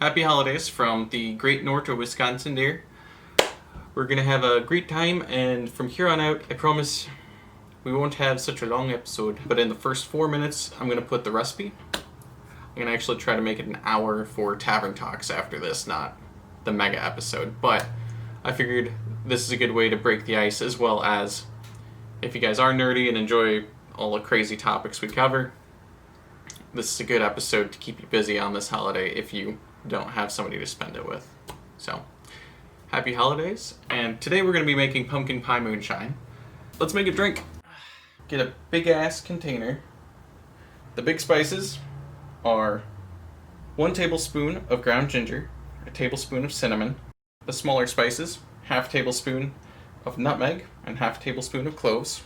Happy holidays from the great north of Wisconsin there. We're gonna have a great time, and from here on out, I promise we won't have such a long episode. But in the first 4 minutes, I'm gonna put the recipe. I'm gonna actually try to make it an hour for Tavern Talks after this, not the mega episode. But I figured this is a good way to break the ice, as well as if you guys are nerdy and enjoy all the crazy topics we cover, this is a good episode to keep you busy on this holiday if you don't have somebody to spend it with. So, happy holidays, and today we're going to be making pumpkin pie moonshine. Let's make a drink. Get a big ass container. The big spices are 1 tablespoon of ground ginger, a tablespoon of cinnamon. The smaller spices, half tablespoon of nutmeg, and half tablespoon of cloves.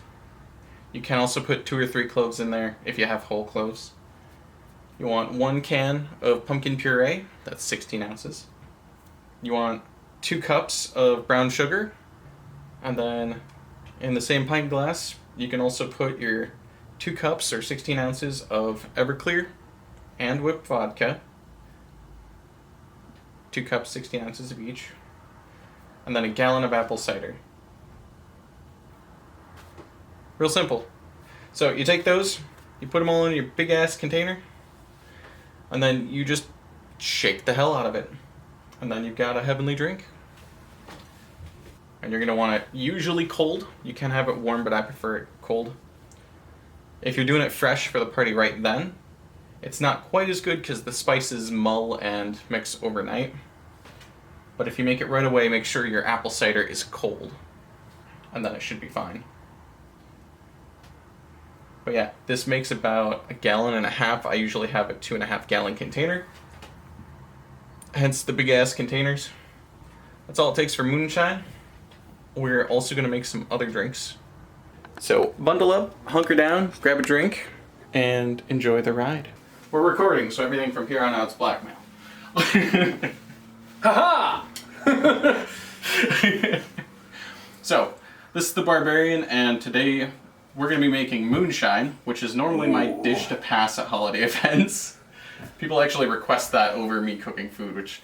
You can also put 2 or 3 cloves in there if you have whole cloves. You want 1 can of pumpkin puree, that's 16 ounces. You want 2 cups of brown sugar, and then in the same pint glass, you can also put your 2 cups or 16 ounces of Everclear and whipped vodka. 2 cups, 16 ounces of each. And then a gallon of apple cider. Real simple. So you take those, you put them all in your big ass container, and then you just shake the hell out of it. And then you've got a heavenly drink. And you're going to want it usually cold. You can have it warm, but I prefer it cold. If you're doing it fresh for the party right then, it's not quite as good because the spices mull and mix overnight. But if you make it right away, make sure your apple cider is cold. And then it should be fine. But yeah, this makes about 1.5 gallons. I usually have a 2.5 gallon container. Hence the big ass containers. That's all it takes for moonshine. We're also going to make some other drinks. So bundle up, hunker down, grab a drink, and enjoy the ride. We're recording, so everything from here on out is blackmail. Haha! So, this is the Barbarian, and today we're going to be making moonshine, which is normally my dish to pass at holiday events. People actually request that over me cooking food, which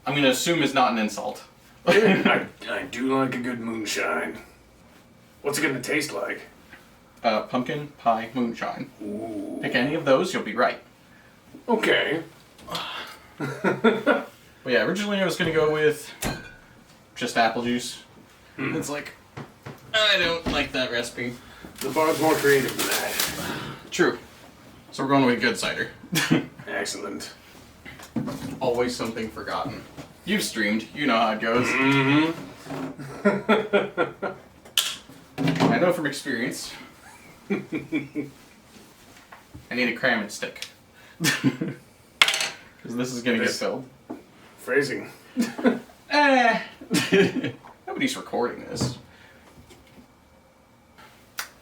I'm going to assume is not an insult. I do like a good moonshine. What's it going to taste like? Pumpkin pie moonshine. Ooh. Pick any of those, you'll be right. Okay. But yeah, originally I was going to go with just apple juice. It's like, I don't like that recipe. The bar's more creative than that. True. So we're going with good cider. Excellent. Always something forgotten. You've streamed, you know how it goes. I know from experience. I need a cramming stick. Because this is going to get filled. Phrasing. Nobody's recording this.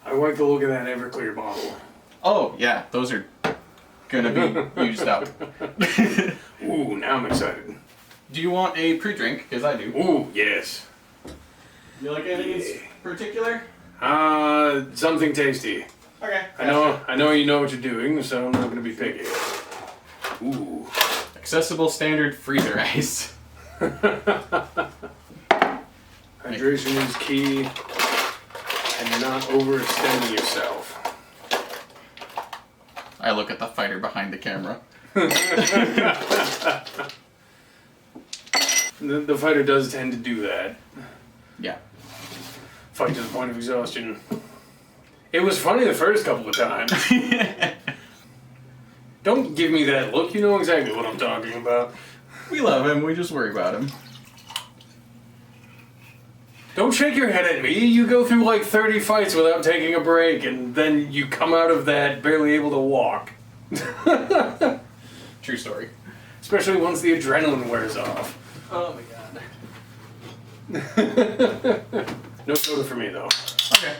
I like the look of that Everclear bottle. Oh, yeah, those are gonna be used up. Ooh, now I'm excited. Do you want a pre-drink? Because I do. Ooh, yes. You like anything in particular? Something tasty. Okay. I know you know what you're doing, so I'm not gonna be picky. Ooh. Accessible standard freezer ice. Hydration is key, and not overextending yourself. I look at the fighter behind the camera. The fighter does tend to do that. Yeah. Fight to the point of exhaustion. It was funny the first couple of times. Don't give me that look, you know exactly what I'm talking about. We love him, we just worry about him. Don't shake your head at me. You go through like 30 fights without taking a break, and then you come out of that barely able to walk. True story. Especially once the adrenaline wears off. Oh my god. No soda for me, though. Okay.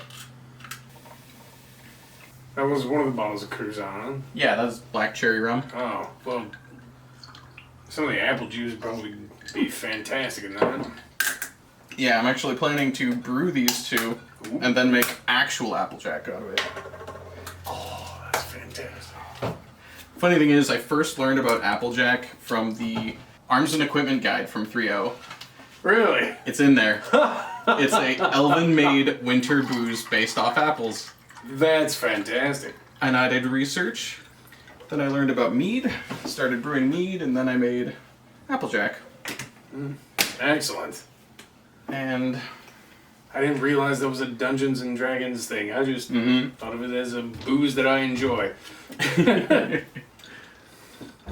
That was one of the bottles of Cruzan. Yeah, that's black cherry rum. Oh, well, some of the apple juice would probably be fantastic in that. Yeah, I'm actually planning to brew these two and then make actual Applejack out of it. Oh, that's fantastic. Funny thing is, I first learned about Applejack from the Arms and Equipment Guide from 3.0. Really? It's in there. It's a elven-made winter booze based off apples. That's fantastic. And I did research. Then I learned about mead, started brewing mead, and then I made Applejack. Excellent. And I didn't realize that was a Dungeons and Dragons thing. I just thought of it as a booze that I enjoy.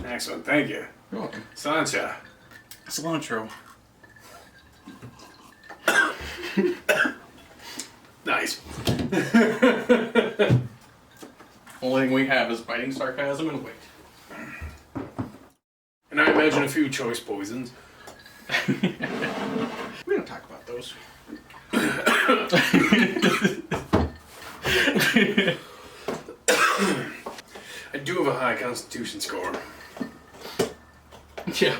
Excellent, thank you. you're welcome. Sancha. Cilantro. Nice. Only thing we have is biting sarcasm and wit. And I imagine a few choice poisons. We don't talk about those. I do have a high constitution score. Yeah.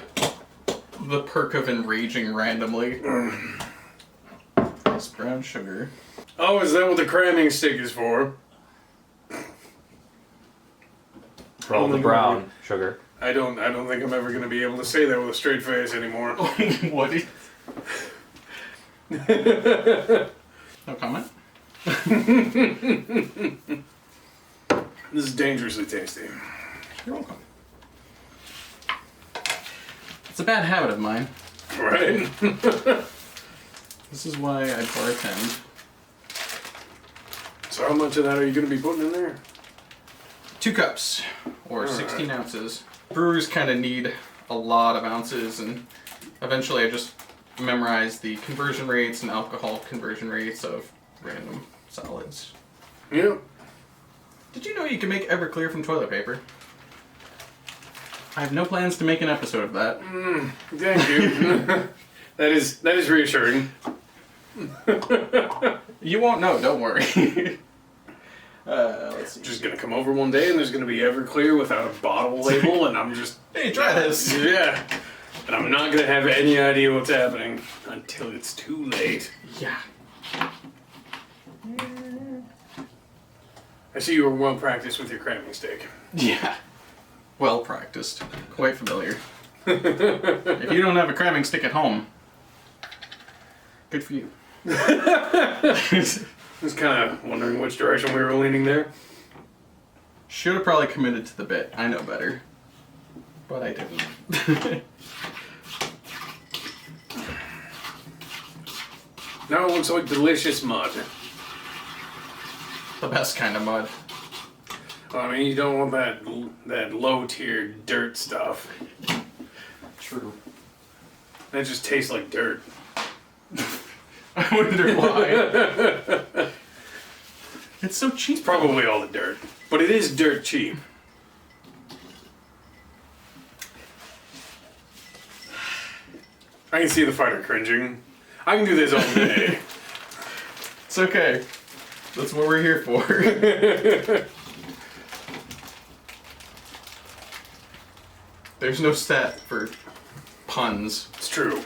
The perk of enraging randomly. It's brown sugar. Oh, is that what the cramming stick is for? For all the brown sugar. I don't think I'm ever gonna be able to say that with a straight face anymore. What? No comment? This is dangerously tasty. You're welcome. It's a bad habit of mine. Right? This is why I bartend. So how much of that are you gonna be putting in there? 2 cups, or 16 ounces. Brewers kind of need a lot of ounces, and eventually I just memorized the conversion rates and alcohol conversion rates of random solids. Yep. Did you know you can make Everclear from toilet paper? I have no plans to make an episode of that. Thank you. that is reassuring. You won't know, don't worry. Let's see. Just gonna come over one day and there's gonna be Everclear without a bottle label, and I'm just Hey, try this. yeah. And I'm not gonna have any idea what's happening until it's too late. Yeah. I see you were well practiced with your cramming stick. Yeah. Well practiced. Quite familiar. If you don't have a cramming stick at home, good for you. I was kind of wondering which direction we were leaning there. Should have probably committed to the bit. I know better. But I didn't. Now it looks like delicious mud. The best kind of mud. I mean, you don't want that low-tier dirt stuff. True. That just tastes like dirt. I wonder why. It's so cheap. Probably all the dirt. But it is dirt cheap. I can see the fighter cringing. I can do this all day. It's okay. That's what we're here for. There's no stat for puns. It's true.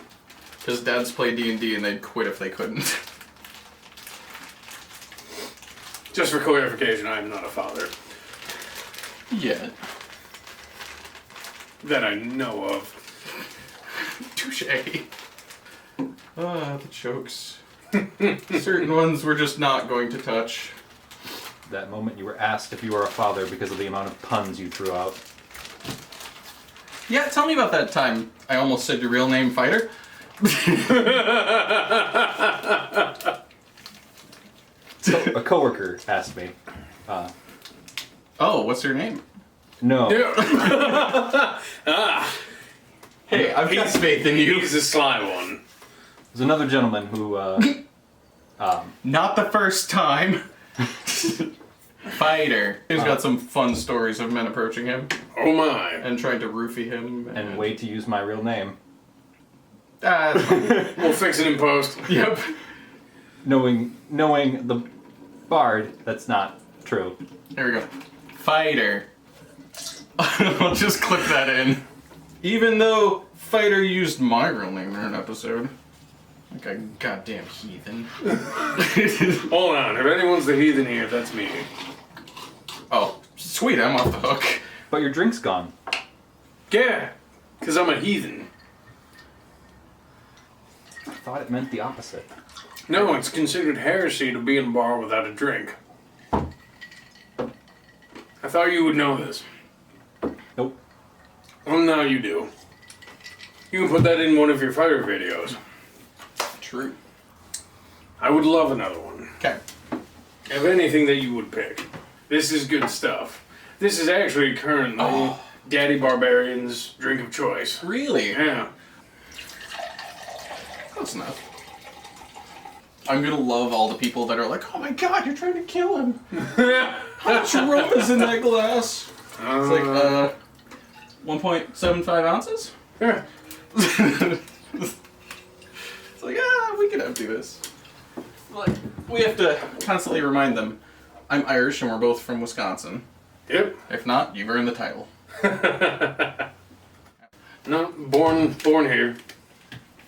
Because dads play D&D and they'd quit if they couldn't. Just for clarification, I am not a father. Yeah. That I know of. Touche. Ah, the jokes. Certain ones we're just not going to touch. That moment you were asked if you were a father because of the amount of puns you threw out. Yeah, tell me about that time I almost said your real name, Fighter. So, a coworker asked me. Oh, what's her name? No. Hey, I've got faith in you. He's a sly one. There's another gentleman who, Not the first time. Fighter. He's got some fun stories of men approaching him Oh my. and trying to roofie him. and wait to use my real name. That's fine. We'll fix it in post. Yep. Knowing the bard, that's not true. There we go. Fighter. I'll just clip that in. Even though Fighter used my real name in an episode. Like a goddamn heathen. Hold on. If anyone's the heathen here, that's me. Oh, sweet, I'm off the hook. But your drink's gone. Yeah, because I'm a heathen. I thought it meant the opposite. No, it's considered heresy to be in a bar without a drink. I thought you would know this. Nope. Well, now you do. You can put that in one of your fighter videos. True. I would love another one. Okay. Of anything that you would pick. This is good stuff. This is actually currently Daddy Barbarian's drink of choice. Really? Yeah. Close enough. I'm gonna love all the people that are like, oh my god, you're trying to kill him. How much rum is in that glass? It's like, 1.75 ounces? Yeah. It's like, we can empty this. Like, we have to constantly remind them, I'm Irish and we're both from Wisconsin. Yep. If not, you've earned the title. No, born here.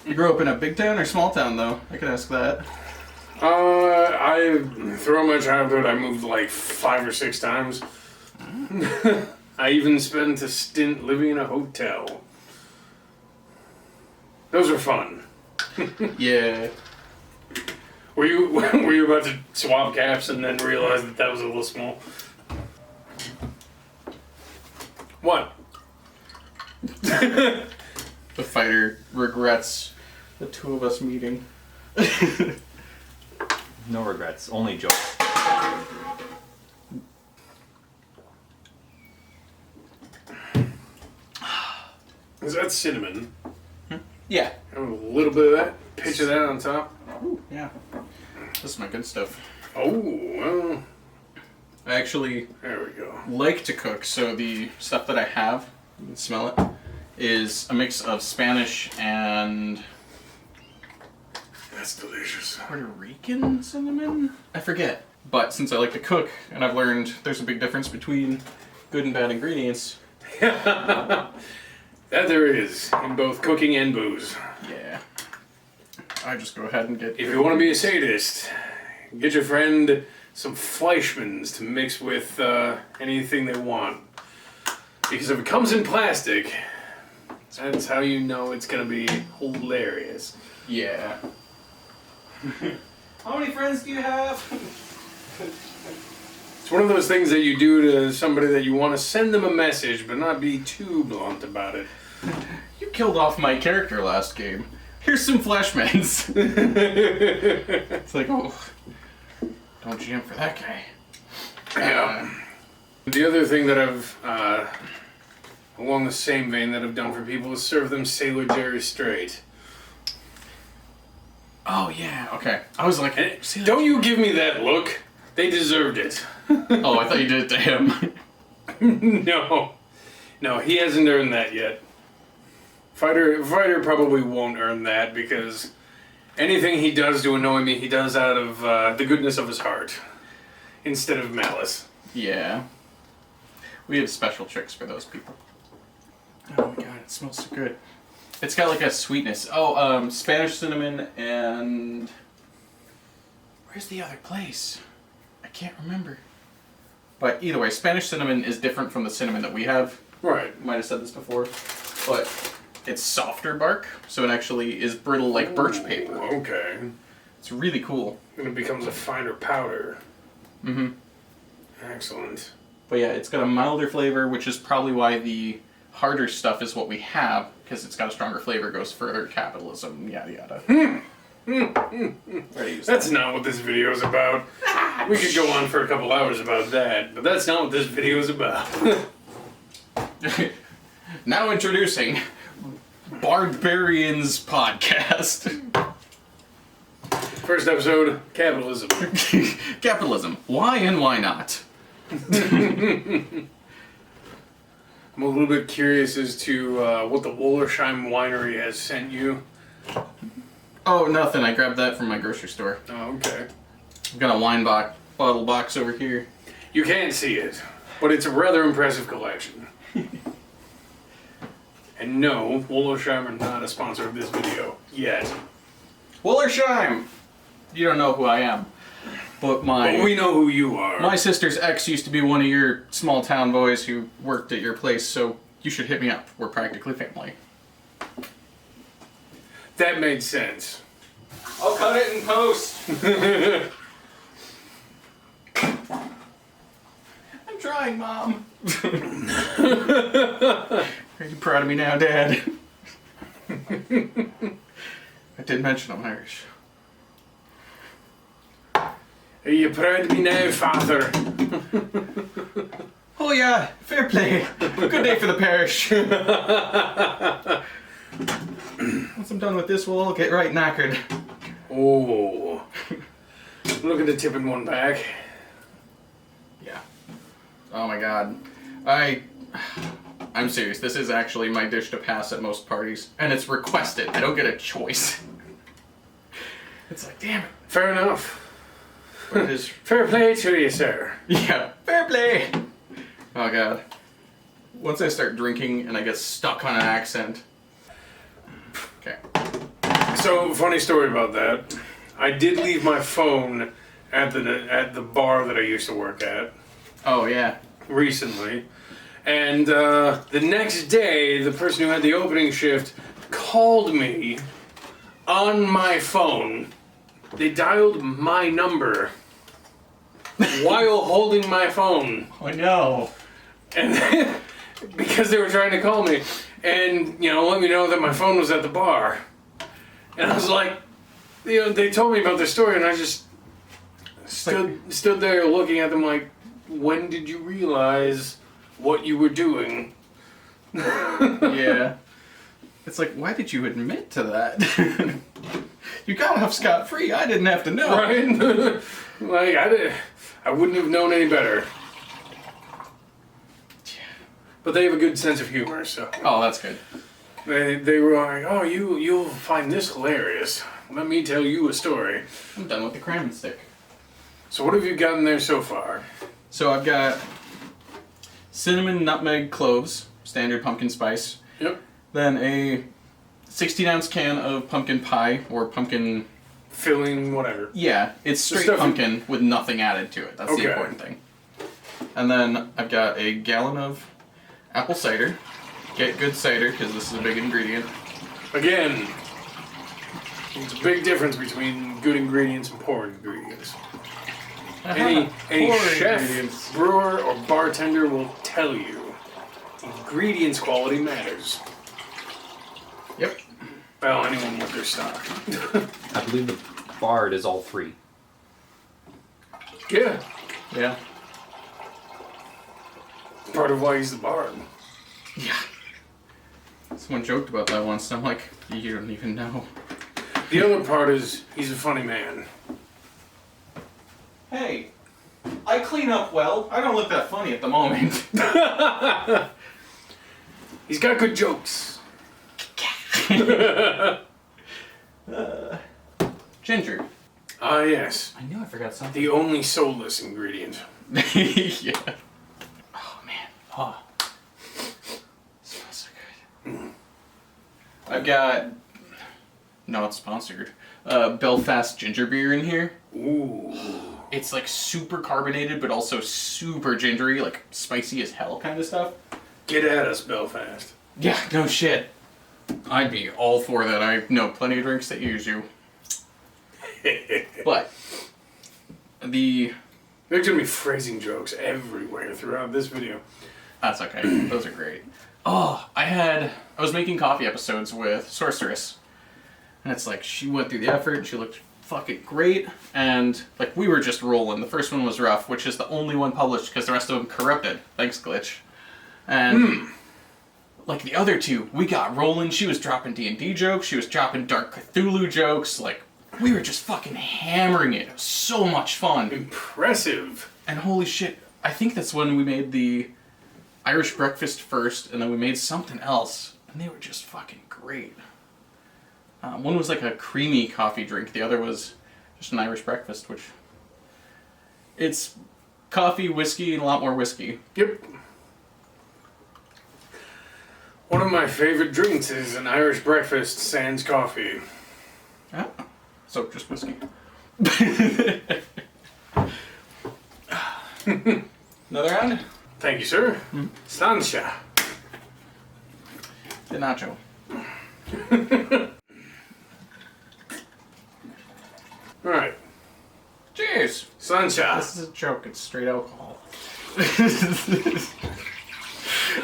You grew up in a big town or small town, though? I could ask that. Throughout my childhood, I moved like 5 or 6 times. I even spent a stint living in a hotel. Those were fun. Yeah. Were you about to swap caps and then realize that was a little small? What? The fighter regrets the two of us meeting. No regrets, only joy. Is that cinnamon? Yeah. A little bit of that. Pitch of that on top. Ooh, yeah. This is my good stuff. Oh, well. I actually There we go. like to cook, so the stuff that I have, you can smell it, is a mix of Spanish and That's delicious. Puerto Rican cinnamon? I forget. But since I like to cook, and I've learned there's a big difference between good and bad ingredients. That there is, in both cooking and booze. Yeah. I just go ahead and get... If you want to be a sadist, get your friend some Fleischmann's to mix with anything they want. Because if it comes in plastic, that's how you know it's going to be hilarious. Yeah. How many friends do you have? It's one of those things that you do to somebody that you want to send them a message, but not be too blunt about it. You killed off my character last game. Here's some Flashmans. It's like, oh, don't jam for that guy. Yeah. The other thing that I've, along the same vein that I've done for people is serve them Sailor Jerry straight. Oh, yeah, okay. I was like, And don't you give me that look. They deserved it. Oh, I thought you did it to him. No, he hasn't earned that yet. Fighter probably won't earn that because anything he does to annoy me, he does out of the goodness of his heart instead of malice. Yeah. We have special tricks for those people. Oh my god, it smells so good. It's got like a sweetness. Oh, Spanish cinnamon and... Where's the other place? I can't remember. But either way, Spanish cinnamon is different from the cinnamon that we have. Right. Might have said this before. But it's softer bark, so it actually is brittle like birch paper. Okay. It's really cool. And it becomes a finer powder. Mm-hmm. Excellent. But yeah, it's got a milder flavor, which is probably why the harder stuff is what we have, because it's got a stronger flavor, goes further, capitalism, yada yada. That's not what this video is about. We could go on for a couple hours about that, but that's not what this video is about. Now introducing Barbarians Podcast. First episode, capitalism. Capitalism. Why and why not? I'm a little bit curious as to what the Wollersheim winery has sent you. Oh, nothing. I grabbed that from my grocery store. Oh, okay. I've got a wine bottle box over here. You can't see it, but it's a rather impressive collection. And no, Wollersheim are not a sponsor of this video. Yet. Wollersheim! You don't know who I am. But we know who you are. my sister's ex used to be one of your small town boys who worked at your place, so you should hit me up. We're practically family. That made sense. I'll cut it in post. I'm trying, Mom. Are you proud of me now, Dad? I did mention I'm Irish. Are you proud of me now, Father? Oh yeah, fair play. Good day for the parish. Once I'm done with this, we'll all get right knackered. Oh. Look at the tipping one back. Yeah. Oh my god. I'm serious. This is actually my dish to pass at most parties. And it's requested. I don't get a choice. It's like, damn it. Fair enough. But it is... Fair play to you, sir. Yeah, fair play. Oh god. Once I start drinking and I get stuck on an accent. Okay. So, funny story about that. I did leave my phone at the bar that I used to work at Oh yeah. recently. And the next day, the person who had the opening shift called me on my phone. They dialed my number while holding my phone. Oh no. And because they were trying to call me and, let me know that my phone was at the bar. And I was like, they told me about their story and I just stood there looking at them like, when did you realize what you were doing? Yeah. It's like, why did you admit to that? You got off scot-free. I didn't have to know. Right? Like, I wouldn't have known any better. But they have a good sense of humor, so. Oh, that's good. They were like, oh, you'll find this hilarious. Let me tell you a story. I'm done with the cramming stick. So what have you gotten there so far? So I've got cinnamon, nutmeg, cloves, standard pumpkin spice. Yep. Then a 16-ounce can of pumpkin pie, or pumpkin... Filling, whatever. Yeah, it's straight pumpkin with nothing added to it. That's the important thing. And then I've got a gallon of apple cider. Get good cider, because this is a big ingredient. Again, there's a big difference between good ingredients and poor ingredients. Any chef, brewer, or bartender will tell you ingredients quality matters. Yep. Well, anyone with their stock. I believe the bard is all three. Yeah. Yeah. Part of why he's the bard. Yeah. Someone joked about that once, and I'm like, you don't even know. The other part is he's a funny man. Hey, I clean up well. I don't look that funny at the moment. He's got good jokes. Ginger. Ah, yes. I knew I forgot something. The only soulless ingredient. Yeah. Oh, man. Oh. Smells so good. I've got... No, it's sponsored. Belfast ginger beer in here. Ooh. It's like super carbonated, but also super gingery, like spicy as hell kind of stuff. Get at us, Belfast. Yeah, no shit. I'd be all for that. I know plenty of drinks that use you. But there's gonna be phrasing jokes everywhere throughout this video. That's okay. Those are great. Oh, I was making coffee episodes with Sorceress. And it's like, she went through the effort, she looked fucking great, and like, we were just rolling. The first one was rough, which is the only one published because the rest of them corrupted. Thanks, Glitch. And like the other two, we got rolling. She was dropping D&D jokes, she was dropping Dark Cthulhu jokes, like, we were just fucking hammering it. It was so much fun. Impressive. And holy shit, I think that's when we made the Irish breakfast first, and then we made something else, and they were just fucking great. One was like a creamy coffee drink, the other was just an Irish breakfast, which... It's coffee, whiskey, and a lot more whiskey. Yep. One of my favorite drinks is an Irish breakfast sans coffee. Oh, so just whiskey. Another round? Thank you, sir. Sancha. The nacho. Alright. Cheers! Sancha. This is a joke, it's straight alcohol.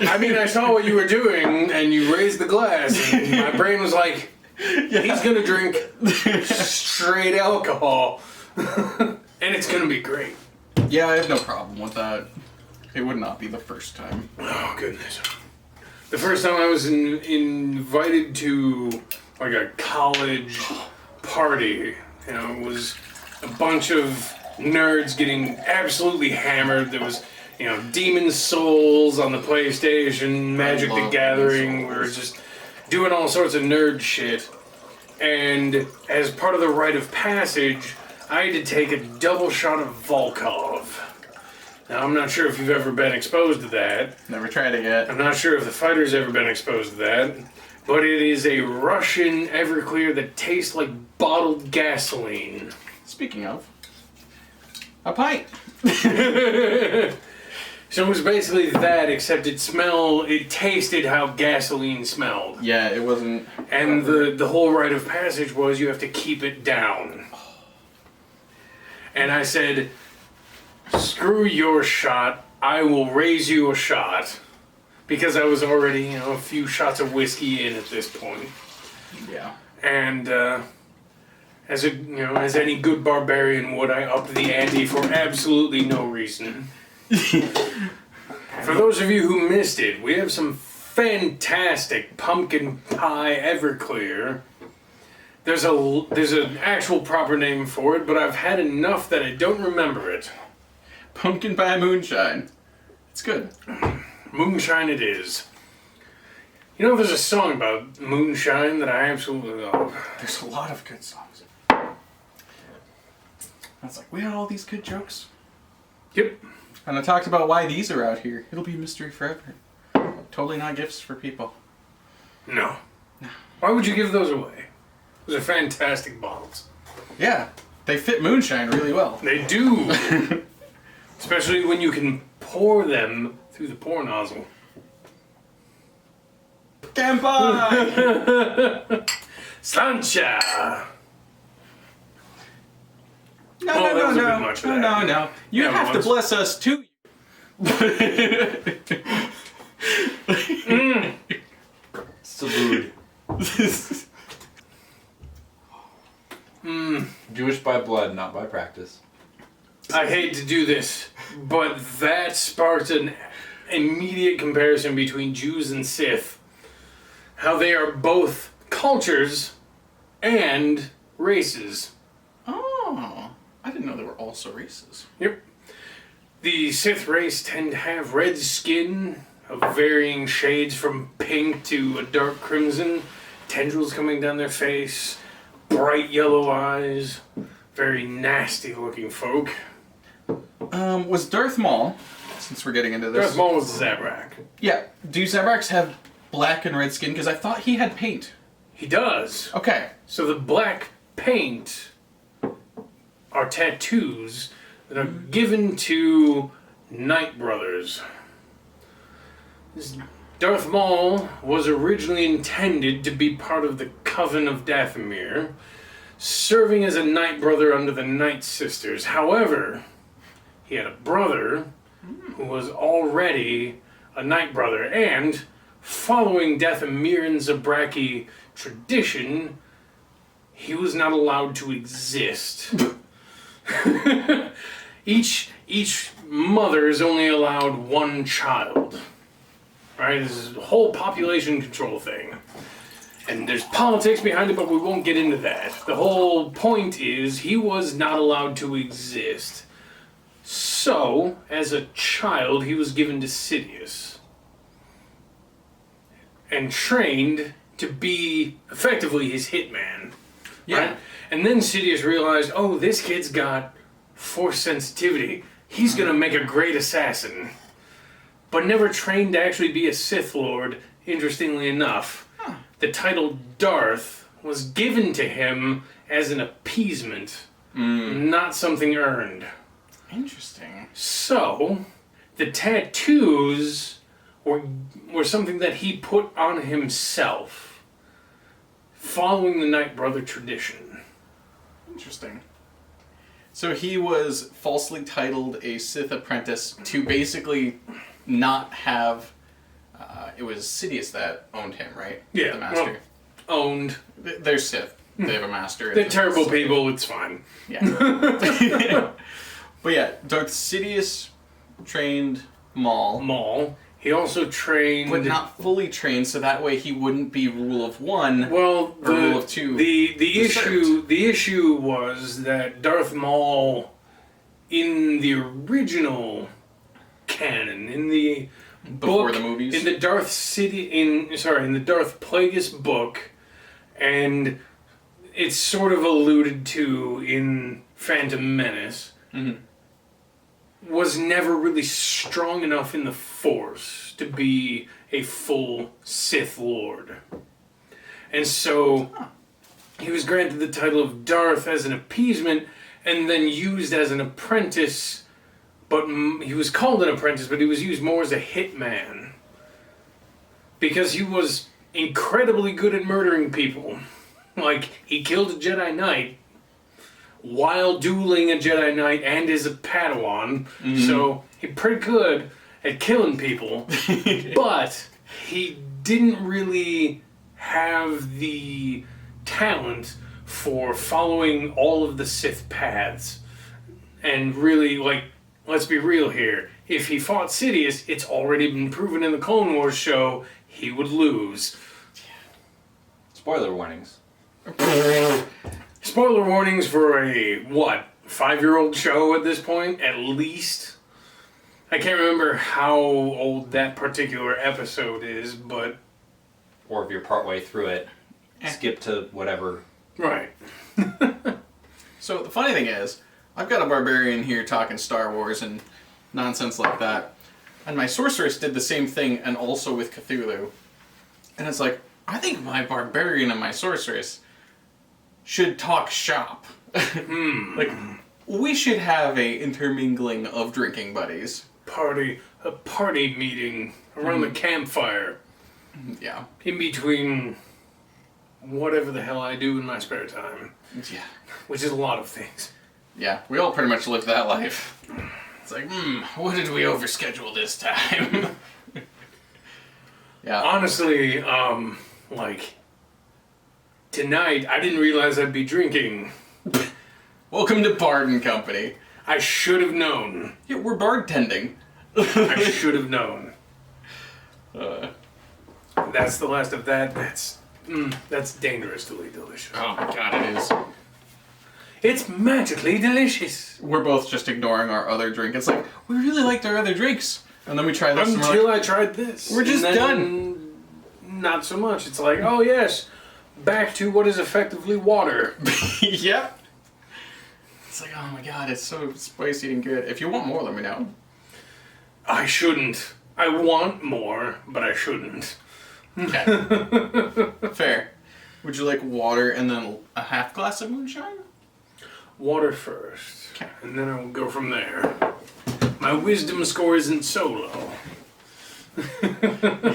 I mean, I saw what you were doing, and you raised the glass, and my brain was like, he's gonna drink straight alcohol. And it's gonna be great. Yeah, I have no problem with that. It would not be the first time. Oh, goodness. The first time I was invited to, like, a college party, you know, it was a bunch of nerds getting absolutely hammered. There was, you know, Demon Souls on the PlayStation, Magic the Gathering. We were just doing all sorts of nerd shit. And as part of the rite of passage, I had to take a double shot of Volkov. Now, I'm not sure if you've ever been exposed to that. Never tried it yet. I'm not sure if the fighter's ever been exposed to that. But it is a Russian Everclear that tastes like bottled gasoline. Speaking of, a pint. So it was basically that, except it tasted how gasoline smelled. Yeah, it wasn't. And the whole rite of passage was you have to keep it down. And I said, screw your shot, I will raise you a shot. Because I was already, you know, a few shots of whiskey in at this point. Yeah. And as any good barbarian would, I upped the ante for absolutely no reason. For those of you who missed it, we have some fantastic pumpkin pie Everclear. There's an actual proper name for it, but I've had enough that I don't remember it. Pumpkin pie moonshine. It's good. Moonshine it is. You know, there's a song about moonshine that I absolutely love. There's a lot of good songs. It's like, we had all these good jokes. Yep. And I talked about why these are out here. It'll be a mystery forever. Totally not gifts for people. No. Why would you give those away? Those are fantastic bottles. Yeah, they fit moonshine really well. They do. Especially when you can pour them through the pour nozzle. Kanpai! Sancha! No, Oh, that no, was a no, bit no, much for no, that. no, no. You Yeah, have to once. bless us too. Salud. Jewish by blood, not by practice. I hate to do this, but that sparked an immediate comparison between Jews and Sith. How they are both cultures and races. Oh, I didn't know there were also races. Yep. The Sith race tend to have red skin of varying shades from pink to a dark crimson, tendrils coming down their face, bright yellow eyes, very nasty looking folk. Was Darth Maul, since we're getting into this... Darth Maul was Zabrak. Yeah, do Zabraks have black and red skin? Because I thought he had paint. He does. Okay. So the black paint are tattoos that are given to Knight Brothers. This Darth Maul was originally intended to be part of the Coven of Dathomir, serving as a Knight Brother under the Knight Sisters. However, he had a brother who was already a Knight Brother, and following Dathomirian Zabraki tradition, he was not allowed to exist. Each mother is only allowed one child. Right? This is a whole population control thing. And there's politics behind it, but we won't get into that. The whole point is he was not allowed to exist. So, as a child, he was given to Sidious. And trained to be effectively his hitman. Yeah. Right? And then Sidious realized, oh, this kid's got force sensitivity. He's gonna make a great assassin. But never trained to actually be a Sith Lord, interestingly enough. Huh. The title Darth was given to him as an appeasement, not something earned. Interesting. So, the tattoos were something that he put on himself, following the Night Brother tradition. Interesting. So he was falsely titled a Sith apprentice to basically not have... it was Sidious that owned him, right? Yeah, The master. well, owned. They're Sith. They have a master. They're terrible people, it's fine. Yeah. But yeah, Darth Sidious trained Maul. He also trained... But not fully trained, so that way he wouldn't be rule of one. Well, or rule of two. The issue was that Darth Maul, in the original canon, in the Before book, the movies? in the Darth Plagueis book, and it's sort of alluded to in Phantom Menace, was never really strong enough in the Force to be a full Sith Lord. And so he was granted the title of Darth as an appeasement and then used as an apprentice, but he was called an apprentice, but he was used more as a hitman. Because he was incredibly good at murdering people. Like, he killed a Jedi Knight while dueling a Jedi Knight and is a Padawan. So he's pretty good at killing people. But he didn't really have the talent for following all of the Sith paths. And really, like, let's be real here. If he fought Sidious, it's already been proven in the Clone Wars show, he would lose. Spoiler warnings. Spoiler warnings for a, 5-year-old show at this point, at least? I can't remember how old that particular episode is, but... Or if you're partway through it, skip to whatever. Right. So the funny thing is, I've got a barbarian here talking Star Wars and nonsense like that. And my sorceress did the same thing, and also with Cthulhu. And it's like, I think my barbarian and my sorceress should talk shop. Like, we should have a intermingling of drinking buddies. A party meeting around the campfire. Yeah. In between whatever the hell I do in my spare time. Yeah. Which is a lot of things. Yeah, we all pretty much live that life. It's like, what did we overschedule this time? Yeah. Honestly, tonight, I didn't realize I'd be drinking. Welcome to Bard and Company. I should have known. Yeah, we're bartending. I should have known. That's the last of that. That's dangerously delicious. Oh my god, it is. It's magically delicious. We're both just ignoring our other drink. It's like, we really liked our other drinks. And then we try this and Until we're like, I tried this. we're just And then done. Not so much. It's like, oh yes, back to what is effectively water. Yep. It's like, oh my god, it's so spicy and good. If you want more, let me know. I shouldn't. I want more, but I shouldn't. Okay. Fair. Would you like water and then a half glass of moonshine? Water first. Okay. And then I'll go from there. My wisdom score isn't so low.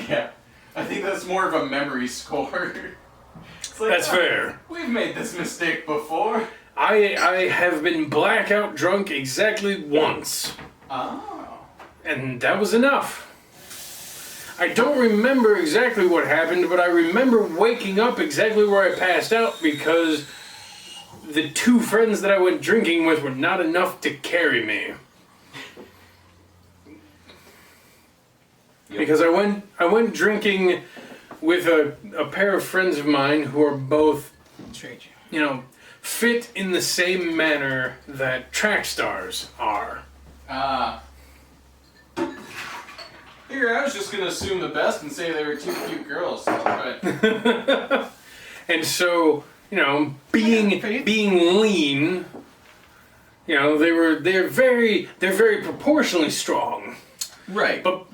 Yeah. I think that's more of a memory score. It's like, That's fair. We've made this mistake before. I have been blackout drunk exactly once. Oh. And that was enough. I don't remember exactly what happened, but I remember waking up exactly where I passed out because the two friends that I went drinking with were not enough to carry me. Yep. Because I went drinking with a pair of friends of mine who are both, fit in the same manner that track stars are. Here, I was just gonna assume the best and say they were two cute girls. But And so, being lean, they're very proportionally strong. right. But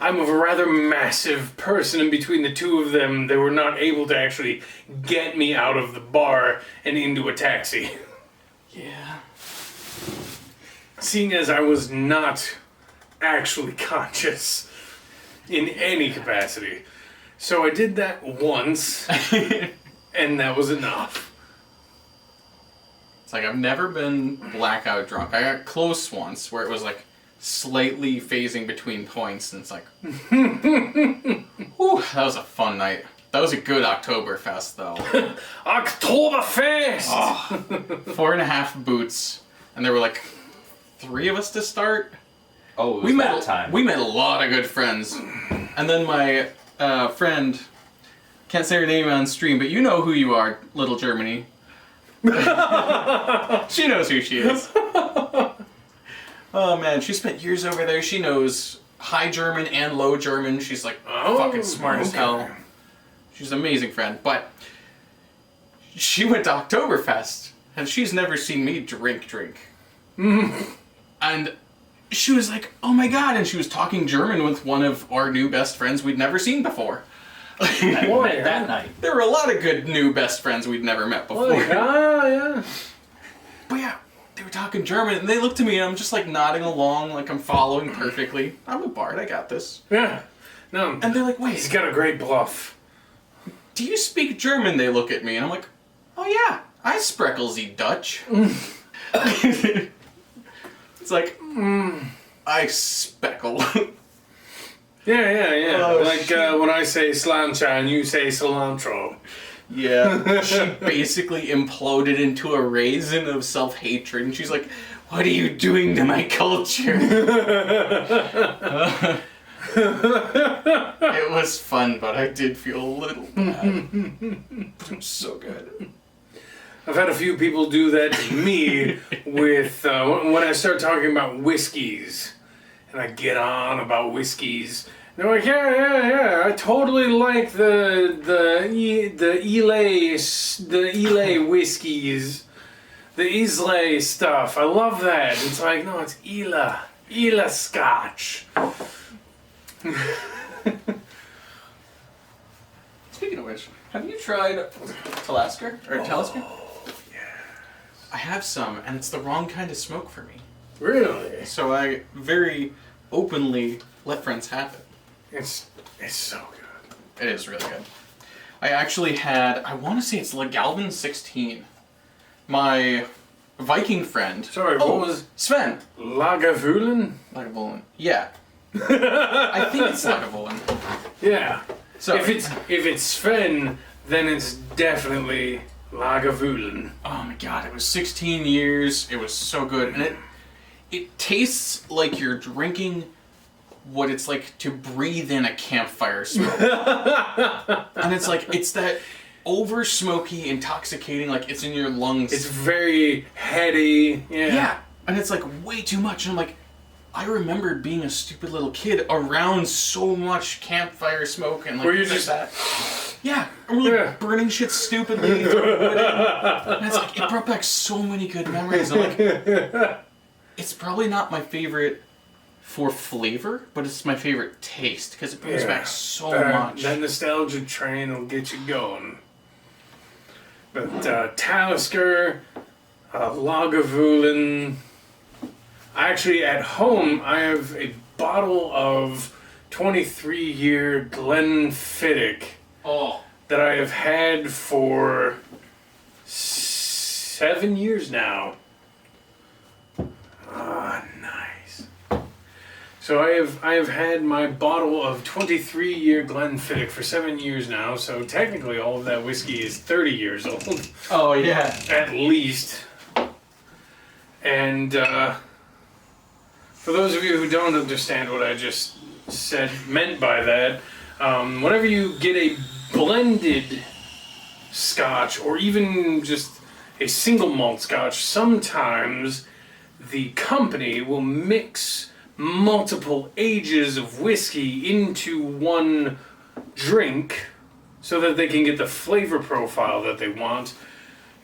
I'm a rather massive person, and between the two of them, they were not able to actually get me out of the bar and into a taxi. Yeah. seeing as I was not actually conscious in any capacity. So I did that once, and that was enough. It's like I've never been blackout drunk. I got close once where it was like slightly phasing between points, and it's like, whew, that was a fun night. That was a good Oktoberfest, though. Oktoberfest! Oh, 4.5 boots, and there were like 3 of us to start. Oh, it was that time. We met a lot of good friends, and then my friend, can't say her name on stream, but you know who you are, Little Germany. She knows who she is. Oh man, she spent years over there. She knows High German and Low German. She's like fucking smart as hell. She's an amazing friend, but she went to Oktoberfest, and she's never seen me drink. And she was like, oh my god, and she was talking German with one of our new best friends we'd never seen before. That night. There were a lot of good new best friends we'd never met before. Yeah. But yeah, they were talking German, and they looked at me, and I'm just like nodding along, like I'm following perfectly. I'm a bard, I got this. Yeah. No. And they're like, wait, He's got a great bluff. do you speak German? They look at me, and I'm like, oh yeah, I spreckle Sie Dutch. It's like, I speckle. Yeah. Oh, like when I say slancha and you say cilantro. Yeah, she basically imploded into a raisin of self-hatred, and she's like, what are you doing to my culture? It was fun, but I did feel a little bad. But it was so good. I've had a few people do that to me with when I start talking about whiskeys, and I get on about whiskeys. They're like, yeah, I totally like the Islay whiskeys, the Islay stuff. I love that. It's like, no, it's Islay Scotch. Speaking of which, have you tried Talisker? Or Talisker? I have some, and it's the wrong kind of smoke for me. Really? So I very openly let friends have it. It's so good. It is really good. I actually had, I want to say it's Legalvin 16. My Viking friend. Sorry, what was Sven. Lagavulin? Lagavulin. Yeah. I think it's Lagavulin. Yeah. So if it's Sven, then it's definitely Lagavulin. oh my god, it was 16 years. It was so good, and it tastes like you're drinking what it's like to breathe in a campfire smoke. And it's like, it's that over smoky, intoxicating, like it's in your lungs. It's very heady. Yeah. And it's like way too much. And I'm like, I remember being a stupid little kid around so much campfire smoke and like Where you're like just that. Yeah. And we're like burning shit stupidly. Throwing wood in. And it's like, it brought back so many good memories. I'm like, it's probably not my favorite for flavor, but it's my favorite taste because it brings back so much. That nostalgia train will get you going. But Talisker, Lagavulin. Actually, at home, I have a bottle of 23-year Glenfiddich Oh. that I have had for 7 years now. Ah, nice. So I have had my bottle of 23-year Glenfiddich for 7 years now. So technically, all of that whiskey is 30 years old, Oh, yeah. at least. And for those of you who don't understand what I just meant by that, whenever you get a blended scotch or even just a single malt scotch, sometimes the company will mix multiple ages of whiskey into one drink so that they can get the flavor profile that they want.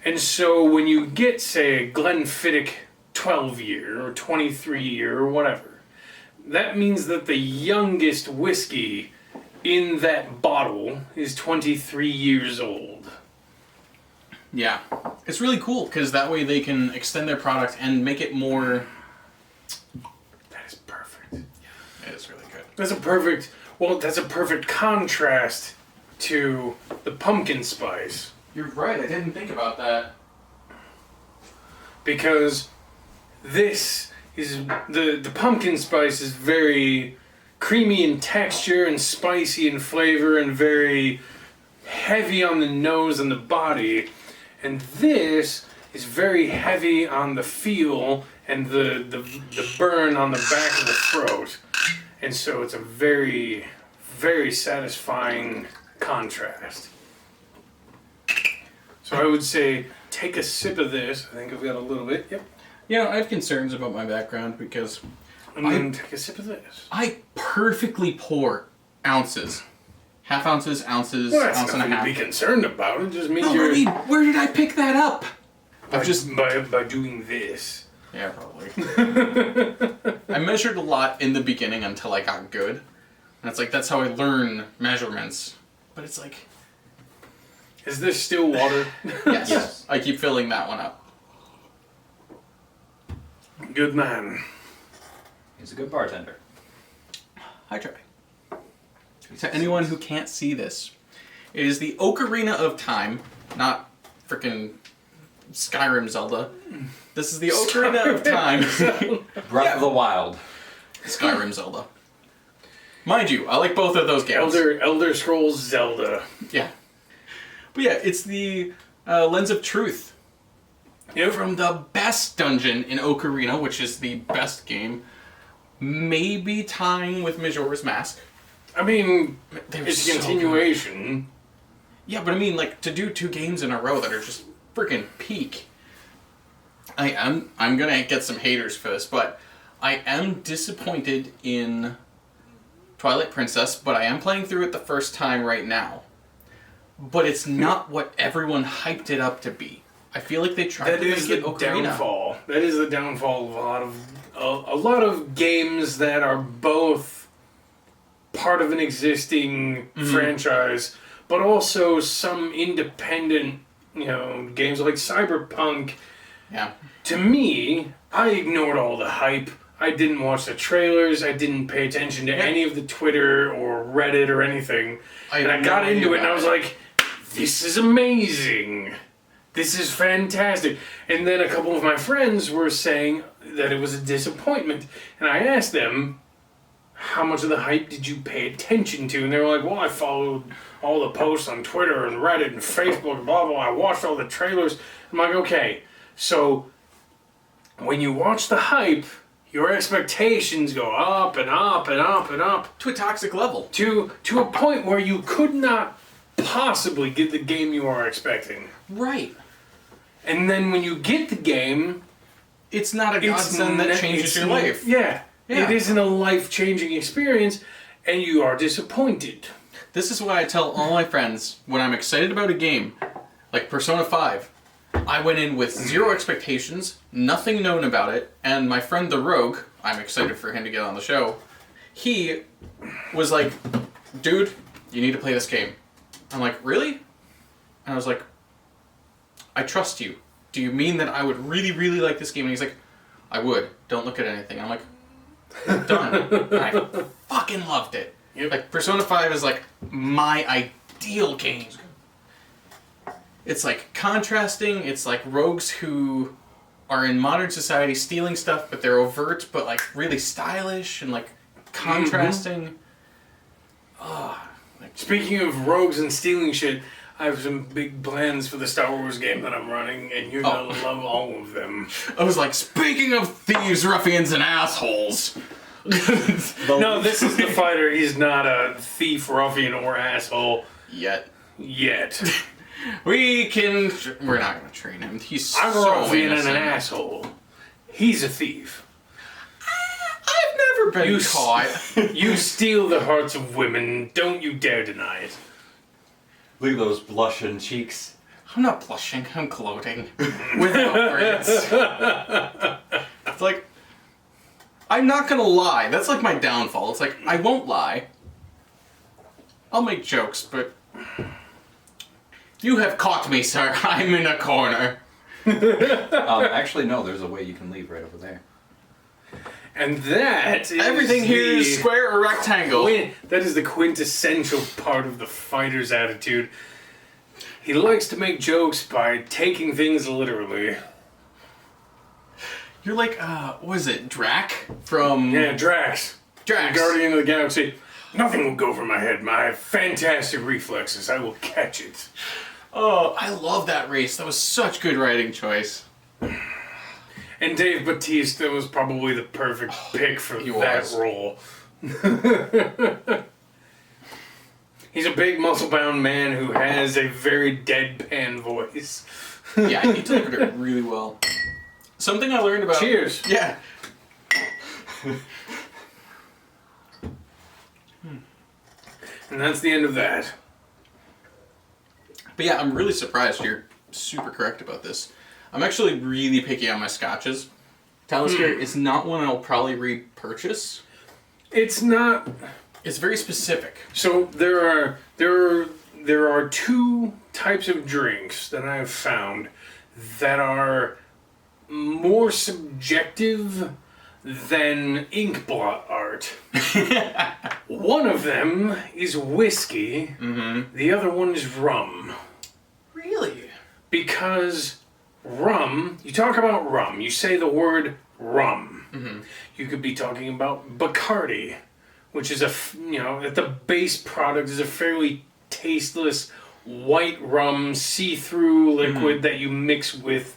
And so when you get, say, a Glenfiddich 12-year or 23-year or whatever, that means that the youngest whiskey in that bottle is 23 years old. Yeah. It's really cool because that way they can extend their product and make it more That's a perfect contrast to the pumpkin spice. You're right, I didn't think about that. Because this is the pumpkin spice is very creamy in texture and spicy in flavor and very heavy on the nose and the body, and this is very heavy on the feel and the burn on the back of the throat, and so it's a very, very satisfying contrast. So I would say take a sip of this. I think I've got a little bit. Yep. You know, I have concerns about my background because And then take a sip of this. I perfectly pour ounces. Half ounces, ounces, Well, that's ounce and a nothing half. to be concerned about. It just means No, you're I mean, where did I pick that up? by doing this. Yeah, probably. I measured a lot in the beginning until I got good. And it's like, that's how I learn measurements. But it's like... Is this still water? Yes. Yes. I keep filling that one up. Good man. He's a good bartender. I try. To anyone who can't see this, it is the Ocarina of Time, not frickin' Skyrim Zelda. This is the Ocarina of Time. Breath of the Wild. Skyrim Zelda. Mind you, I like both of those games. Elder Scrolls Zelda. Yeah. But yeah, it's the Lens of Truth. Yep. From the best dungeon in Ocarina, which is the best game, maybe tying with Majora's Mask. I mean, They're it's a so continuation. Yeah, but I mean, like, to do 2 games in a row that are just freaking peak. I'm gonna get some haters for this, but I am disappointed in Twilight Princess, but I am playing through it the first time right now. But it's not what everyone hyped it up to be. I feel like they tried That to is make it the Ocarina. downfall. That is the downfall of a lot of games that are both part of an existing franchise, but also some independent, games like Cyberpunk. Yeah. To me, I ignored all the hype. I didn't watch the trailers. I didn't pay attention to any of the Twitter or Reddit or anything. And I got into it and I was like, this is amazing. This is fantastic. And then a couple of my friends were saying that it was a disappointment. And I asked them, how much of the hype did you pay attention to? And they were like, well, I followed all the posts on Twitter and Reddit and Facebook and blah, blah, blah. I watched all the trailers. I'm like, okay, so when you watch the hype, your expectations go up and up and up and up. To a toxic level. To a point where you could not possibly get the game you are expecting. Right. And then when you get the game, It's not a godsend that changes your life. Yeah. Yeah. It isn't a life-changing experience, and you are disappointed. This is why I tell all my friends, when I'm excited about a game, like Persona 5, I went in with 0 expectations, nothing known about it, and my friend the Rogue, I'm excited for him to get on the show, he was like, dude, you need to play this game. I'm like, really? And I was like, I trust you. Do you mean that I would really, really like this game? And he's like, I would. Don't look at anything. I'm like, done. And I fucking loved it. Yep. Like, Persona 5 is like my ideal game. It's like contrasting, it's like rogues who are in modern society stealing stuff, but they're overt, but like really stylish and like contrasting. Speaking of rogues and stealing shit, I have some big plans for the Star Wars game that I'm running, and you're gonna love all of them. I was like, speaking of thieves, ruffians, and assholes. No, this is the fighter. He's not a thief, ruffian, or asshole Yet. yet. We're not gonna train him. He's I'm a so ruffian and innocent. an asshole. He's a thief. I've never been You caught. You steal the hearts of women. Don't you dare deny it. Look at those blushing cheeks. I'm not blushing, I'm gloating. Without words. It's like, I'm not gonna lie. That's like my downfall. It's like, I won't lie. I'll make jokes, but... You have caught me, sir. I'm in a corner. Actually, no, there's a way you can leave right over there. And that is Everything here is square or rectangle. That is the quintessential part of the fighter's attitude. He likes to make jokes by taking things literally. You're like, what is it, Drac? From... Yeah, Drax. Drax. Guardian of the Galaxy. Nothing will go over my head. My fantastic reflexes. I will catch it. Oh, I love that race. That was such good writing choice. And Dave Bautista was probably the perfect pick for that role. He's a big, muscle-bound man who has a very deadpan voice. Yeah, he delivered it really well. Something I learned about... Cheers. Yeah. And that's the end of that. But yeah, I'm really surprised you're super correct about this. I'm actually really picky on my scotches. Talisker is not one I'll probably repurchase. It's not... It's very specific. So there are two types of drinks that I've found that are more subjective than ink blot art. One of them is whiskey. Mm-hmm. The other one is rum. Really? Because rum, you talk about rum, you say the word rum. Mm-hmm. You could be talking about Bacardi, which is at the base product is a fairly tasteless white rum see-through liquid that you mix with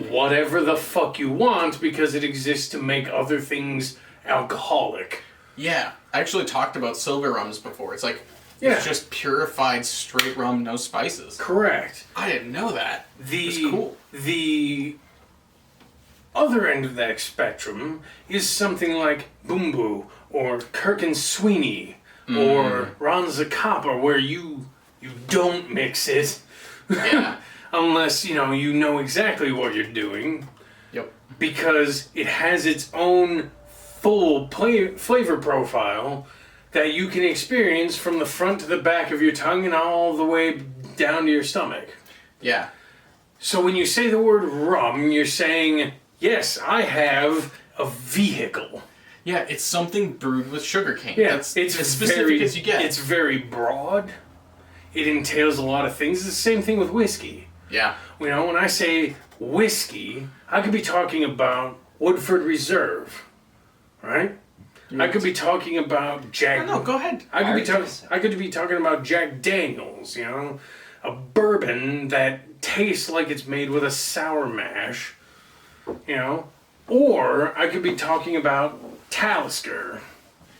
whatever the fuck you want because it exists to make other things alcoholic. Yeah, I actually talked about silver rums before. It's like, it's just purified straight rum, no spices. Correct. I didn't know that. That's cool. The other end of that spectrum is something like Bumbu or Kirk and Sweeney or Ron Zacapa, where you don't mix it. Yeah. Unless, you know exactly what you're doing. Yep. Because it has its own full flavor profile that you can experience from the front to the back of your tongue and all the way down to your stomach. Yeah. So when you say the word rum, you're saying, yes, I have a vehicle. Yeah, it's something brewed with sugarcane. Yeah, That's as specific as you get. It's very broad. It entails a lot of things. It's the same thing with whiskey. Yeah. When I say whiskey, I could be talking about Woodford Reserve, right? I could be talking about Jack... No, go ahead. I could be talking about Jack Daniels, a bourbon that tastes like it's made with a sour mash, or I could be talking about Talisker.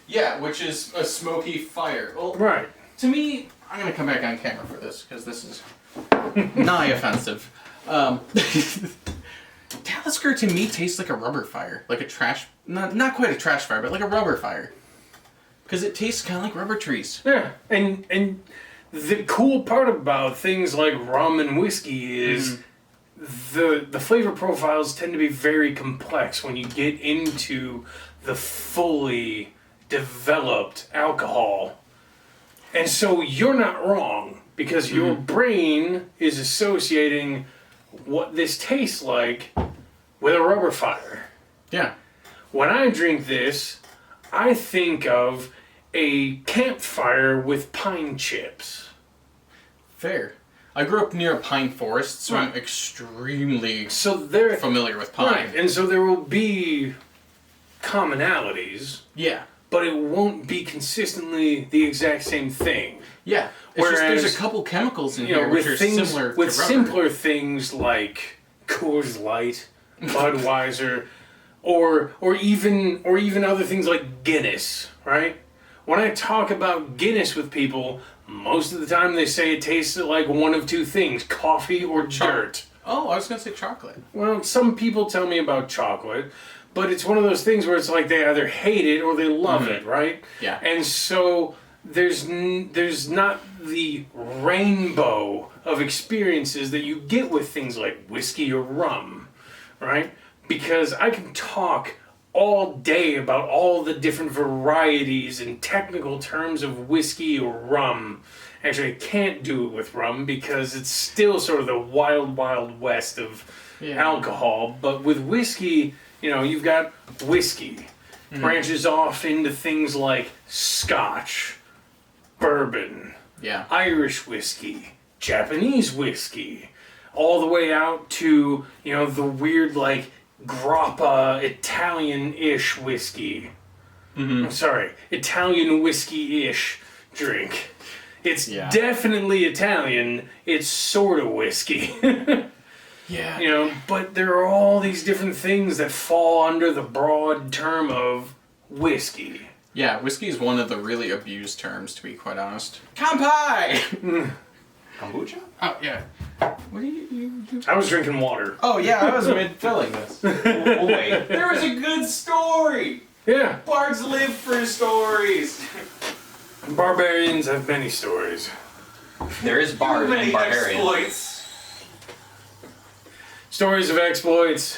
Yeah, which is a smoky fire. Well, right. To me, I'm going to come back on camera for this, because this is nigh offensive. Talisker to me tastes like a rubber fire. Like a trash... Not quite a trash fire, but like a rubber fire. Because it tastes kind of like rubber trees. Yeah, and the cool part about things like rum and whiskey is the flavor profiles tend to be very complex when you get into the fully developed alcohol. And so you're not wrong, because your brain is associating what this tastes like with a rubber fire. Yeah. When I drink this, I think of a campfire with pine chips. Fair. I grew up near a pine forest, so I'm extremely familiar with pine. Right, and so there will be commonalities. Yeah. But it won't be consistently the exact same thing. Yeah. Whereas, there's a couple chemicals in here which are similar to rubber. Simpler things like Coors Light, Budweiser, or even other things like Guinness, right? When I talk about Guinness with people, most of the time they say it tastes like one of two things, coffee or dirt. Oh, I was going to say chocolate. Well, some people tell me about chocolate, but it's one of those things where it's like they either hate it or they love it, right? Yeah. And so there's not the rainbow of experiences that you get with things like whiskey or rum, right? Because I can talk all day about all the different varieties and technical terms of whiskey or rum. Actually, I can't do it with rum because it's still sort of the wild, wild west of alcohol. But with whiskey, you've got whiskey. branches off into things like Scotch, bourbon, Yeah. Irish whiskey, Japanese whiskey, all the way out to, the weird, like, grappa Italian-ish whiskey. I'm sorry, Italian whiskey-ish drink. It's definitely Italian. It's sort of whiskey. Yeah. But there are all these different things that fall under the broad term of whiskey. Yeah, whiskey is one of the really abused terms, to be quite honest. Kampai! Kombucha? Oh, yeah. What do you... I was drinking water. Oh, yeah, I was mid-filling this. Oh, wait. There was a good story! Yeah. Bards live for stories! Barbarians have many stories. There is bard Many and barbarian. exploits. Stories of exploits,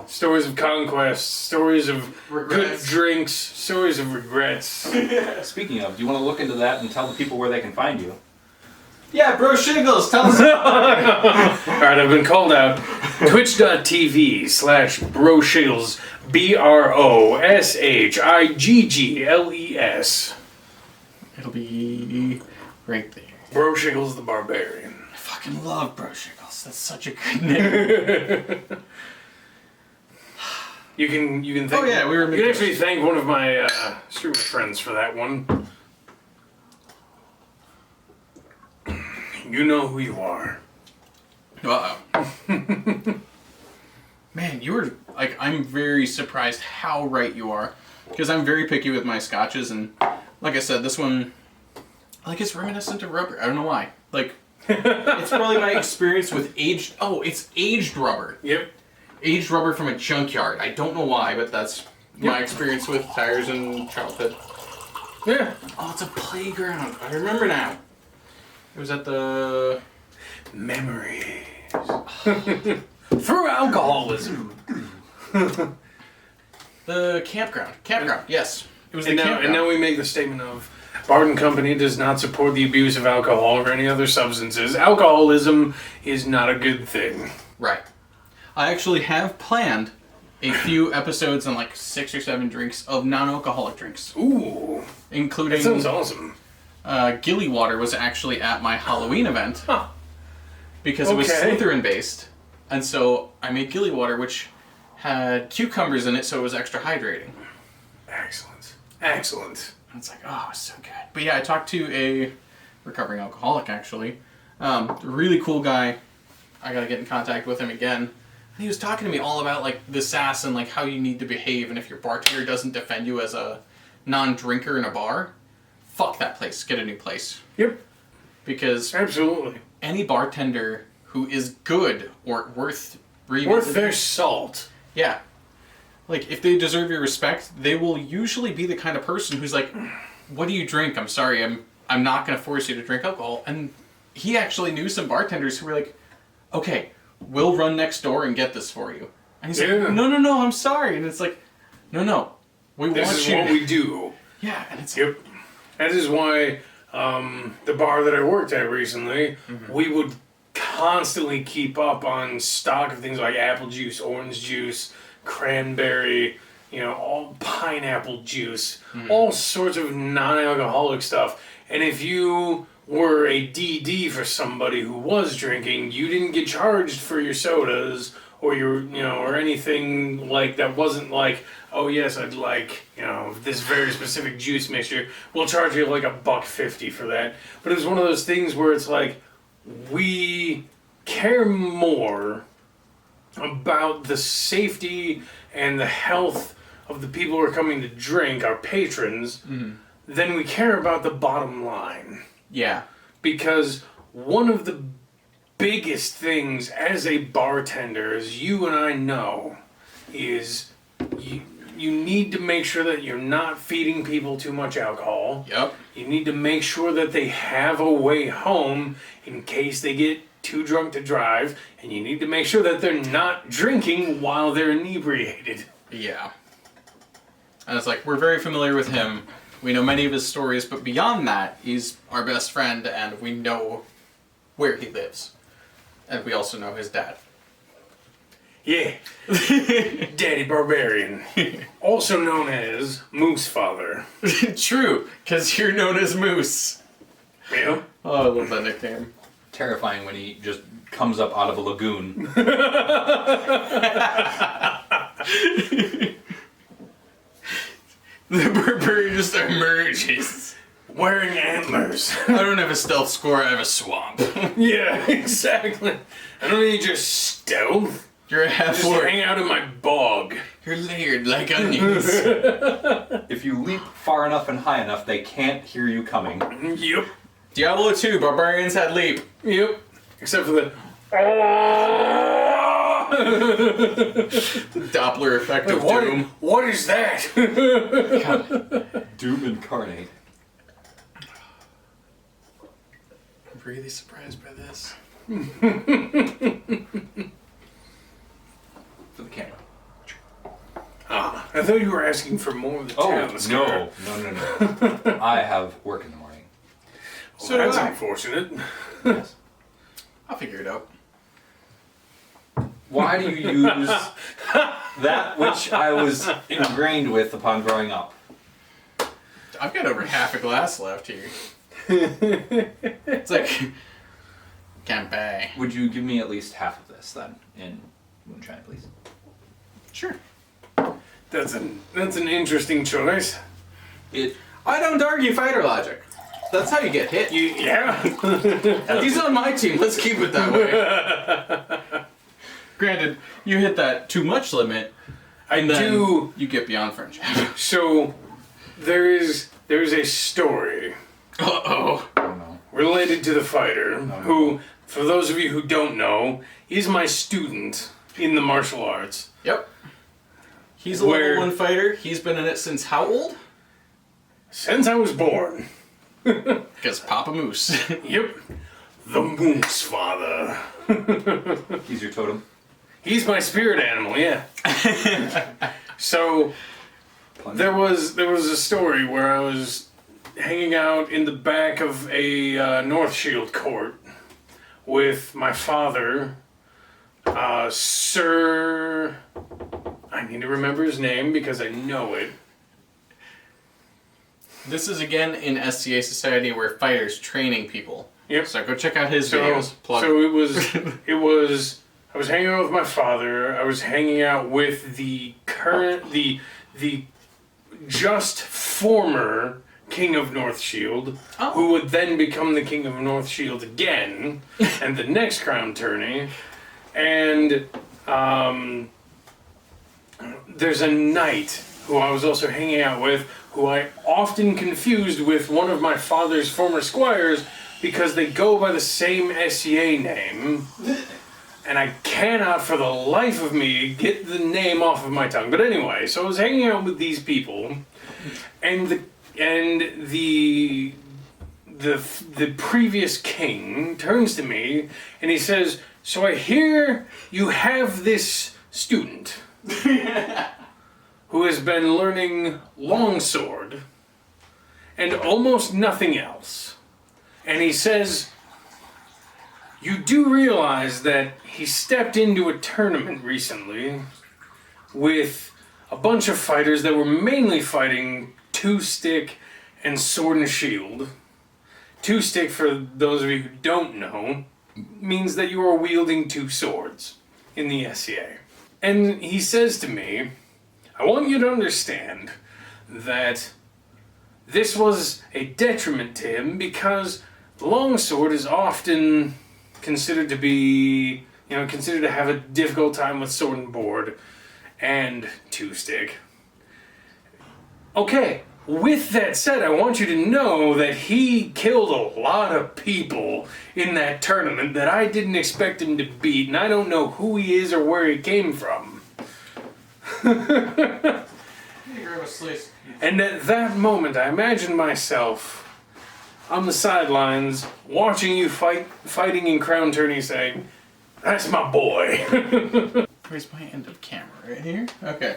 stories of conquests, stories of Regrets. good drinks, stories of regrets. Speaking of, do you want to look into that and tell the people where they can find you? Yeah, bro, Shiggles, tell us. Alright, I've been called out. Twitch.tv/broshiggles. BROSHIGGLES. It'll be right there. Broshiggles the Barbarian. I fucking love Bro Shiggles. That's such a good name. You can thank. Oh, yeah, we were You can actually thank one of my streamer friends for that one. You know who you are. Uh-oh. Man, you were, like, I'm very surprised how right you are. Because I'm very picky with my scotches, and like I said, this one, like, it's reminiscent of rubber. I don't know why. Like, it's probably my experience with aged, it's aged rubber. Yep. Aged rubber from a junkyard. I don't know why, but that's my experience with tires in childhood. Yeah. Oh, it's a playground. I remember now. It was at the... Memories. Through alcoholism. The campground. Campground, yes. It was the campground. And now we make the statement of Bard & Company does not support the abuse of alcohol or any other substances. Alcoholism is not a good thing. Right. I actually have planned a few episodes on like 6 or 7 drinks of non-alcoholic drinks. Ooh. Including... That sounds awesome. Gilly Water was actually at my Halloween event. Huh. Because it was Slytherin based. And so I made Gilly Water, which had cucumbers in it, so it was extra hydrating. Excellent. Excellent. And it's like, oh, it's so good. But yeah, I talked to a recovering alcoholic, actually. Really cool guy. I gotta get in contact with him again. And he was talking to me all about, like, the sass and, like, how you need to behave, and if your bartender doesn't defend you as a non-drinker in a bar, fuck that place. Get a new place. Yep. Because Absolutely. any bartender who is good or worth their salt. Yeah. Like, if they deserve your respect, they will usually be the kind of person who's like, what do you drink? I'm sorry, I'm not going to force you to drink alcohol. And he actually knew some bartenders who were like, okay, we'll run next door and get this for you. And he's like, no, I'm sorry. And it's like, no, we want you. This is what we do. Yeah, and it's Yep. That is why the bar that I worked at recently, we would constantly keep up on stock of things like apple juice, orange juice, cranberry, all pineapple juice, all sorts of non-alcoholic stuff. And if you were a DD for somebody who was drinking, you didn't get charged for your sodas or your, or anything like that. Wasn't like, oh yes, I'd like, this very specific juice mixture. We'll charge you like $1.50 for that. But it was one of those things where it's like, we care more about the safety and the health of the people who are coming to drink, our patrons, than we care about the bottom line. Yeah. Because one of the biggest things as a bartender, as you and I know, is you need to make sure that you're not feeding people too much alcohol. Yep. You need to make sure that they have a way home in case they get too drunk to drive. And you need to make sure that they're not drinking while they're inebriated. Yeah. And it's like, we're very familiar with him. We know many of his stories, but beyond that, he's our best friend, and we know where he lives. And we also know his dad. Yeah. Daddy Barbarian. Also known as Moose Father. True, because you're known as Moose. Yeah. Oh, I love that nickname. Terrifying when he just comes up out of a lagoon. The barbarian just emerges. Wearing antlers. I don't have a stealth score, I have a swamp. Yeah, exactly. I don't need your stealth. You're a half Just orc. hang out in my bog. You're layered like onions. If you leap far enough and high enough, they can't hear you coming. Yep. Diablo 2, barbarians had leap. Yep. Except for the... Doppler effect of doom. What is that? Doom incarnate. I'm really surprised by this. For the camera. Ah, I thought you were asking for more of the town. No. I have work in the morning. So that's unfortunate. Yes. I'll figure it out. Why do you use that which I was ingrained with upon growing up? I've got over half a glass left here. It's like... Can't pay. Would you give me at least half of this then in Moonshine, please? Sure. That's an interesting choice. I don't argue fighter logic. That's how you get hit. Yeah. He's on my team. Let's keep it that way. Granted, you hit that too much limit, and then you get beyond friendship. So there's a story Uh-oh. Oh no. related to the fighter who, for those of you who don't know, is my student in the martial arts. Yep. He's a level 1 fighter. He's been in it since how old? Since I was born. Because Papa Moose. Yep. The Moose Father. He's your totem. He's my spirit animal, yeah. So there was a story where I was hanging out in the back of a North Shield court with my father, Sir... I need to remember his name because I know it. This is again in SCA Society where fighters training people. Yep. So go check out his videos. Plug. So it was. I was hanging out with my father. I was hanging out with the just former King of North Shield, who would then become the King of North Shield again, and the next crown tourney, and there's a knight who I was also hanging out with, who I often confused with one of my father's former squires because they go by the same SCA name, and I cannot for the life of me get the name off of my tongue. But anyway, so I was hanging out with these people, and the previous king turns to me and he says, "So I hear you have this student who has been learning longsword and almost nothing else." And he says, "You do realize that he stepped into a tournament recently with a bunch of fighters that were mainly fighting two-stick and sword and shield. Two-stick, for those of you who don't know, means that you are wielding two swords in the SCA. And he says to me, I want you to understand that this was a detriment to him because the longsword is often considered to be, considered to have a difficult time with sword and board and two-stick. Okay, with that said, I want you to know that he killed a lot of people in that tournament that I didn't expect him to beat, and I don't know who he is or where he came from." And at that moment, I imagined myself on the sidelines, watching you fighting in crown tourney, saying, "That's my boy." Where's my end of camera? Right here? Okay.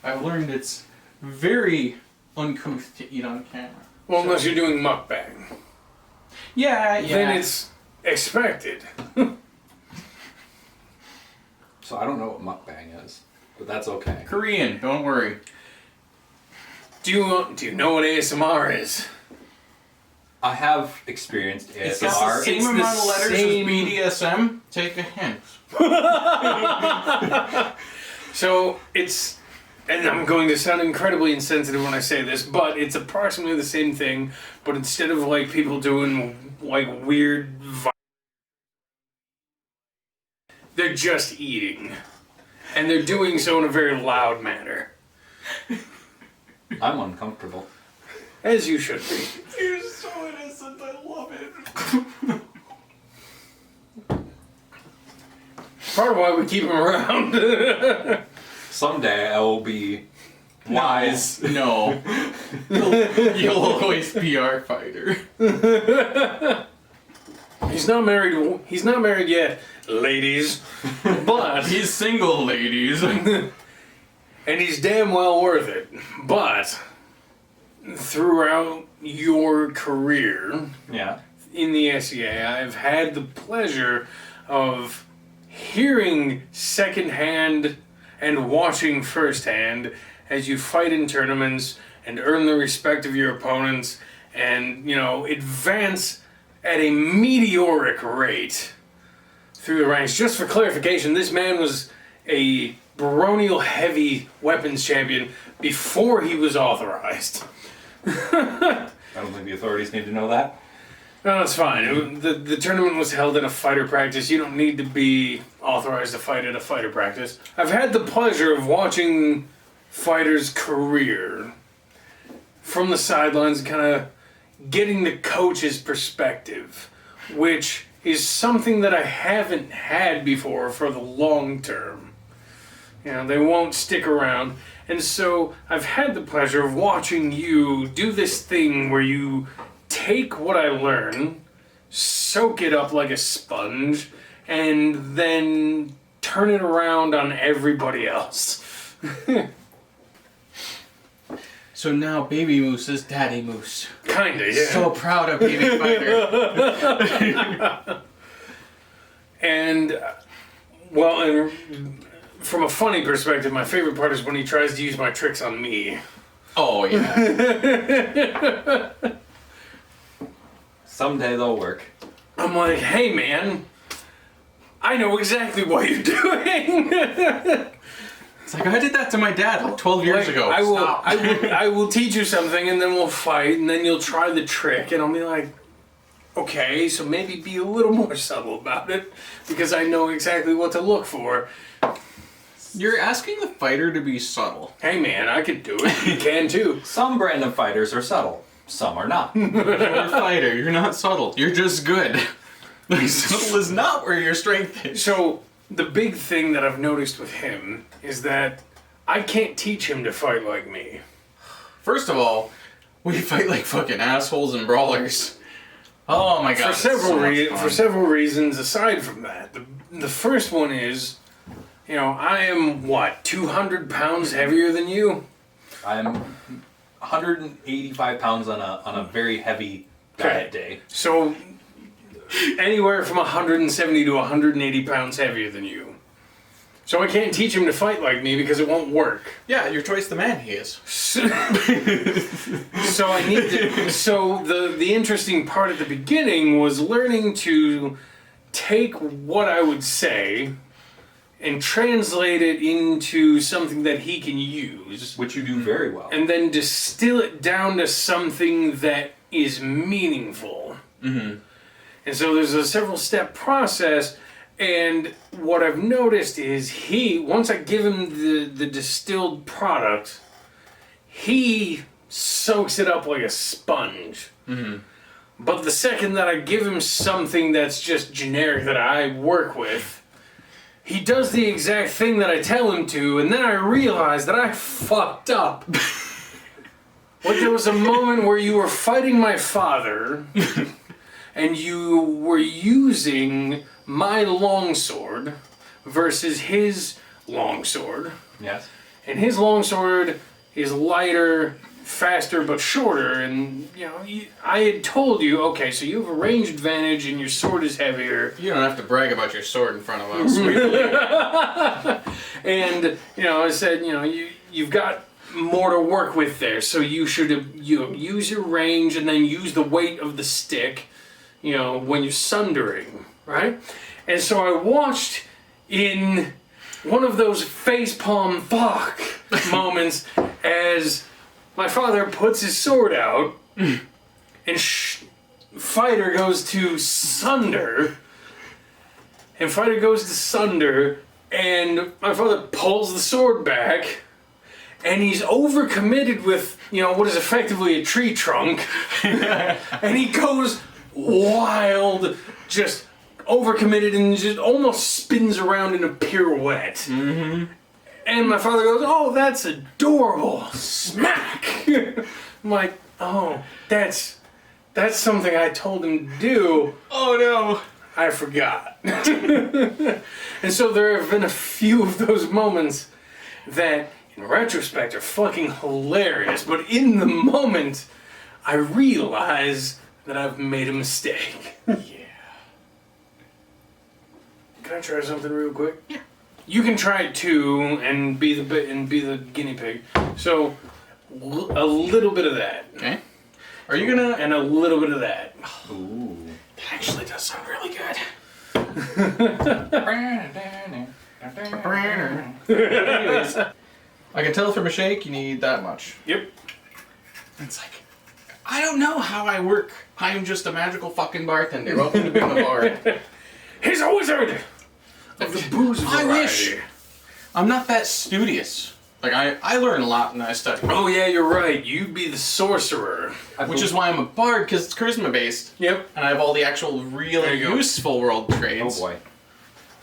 I've learned it's very uncouth to eat on camera. Well, unless you're doing mukbang. Yeah. Then it's expected. So I don't know what mukbang is, but that's okay. Korean, don't worry. Do you know what ASMR is? I have experienced It's got the ASMR. same It's the amount of letters same- as BDSM. Take a hint. So it's, and I'm going to sound incredibly insensitive when I say this, but it's approximately the same thing, but instead of like people doing like weird they're just eating. And they're doing so in a very loud manner. I'm uncomfortable. As you should be. You're so innocent, I love it. Part of why we keep him around. Someday I will be wise. No. You'll always be our fighter. He's not married. He's not married yet, ladies. But He's single, ladies. and he's damn well worth it. But throughout your career Yeah. in the SEA, I've had the pleasure of hearing secondhand and watching firsthand as you fight in tournaments and earn the respect of your opponents and, you know, advance at a meteoric rate through the ranks. Just for clarification, this man was a baronial heavy weapons champion before he was authorized. I don't think the authorities need to know that. No, that's fine. The tournament was held at a fighter practice. You don't need to be authorized to fight at a fighter practice. I've had the pleasure of watching fighters' career from the sidelines, kind of getting the coach's perspective, which is something that I haven't had before for the long term. You know, they won't stick around. And so I've had the pleasure of watching you do this thing where you take what I learn, soak it up like a sponge, and then turn it around on everybody else. So now Baby Moose is Daddy Moose. Kinda, yeah. So proud of Baby Fighter. And, well, and from a funny perspective, my favorite part is when he tries to use my tricks on me. Oh, yeah. Someday they'll work. I'm like, hey man, I know exactly what you're doing. It's like, I did that to my dad like 12 years Like, ago. Stop. I will teach you something and then we'll fight and then you'll try the trick and I'll be like, okay, so maybe be a little more subtle about it because I know exactly what to look for. You're asking the fighter to be subtle. Hey man, I could do it. You can too. Some brand of fighters are subtle. Some are not. You're a fighter. You're not subtle. You're just good. Like, subtle is not where your strength is. So the big thing that I've noticed with him is that I can't teach him to fight like me. First of all, we fight like fucking assholes and brawlers. Oh my god. For several it's so much fun. reasons aside from that. The first one is, you know, I am, what, 200 pounds heavier than you? I'm 185 pounds on a very heavy diet day. So, anywhere from 170 to 180 pounds heavier than you. So I can't teach him to fight like me because it won't work. Yeah, you're twice the man he is. So I need to. So the interesting part at the beginning was learning to take what I would say and translate it into something that he can use, Which you do very well. and then distill it down to something that is meaningful. Mm-hmm. And so there's a several step process. And what I've noticed is once I give him the distilled product, he soaks it up like a sponge. Mm-hmm. But the second that I give him something that's just generic that I work with, he does the exact thing that I tell him to, and then I realize that I fucked up. Like there was a moment where you were fighting my father, and you were using my longsword versus his longsword. Yes. And his longsword is lighter faster but shorter, and I had told you, okay, so you have a range advantage and your sword is heavier. You don't have to brag about your sword in front of us. We believe it. And I said, you've got more to work with there, so you should use your range and then use the weight of the stick, when you're sundering, right? And so I watched in one of those facepalm fuck moments as my father puts his sword out and Fighter goes to sunder, and Fighter goes to sunder, and my father pulls the sword back, and he's overcommitted with, what is effectively a tree trunk, and he goes wild, just overcommitted, and just almost spins around in a pirouette. Mm-hmm. And my father goes, "Oh, that's adorable." Smack! I'm like, "Oh, that's something I told him to do." Oh no! I forgot. And so there have been a few of those moments that, in retrospect, are fucking hilarious. But in the moment, I realize that I've made a mistake. Yeah. Can I try something real quick? Yeah. You can try it too, and be the guinea pig. So, a little bit of that, Okay. Are you gonna? and a little bit of that. Ooh. That actually does sound really good. Anyways, I can tell from a shake you need that much. Yep. It's like, I don't know how I work. I am just a magical fucking bartender. Welcome to being a bard. He's a wizard of the booze variety. I wish. I'm not that studious. Like, I learn a lot when I study. Oh yeah, you're right. You'd be the sorcerer. Which is why I'm a bard, because it's charisma based. Yep. And I have all the actual real There you go. useful world trades. Oh boy.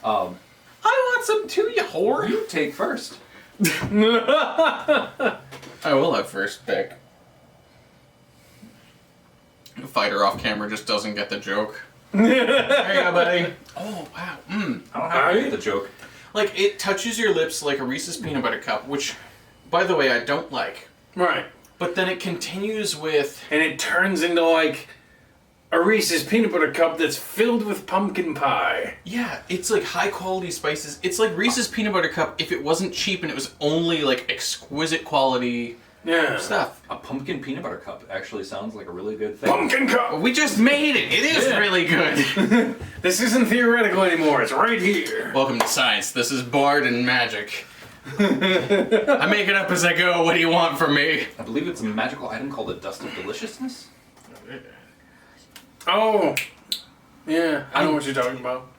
I want some too, you whore. You take first. I will have first pick. The fighter off camera just doesn't get the joke. There you go, buddy. Oh, wow. Mmm. I don't have to get the joke. Like, it touches your lips like a Reese's peanut butter cup, which, by the way, I don't like. Right. But then it continues with... And it turns into like a Reese's peanut butter cup that's filled with pumpkin pie. Yeah, it's like high quality spices. It's like Reese's peanut butter cup if it wasn't cheap and it was only like exquisite quality stuff. A pumpkin peanut butter cup actually sounds like a really good thing. Pumpkin cup! We just made it! It is really good! This isn't theoretical anymore, it's right here. Welcome to science. This is Bard and Magic. I make it up as I go. What do you want from me? I believe it's a magical item called the Dust of Deliciousness. Oh, yeah, I know what you're talking about.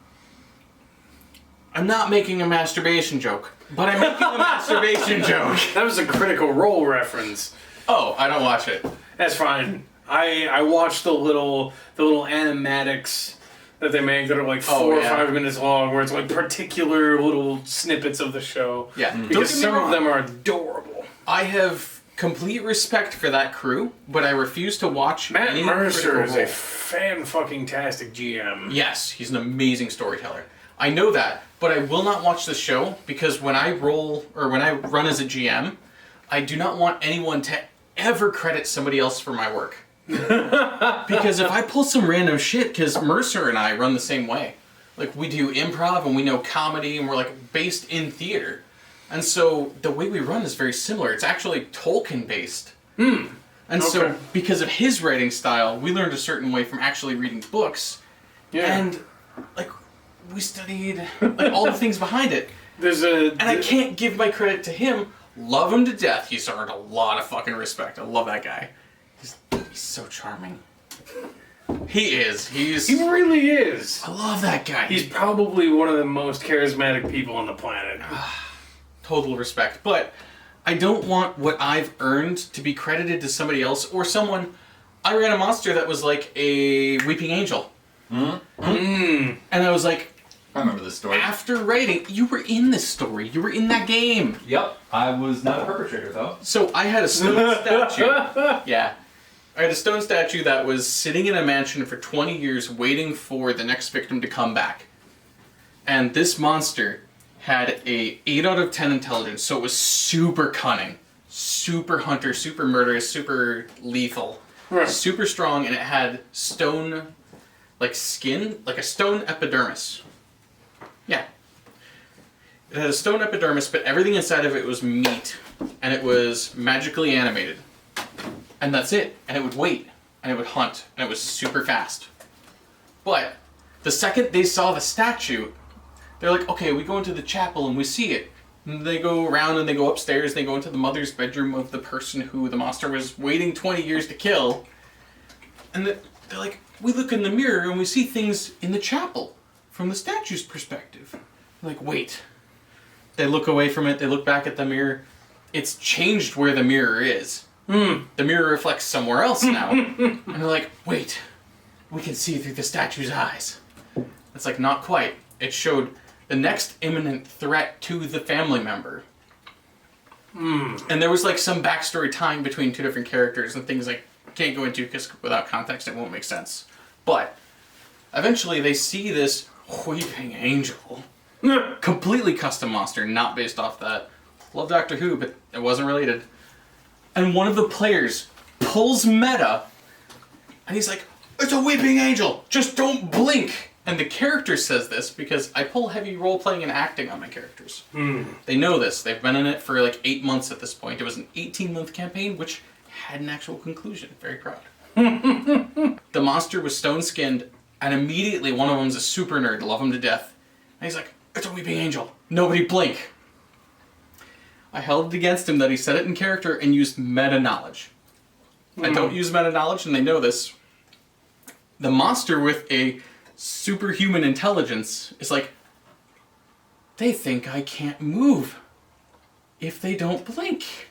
I'm not making a masturbation joke, but I'm making a masturbation joke. That was a Critical Role reference. Oh, I don't watch it. That's fine. I watched the little animatics that they make that are like 4 or 5 minutes long, where it's like particular little snippets of the show. Yeah, Because some of them are adorable. I have complete respect for that crew, but I refuse to watch Matt any Mercer Critical is Role. a fan-fucking-tastic GM. Yes, he's an amazing storyteller. I know that, but I will not watch the show because when I roll, or when I run as a GM, I do not want anyone to ever credit somebody else for my work. Because if I pull some random shit, because Mercer and I run the same way. Like, we do improv and we know comedy and we're like based in theater. And so the way we run is very similar. It's actually Tolkien based. And so because of his writing style, we learned a certain way from actually reading books. Yeah. And like we studied like all the things behind it. And I can't give my credit to him. Love him to death. He's earned a lot of fucking respect. I love that guy. He's so charming. He is. He really is. I love that guy. He's probably one of the most charismatic people on the planet. Total respect. But I don't want what I've earned to be credited to somebody else or someone. I ran a monster that was like a weeping angel. And I was like, I remember this story. after writing, you were in this story. You were in that game. Yep. I was not a perpetrator, though. So I had a stone statue. Yeah. I had a stone statue that was sitting in a mansion for 20 years waiting for the next victim to come back. And this monster had a 8 out of 10 intelligence, so it was super cunning. super hunter, super murderous, super lethal, super strong, and it had stone, like skin, like a stone epidermis. Yeah. It had a stone epidermis, but everything inside of it was meat, and it was magically animated. And that's it. And it would wait, and it would hunt, and it was super fast. But the second they saw the statue, they're like, okay, we go into the chapel and we see it. And they go around and they go upstairs and they go into the mother's bedroom of the person who the monster was waiting 20 years to kill. And they're like, we look in the mirror and we see things in the chapel from the statue's perspective. I'm like, wait. They look away from it, they look back at the mirror. It's changed where the mirror is. The mirror reflects somewhere else now. And they're like, wait, we can see through the statue's eyes. It's like, not quite. It showed the next imminent threat to the family member. And there was like some backstory tying between two different characters and things I can't go into because without context it won't make sense. But eventually they see this weeping angel. Completely custom monster, not based off that. Love Doctor Who, but it wasn't related. And one of the players pulls meta, and he's like, it's a weeping angel, just don't blink. And the character says this because I pull heavy role-playing and acting on my characters. They know this. They've been in it for like 8 months at this point. It was an 18-month campaign, which had an actual conclusion. Very proud. The monster was stone-skinned, and immediately one of them's a super nerd, love him to death. And he's like, it's a weeping angel. Nobody blink. I held it against him that he said it in character and used meta-knowledge. I don't use meta-knowledge, and they know this. The monster with a superhuman intelligence is like, they think I can't move if they don't blink.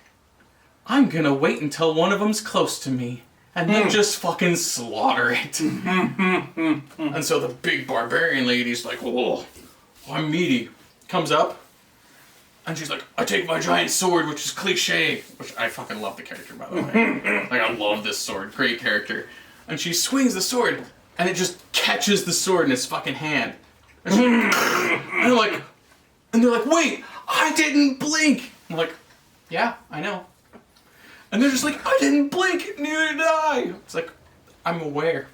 I'm gonna wait until one of them's close to me and then just fucking slaughter it. And so the big barbarian lady's like, whoa, I'm meaty. Comes up and she's like, I take my giant sword, which is cliche, which I fucking love the character, by the way. Like, I love this sword, great character. And she swings the sword and it just catches the sword in his fucking hand. And, they're like, wait, I didn't blink. I'm like, yeah, I know. And they're just like, I didn't blink, neither did I. It's like, I'm aware.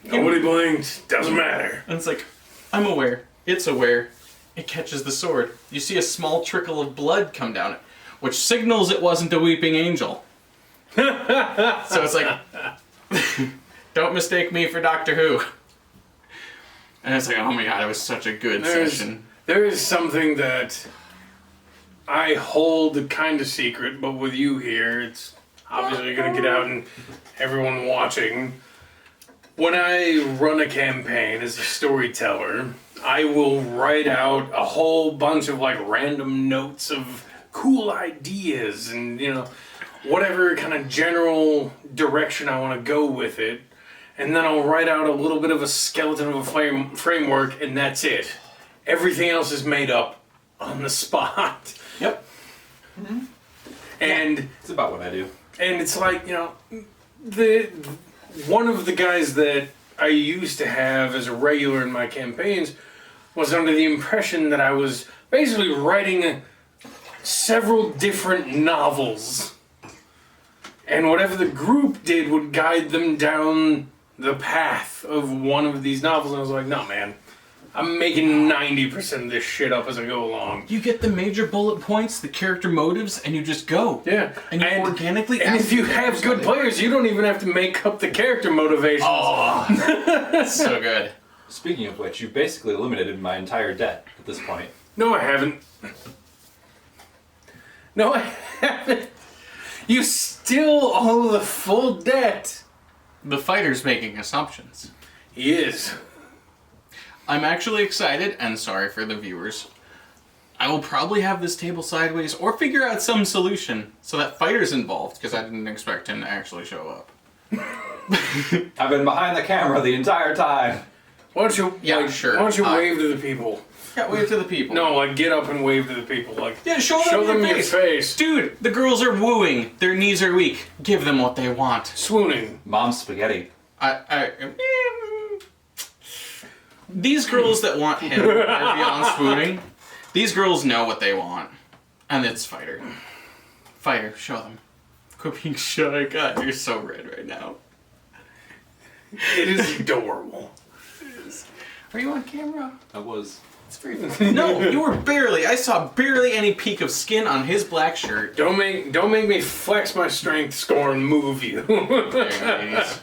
Nobody blinked, doesn't matter. And it's like, I'm aware, it's aware. It catches the sword. You see a small trickle of blood come down it, which signals it wasn't a weeping angel. So it's like, don't mistake me for Doctor Who. And it's like, oh my god, it was such a good session. There is something that I hold kind of secret, but with you here, it's obviously going to get out and everyone watching. When I run a campaign as a storyteller, I will write out a whole bunch of like random notes of cool ideas and, you know, whatever kind of general direction I want to go with it. And then I'll write out a little bit of a skeleton of a framework, and that's it. Everything else is made up on the spot. Yep. Mm-hmm. And it's about what I do. And it's like, you know, one of the guys that I used to have as a regular in my campaigns was under the impression that I was basically writing several different novels. And whatever the group did would guide them down the path of one of these novels. And I was like, no, man. I'm making 90% of this shit up as I go along. You get the major bullet points, the character motives, and you just go. Yeah. And you organically... And if you have good players, you don't even have to make up the character motivations. Oh, so good. Speaking of which, you basically eliminated my entire debt at this point. No, I haven't. No, I haven't. You still owe the full debt. The fighter's making assumptions. He is. I'm actually excited, and sorry for the viewers. I will probably have this table sideways or figure out some solution so that fighter's involved, because I didn't expect him to actually show up. I've been behind the camera the entire time. Why don't you, sure. Why don't you wave to the people? Yeah, wave to the people. No, like get up and wave to the people. Like yeah, show them your face. Dude, the girls are wooing. Their knees are weak. Give them what they want. Swooning. Mom's spaghetti. These girls that want him are beyond swooning. These girls know what they want. And it's fighter. Fire, show them. Quit being shy. God, you're so red right now. It is adorable. Are you on camera? I was. It's very No, you were barely. I saw barely any peak of skin on his black shirt. Don't make me flex my strength score and move you. There it is.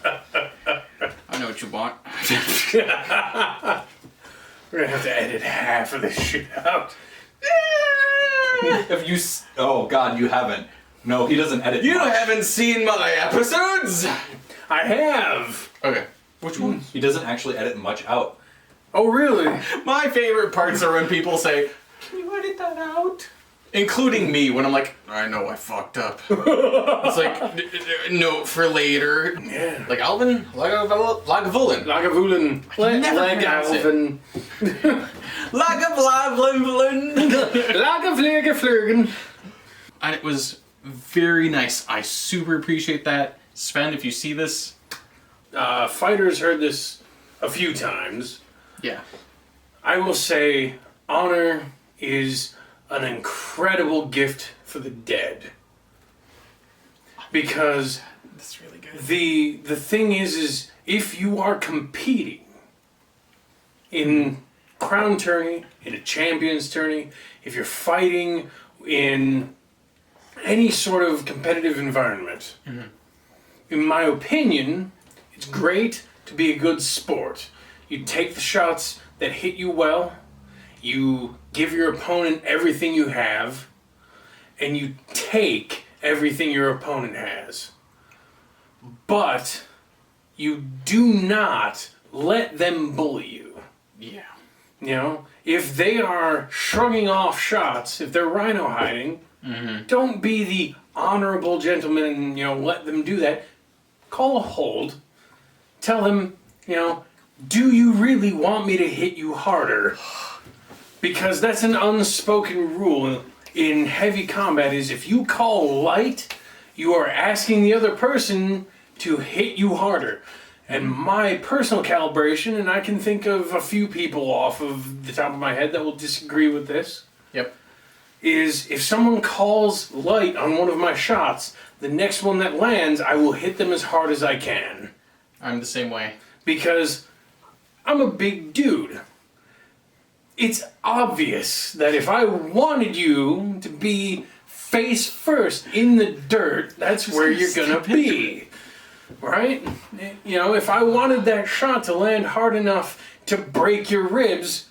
I know what you want. We're gonna have to edit half of this shit out. If you... Oh, God, you haven't. No, he doesn't edit You much. haven't seen my episodes! I have. Okay. Which ones? He doesn't actually edit much out. Oh, really? My favorite parts are when people say, "Can you edit that out?" Including me, when I'm like, I know I fucked up. It's like, note for later. Yeah. Like Alvin Lagavulin. Lagavulin. Lagavulin. Lagavulin. Lagavulin. And it was very nice. I super appreciate that. Sven, if you see this. Fighters heard this a few times. Yeah. I will say, honor is an incredible gift for the dead. Because That's really good. the thing is if you are competing in crown tourney, in a champions tourney, if you're fighting in any sort of competitive environment, in my opinion, it's great to be a good sport. You take the shots that hit you well, you give your opponent everything you have, and you take everything your opponent has. But you do not let them bully you. Yeah. You know, if they are shrugging off shots, if they're rhino hiding, don't be the honorable gentleman and, let them do that. Call a hold. Tell them, do you really want me to hit you harder? Because that's an unspoken rule in heavy combat is if you call light, you are asking the other person to hit you harder. And my personal calibration, and I can think of a few people off of the top of my head that will disagree with this, Yep. is if someone calls light on one of my shots, the next one that lands, I will hit them as hard as I can. I'm the same way. Because I'm a big dude. It's obvious that if I wanted you to be face first in the dirt, that's where you're gonna be. Right? If I wanted that shot to land hard enough to break your ribs,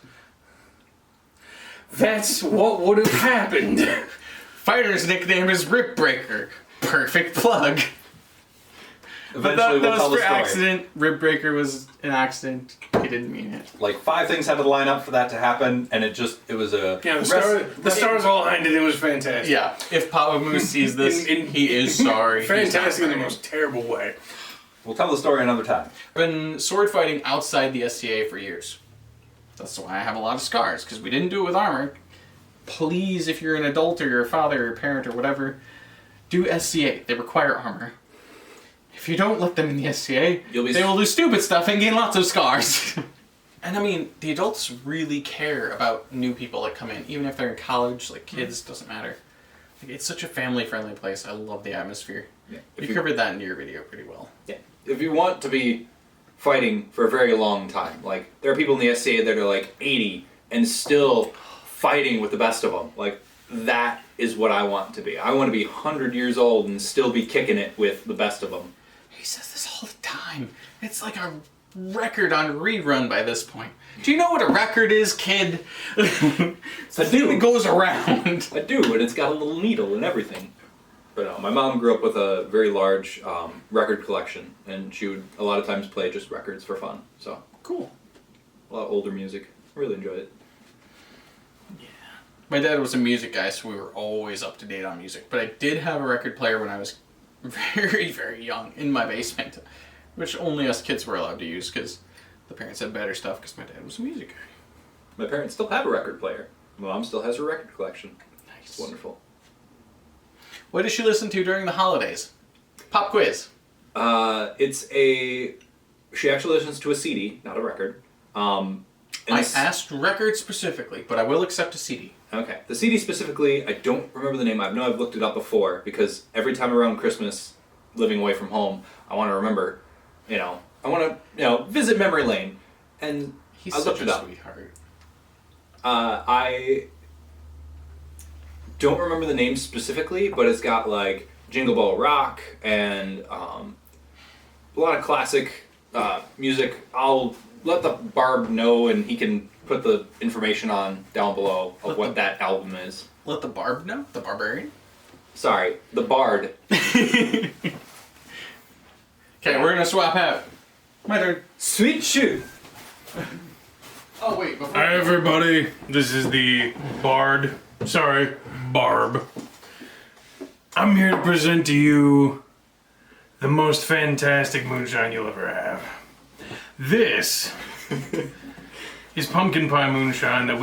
that's what would have happened. Fighter's nickname is Rip Breaker. Perfect plug. But Eventually, that we'll tell was the for story. accident. Rib Breaker was an accident. He didn't mean it. Like 5 things had to line up for that to happen, and it was a... Yeah, the stars all aligned and it was fantastic. Yeah, if Papa Moose sees this, he is sorry. He's not Fantastic in the sorry. most terrible way. We'll tell the story another time. I've been sword fighting outside the SCA for years. That's why I have a lot of scars, because we didn't do it with armor. Please, if you're an adult or you're a father or a parent or whatever, do SCA. They require armor. If you don't let them in the SCA, they will do stupid stuff and gain lots of scars. And I mean, the adults really care about new people that come in, even if they're in college, like kids, doesn't matter. Like, it's such a family-friendly place. I love the atmosphere. Yeah. You covered that in your video pretty well. Yeah. If you want to be fighting for a very long time, like, there are people in the SCA that are like 80 and still fighting with the best of them. Like, that is what I want to be. I want to be 100 years old and still be kicking it with the best of them. He says this all the time. It's like a record on rerun by this point. Do you know what a record is, kid? It's the thing that goes around. I do, and it's got a little needle and everything. But my mom grew up with a very large record collection, and she would a lot of times play just records for fun. So Cool. a lot of older music. I really enjoyed it. My dad was a music guy, so we were always up to date on music. But I did have a record player when I was very, very young in my basement, which only us kids were allowed to use because the parents had better stuff because my dad was a music guy. My parents still have a record player. My mom still has her record collection. Nice. It's wonderful. What does she listen to during the holidays? Pop quiz. She actually listens to a CD, not a record. I asked record specifically, but I will accept a CD. Okay. The CD specifically, I don't remember the name. I know I've looked it up before because every time around Christmas, living away from home, I want to remember, I want to, visit memory lane. And He's I looked such it a up. sweetheart. I don't remember the name specifically, but it's got like Jingle Bell Rock and a lot of classic music. I'll let the Barb know, and he can put the information on down below of what that album is. Let the Barb know? The Barbarian? Sorry, the Bard. Okay, we're gonna swap out. My turn. Sweet shoe. Oh, wait, before... Hi everybody, this is the Barb. I'm here to present to you the most fantastic moonshine you'll ever have. This is pumpkin pie moonshine that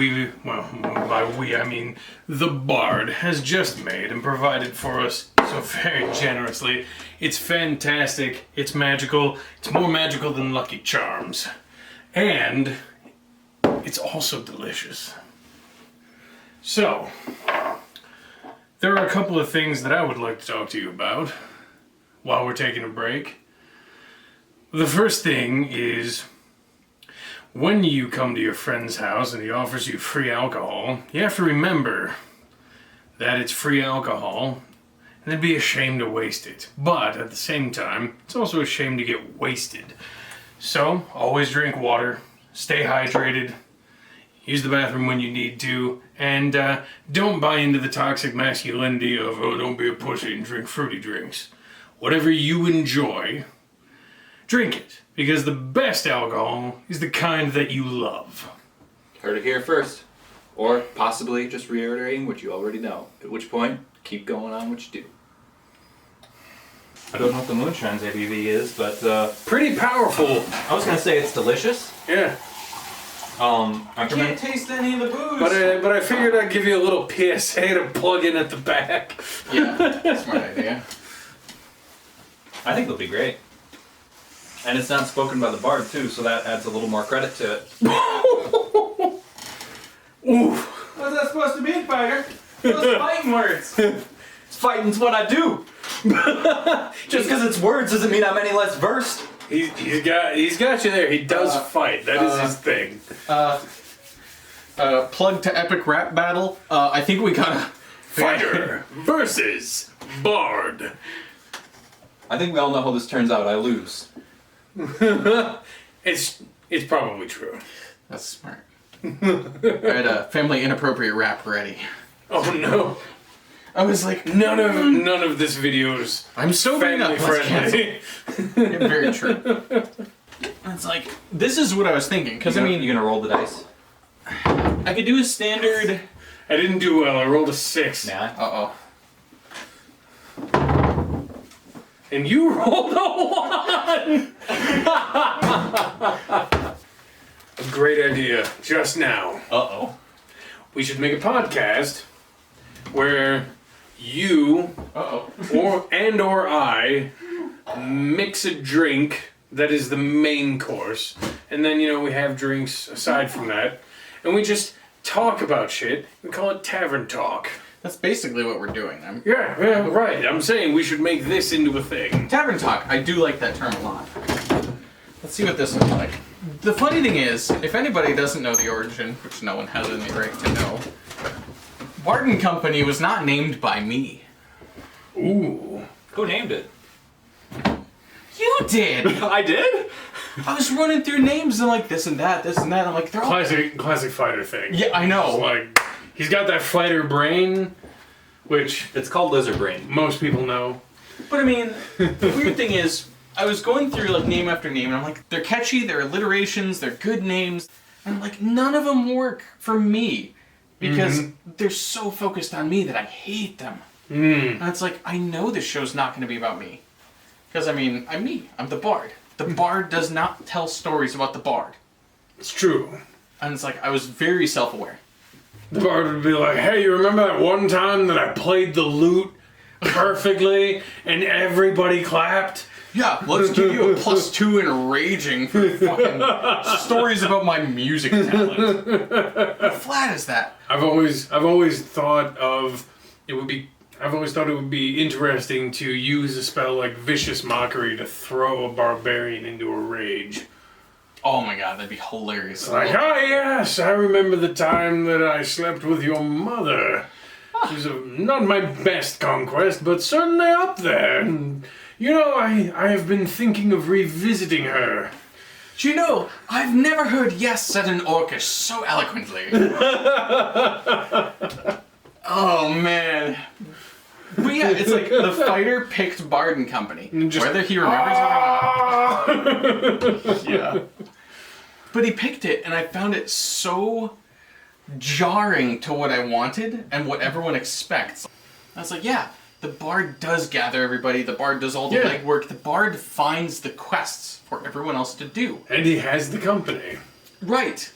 by we I mean the Bard has just made and provided for us so very generously. It's fantastic, it's magical, it's more magical than Lucky Charms. And it's also delicious. So, there are a couple of things that I would like to talk to you about while we're taking a break. The first thing is, when you come to your friend's house and he offers you free alcohol, you have to remember that it's free alcohol and it'd be a shame to waste it. But at the same time, it's also a shame to get wasted. So, always drink water, stay hydrated, use the bathroom when you need to, and don't buy into the toxic masculinity of, oh, don't be a pussy and drink fruity drinks. Whatever you enjoy, drink it, because the best alcohol is the kind that you love. Heard it here first. Or possibly just reiterating what you already know. At which point, keep going on what you do. I don't know what the Moonshine's ABV is, but Pretty powerful. I was gonna say it's delicious. Yeah. I Can't taste any of the booze. But I figured I'd give you a little PSA to plug in at the back. Yeah, smart idea. I think it'll be great. And it's not spoken by the Bard too, so that adds a little more credit to it. Oof. What's that supposed to mean, fighter? Those fighting words. Fighting's what I do. Just because it's words doesn't mean I'm any less versed. He's got you there. He does fight. That is his thing. Plug to epic rap battle. I think we got a Fighter versus Bard. I think we all know how this turns out. I lose. It's probably true. That's smart. I had a family inappropriate rap ready. Oh no. I was like, None of this video's I'm sobering family up. Let's friendly. cancel. Very true. It's like, this is what I was thinking, because I mean, you gonna roll the dice? I could do a standard. I didn't do well. I rolled a 6. Nah. And you rolled a 1! A great idea. Just now. We should make a podcast where you or I mix a drink that is the main course, and then we have drinks aside from that, and we just talk about shit. We call it Tavern Talk. That's basically what we're doing. Yeah, right. I'm saying we should make this into a thing. Tavern talk. I do like that term a lot. Let's see what this is like. The funny thing is, if anybody doesn't know the origin, which no one has any right to know, Barton Company was not named by me. Ooh. Who named it? You did! I did? I was running through names and like this and that. I'm like, they're all... Classic fighter thing. Yeah, I know. It's like, he's got that fighter brain, which It's called Lizard Brain. most people know. But I mean, the weird thing is, I was going through like name after name and I'm like, they're catchy, they're alliterations, they're good names. And I'm like, none of them work for me. Because they're so focused on me that I hate them. And it's like, I know this show's not going to be about me. Because, I mean, I'm me. I'm the Bard. The Bard does not tell stories about the Bard. It's true. And it's like, I was very self-aware. The Bard would be like, hey, you remember that one time that I played the lute perfectly and everybody clapped? Yeah, let's give you a +2 in raging for fucking stories about my music talent. How flat is that? I've always thought it would be interesting to use a spell like Vicious Mockery to throw a barbarian into a rage. Oh my god, that'd be hilarious. Like, oh yes, I remember the time that I slept with your mother. She's not my best conquest, but certainly up there. And, I have been thinking of revisiting her. Do you know, I've never heard yes said in Orcish so eloquently. Oh man. But yeah, it's like the fighter picked Bard and Company. Whether he remembers it or not. Yeah. But he picked it, and I found it so jarring to what I wanted and what everyone expects. I was like, yeah, the Bard does gather everybody, the Bard does all the legwork, the Bard finds the quests for everyone else to do. And he has the company. Right.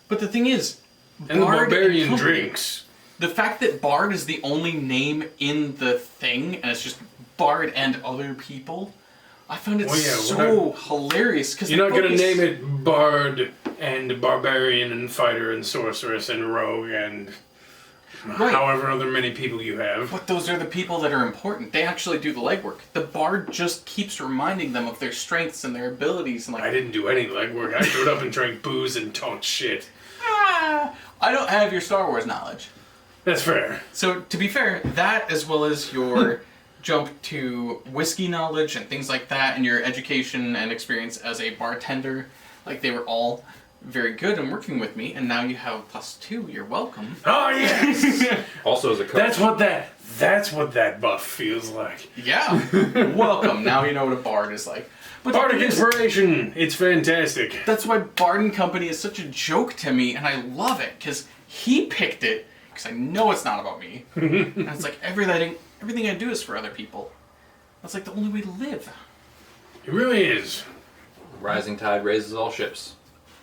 But the thing is, And the Bard barbarian and company, drinks. the fact that Bard is the only name in the thing, and it's just Bard and other people, I found it so hilarious. Cause you're not going to name it Bard and Barbarian and Fighter and Sorceress and Rogue and however other many people you have. But those are the people that are important. They actually do the legwork. The Bard just keeps reminding them of their strengths and their abilities. And I didn't do any legwork. I showed up and drank booze and talked shit. I don't have your Star Wars knowledge. That's fair. So, to be fair, that as well as your jump to whiskey knowledge and things like that, and your education and experience as a bartender, like they were all very good in working with me, and now you have +2. You're welcome. Oh yes. Also as a coach. That's what that buff feels like. Yeah. Welcome. Now you know what a bard is like. But Bardic inspiration. It's fantastic. that's why Bard and Company is such a joke to me, and I love it because he picked it because I know it's not about me. And it's like everything I do is for other people. That's like the only way to live. It really is. Rising tide raises all ships.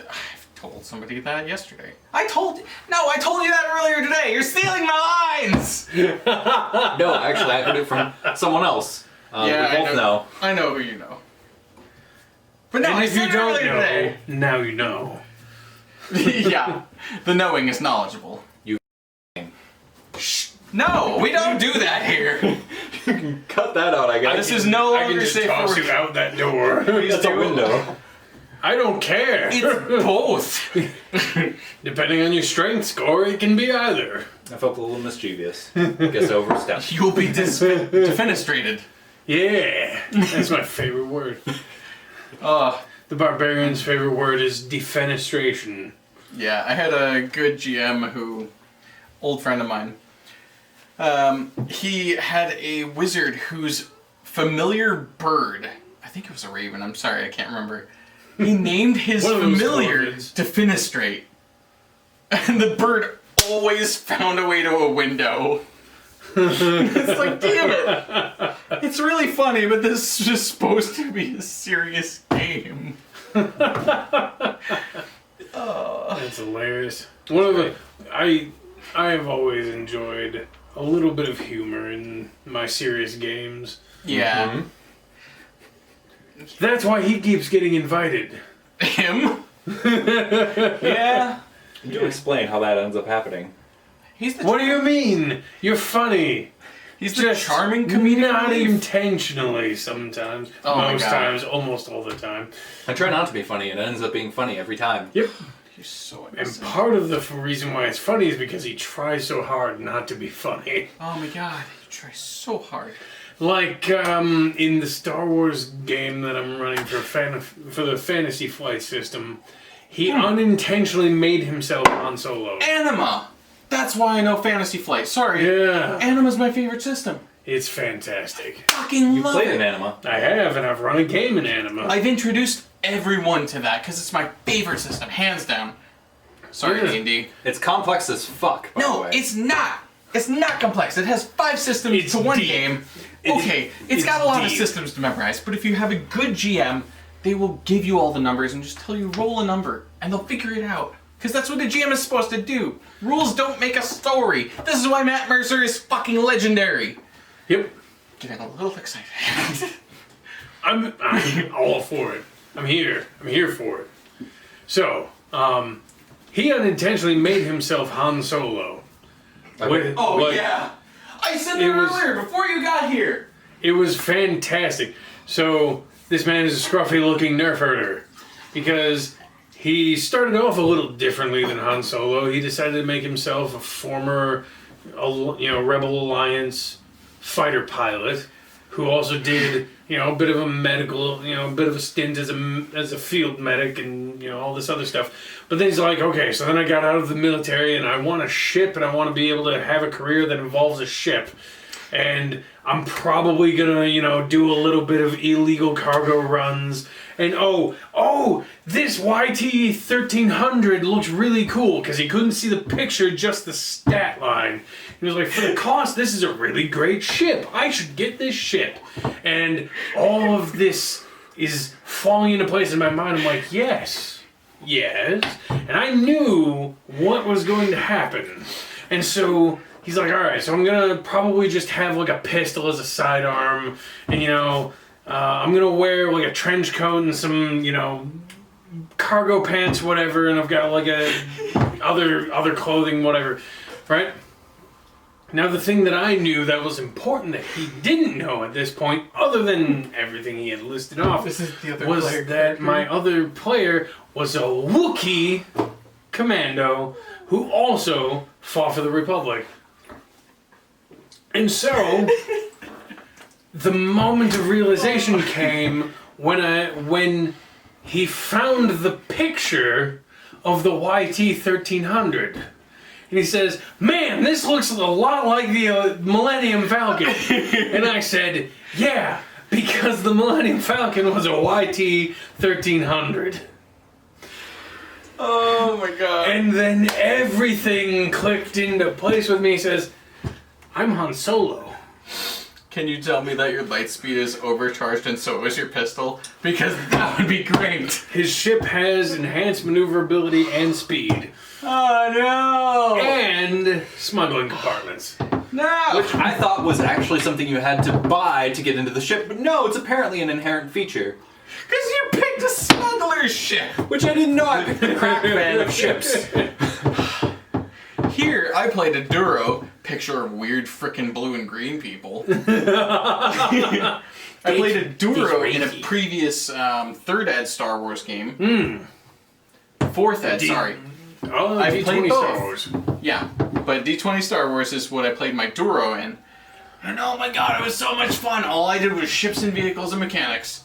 I've told somebody that yesterday. I told you that earlier today. You're stealing my lines. No, actually, I heard it from someone else. Yeah, we both know. I know who you know. But no, And I if you said it don't earlier know, today. now you know. Yeah, the knowing is knowledgeable. You Shh. No, we don't do that here. cut that out, I guess. This is no I can longer just safe toss for you out that door. That's a window. I don't care. It's both. Depending on your strength score, it can be either. I felt a little mischievous. Guess overstepped. You'll be defenestrated. Yeah, that's my favorite word. The barbarian's favorite word is defenestration. Yeah, I had a good GM who, old friend of mine, he had a wizard whose familiar bird, I think it was a raven, I'm sorry, I can't remember. He named his One of those familiar corvids. Defenestrate. And the bird always found a way to a window. It's like, damn it. It's really funny, but this is just supposed to be a serious game. That's hilarious. One of the I have always enjoyed a little bit of humor in my serious games. Yeah. Mm-hmm. That's why he keeps getting invited. Him? Yeah. Do explain how that ends up happening. He's the What do you mean? You're funny. He's the charming comedian. Not relief. intentionally sometimes. Oh my Most God. times, almost all the time. I try not to be funny, and it ends up being funny every time. Yep. You're so And innocent. part of the reason why it's funny is because he tries so hard not to be funny. Oh my god, you try so hard. Like in the Star Wars game that I'm running for the Fantasy Flight system, he unintentionally made himself Han Solo. Anima! That's why I know Fantasy Flight. Sorry. Yeah, Anima's my favorite system. it's fantastic. Fucking You love played it. an anima. I have, and I've run a game in Anima. I've introduced everyone to that because it's my favorite system, hands down. Sorry, Yeah. D&D. It's complex as fuck, by the No, way. it's not. It's not complex. It has 5 systems It's to one deep. game. Okay, it's got a lot of deep. systems to memorize, but if you have a good GM, they will give you all the numbers and just tell you roll a number, and they'll figure it out. Because that's what a GM is supposed to do. Rules don't make a story. This is why Matt Mercer is fucking legendary. Yep. Getting a little excited. I'm all for it. I'm here for it. So, he unintentionally made himself Han Solo. Yeah. I said that earlier before you got here. It was fantastic. So, this man is a scruffy-looking nerf herder. Because he started off a little differently than Han Solo. He decided to make himself a former, Rebel Alliance fighter pilot who also did, a bit of a medical, a bit of a stint as a field medic and, all this other stuff. But then he's like, okay, so then I got out of the military and I want a ship and I want to be able to have a career that involves a ship. And I'm probably gonna, do a little bit of illegal cargo runs. And this YT-1300 looks really cool because he couldn't see the picture, just the stat line. He was like, for the cost, this is a really great ship. I should get this ship. And all of this is falling into place in my mind. I'm like, yes. And I knew what was going to happen. And so he's like, all right, so I'm going to probably just have like a pistol as a sidearm. And, I'm going to wear like a trench coat and some, cargo pants, whatever. And I've got like other clothing, whatever. Right? Now, the thing that I knew that was important that he didn't know at this point, other than everything he had listed off, was that my other player was a Wookiee commando who also fought for the Republic. And so, the moment of realization came when he found the picture of the YT-1300. And he says, man, this looks a lot like the Millennium Falcon. And I said, yeah, because the Millennium Falcon was a YT-1300. Oh my god. And then everything clicked into place with me. He says, I'm Han Solo. Can you tell me that your light speed is overcharged and so is your pistol? Because that would be great. His ship has enhanced maneuverability and speed. Oh no! And smuggling compartments. No! Which I thought was actually something you had to buy to get into the ship, but no, it's apparently an inherent feature. Because you picked a smuggler's ship! Which I didn't know. I picked the crack band of ships. Here, I played a Duro, picture of weird frickin' blue and green people. I played a Duro in a previous third ed Star Wars game. Fourth ed, sorry. Oh, I D20 played Star both. Wars. Yeah, but D20 Star Wars is what I played my Duro in. And oh my god, it was so much fun! All I did was ships and vehicles and mechanics.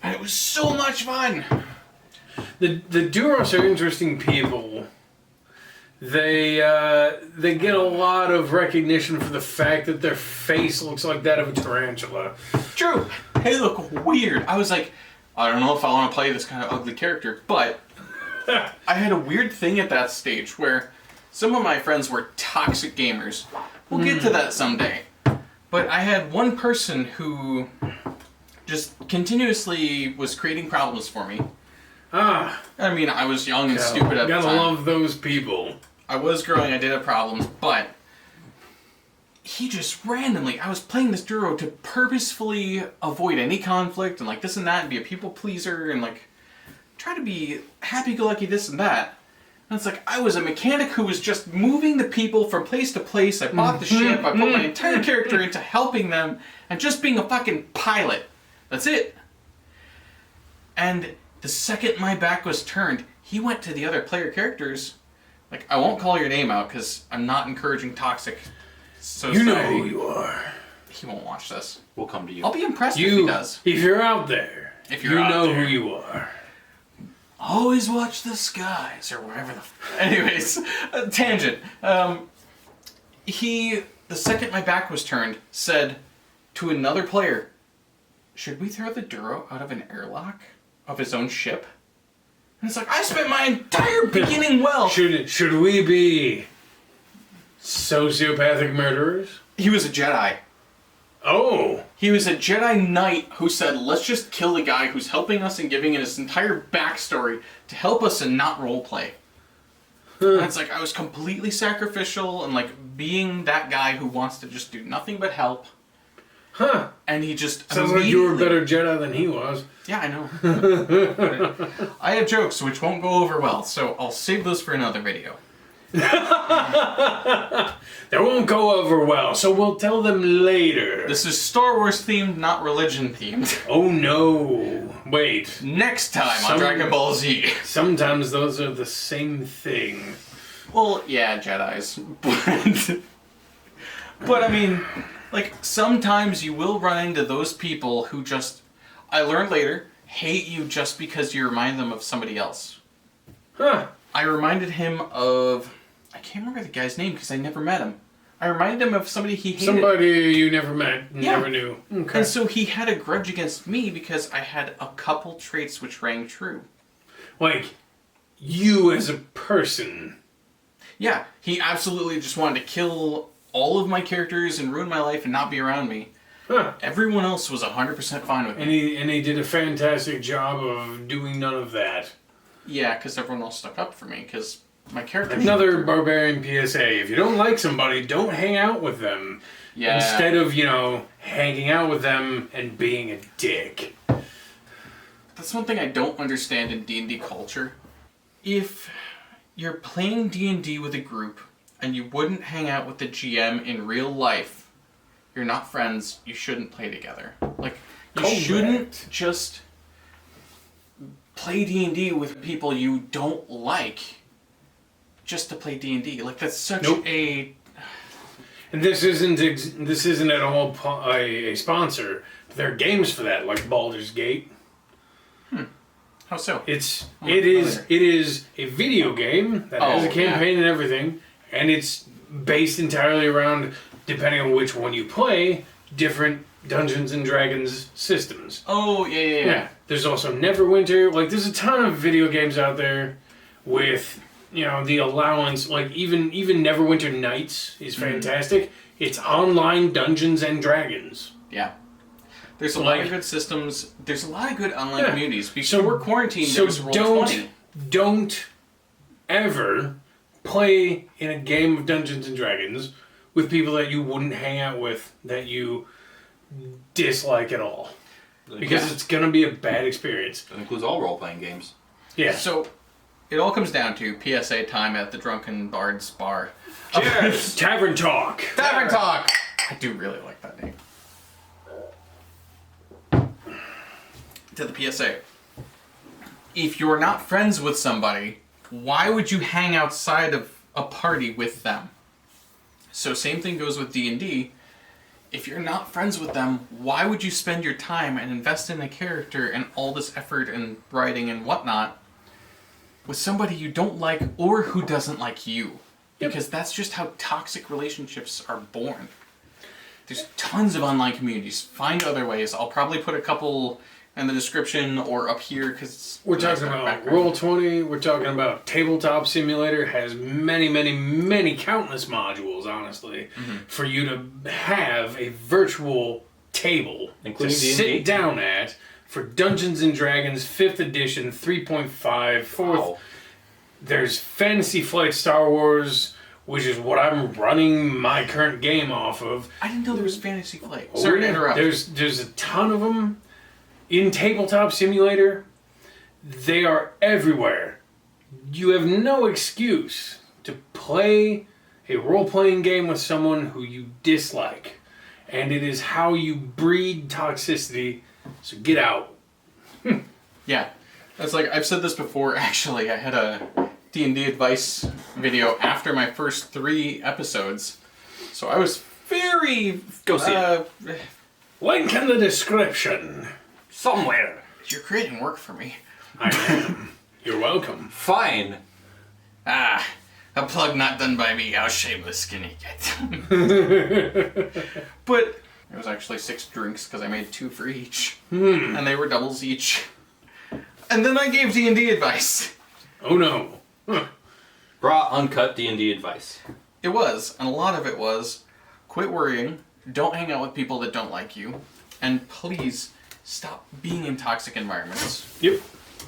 And it was so much fun! The Duros are interesting people. They get a lot of recognition for the fact that their face looks like that of a tarantula. True! They look weird. I was like, I don't know if I want to play this kind of ugly character, but I had a weird thing at that stage where some of my friends were toxic gamers. We'll get to that someday. But I had one person who just continuously was creating problems for me. I mean, I was young and stupid at the time. Gotta love those people. I was growing, I did have problems, but he just randomly, I was playing this Duro to purposefully avoid any conflict and like this and that and be a people pleaser and like try to be happy-go-lucky this and that. And it's like, I was a mechanic who was just moving the people from place to place. I bought the ship, I put my entire character into helping them and just being a fucking pilot. That's it. And the second my back was turned, he went to the other player characters. Like, I won't call your name out because I'm not encouraging toxic society. You know who you are. He won't watch this. We'll come to you. I'll be impressed if he does. If you're out there, You know who you are. Always watch the skies, or wherever the... Anyways, tangent. He, the second my back was turned, said to another player, should we throw the Duro out of an airlock of his own ship? And it's like, I spent my entire beginning well. Should we be sociopathic murderers? He was a Jedi. Oh. He was a Jedi Knight who said, let's just kill the guy who's helping us and giving his entire backstory to help us and not roleplay. And it's like, I was completely sacrificial and like being that guy who wants to just do nothing but help. Huh. And he just Sounds like you were a better Jedi than he was. Yeah, I know. I have jokes which won't go over well, so I'll save those for another video. They won't go over well, so we'll tell them later. This is Star Wars themed, not religion themed. Oh no. Wait. Next time on Dragon Ball Z. Sometimes those are the same thing. Well, yeah, Jedis. But I mean, like, sometimes you will run into those people who just, I learned later, hate you just because you remind them of somebody else. Huh. I reminded him of, I can't remember the guy's name because I never met him. I reminded him of somebody he hated. Somebody you never met, Yeah. never knew. Okay. And so he had a grudge against me because I had a couple traits which rang true. Like, you as a person. Yeah, he absolutely just wanted to kill all of my characters and ruin my life and not be around me. Huh. Everyone else was 100% fine with me. And he did a fantastic job of doing none of that. Yeah, because everyone else stuck up for me, because my character... Another barbarian PSA. If you don't like somebody, don't hang out with them. Yeah. Instead of, hanging out with them and being a dick. That's one thing I don't understand in D&D culture. If you're playing D&D with a group, and you wouldn't hang out with the GM in real life, you're not friends, you shouldn't play together. Like, you Correct. shouldn't just play D&D with people you don't like just to play D&D. Like, that's such Nope. a... And this isn't at all a sponsor. But there are games for that, like Baldur's Gate. How so? It is a video game that has a campaign and everything, and it's based entirely around, depending on which one you play, different Dungeons and Dragons systems. Oh, yeah. There's also Neverwinter. Like, there's a ton of video games out there with, the allowance. Like, even Neverwinter Nights is fantastic. It's online Dungeons and Dragons. Yeah. There's a lot of good systems. There's a lot of good online communities. Before quarantine, there was Roll20. Don't ever play in a game of Dungeons and Dragons with people that you wouldn't hang out with, that you dislike at all. Because it's going to be a bad experience. That includes all role-playing games. Yeah. So, it all comes down to PSA time at the Drunken Bard's Bar. Cheers! Tavern Talk! Tavern Talk! I do really like that name. To the PSA. If you're not friends with somebody, why would you hang outside of a party with them? So same thing goes with D&D. If you're not friends with them, why would you spend your time and invest in a character and all this effort and writing and whatnot with somebody you don't like or who doesn't like you? Because that's just how toxic relationships are born. There's tons of online communities. Find other ways. I'll probably put a couple in the description or up here because We're talking about Roll20. We're talking about Tabletop Simulator. Has many countless modules, honestly, for you to have a virtual table Including to D&D? sit down at for Dungeons and Dragons 5th edition 3.5. 4th. Wow. There's Fantasy Flight Star Wars, which is what I'm running my current game off of. I didn't know there was Fantasy Flight. Sorry to interrupt. There's a ton of them. In Tabletop Simulator, they are everywhere. You have no excuse to play a role-playing game with someone who you dislike. And it is how you breed toxicity, so get out. Yeah. That's like, I've said this before, actually. I had a D&D advice video after my first 3 episodes. So I was very... Go see it. Link in the description. Somewhere. You're creating work for me. I am. You're welcome. Fine. A plug not done by me. How shameless can he get? But it was actually 6 drinks because I made 2 for each. And they were doubles each. And then I gave D&D advice. Oh no. Raw, uncut D&D advice. It was, and a lot of it was, quit worrying, don't hang out with people that don't like you, and please stop being in toxic environments. Yep.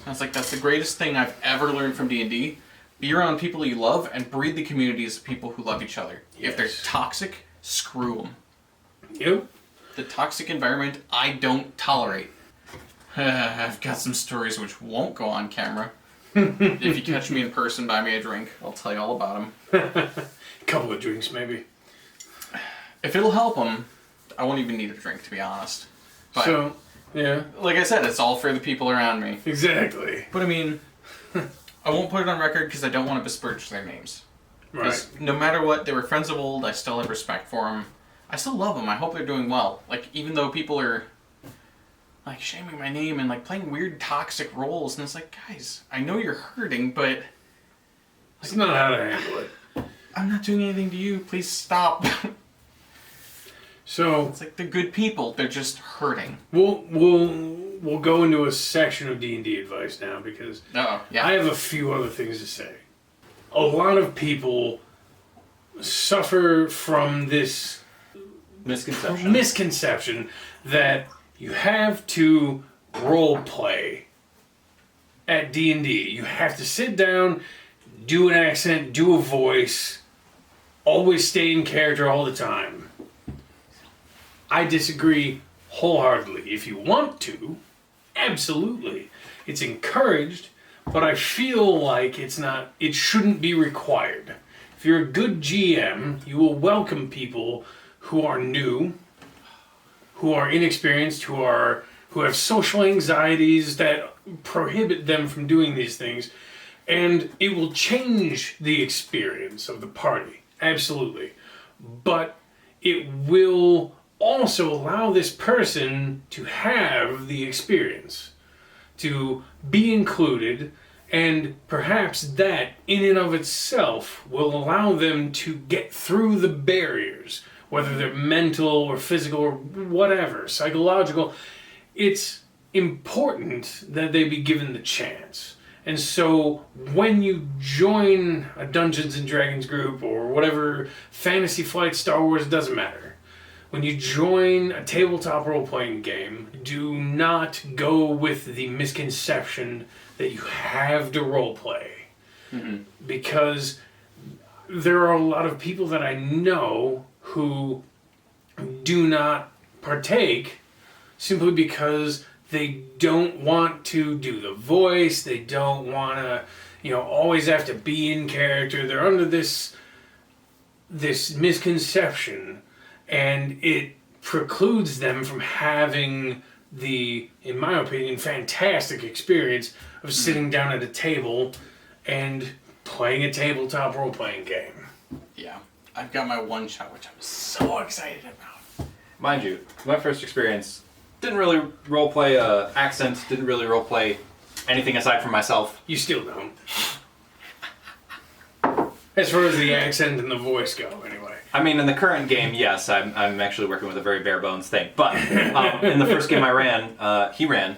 I was like, that's the greatest thing I've ever learned from D&D. Be around people you love and breed the communities of people who love each other. If they're Yes. toxic, screw them. Yep. the toxic environment I don't tolerate. I've got some stories which won't go on camera. If you catch me in person, buy me a drink. I'll tell you all about them. Couple of drinks, maybe. If it'll help them, I won't even need a drink, to be honest. But, So, yeah. like I said, it's all for the people around me. Exactly. But I mean, I won't put it on record because I don't want to besmirch their names. Right. No matter what, they were friends of old. I still have respect for them. I still love them. I hope they're doing well. Like, even though people are, like, shaming my name and, like, playing weird toxic roles. And it's like, guys, I know you're hurting, but... It's not how to handle it. I'm not doing anything to you. Please stop. So It's like, they're good people. They're just hurting. we'll go into a section of D&D advice now because Uh-oh. Yeah. I have a few other things to say. A lot of people suffer from this misconception that you have to role play at D&D. You have to sit down, do an accent, do a voice, always stay in character all the time. I disagree wholeheartedly. If you want to, absolutely. It's encouraged, but I feel like it shouldn't be required. If you're a good GM, you will welcome people who are new, who are inexperienced, who have social anxieties that prohibit them from doing these things, and it will change the experience of the party. Absolutely. But it will also allow this person to have the experience, to be included, and perhaps that in and of itself will allow them to get through the barriers, whether they're mental or physical or whatever, psychological. It's important that they be given the chance. And so when you join a Dungeons and Dragons group or whatever, Fantasy Flight, Star Wars, doesn't matter. When you join a tabletop role-playing game, do not go with the misconception that you have to roleplay. Mm-hmm. Because there are a lot of people that I know who do not partake simply because they don't want to do the voice, they don't want to, always have to be in character. They're under this misconception, and it precludes them from having the, in my opinion, fantastic experience of sitting down at a table and playing a tabletop role-playing game. Yeah. I've got my one shot, which I'm so excited about. Mind you, my first experience didn't really roleplay accent, didn't really roleplay anything aside from myself. You still don't. As far as the accent and the voice go, anyway. I mean, in the current game, yes, I'm actually working with a very bare bones thing. But in the first game I ran, he ran.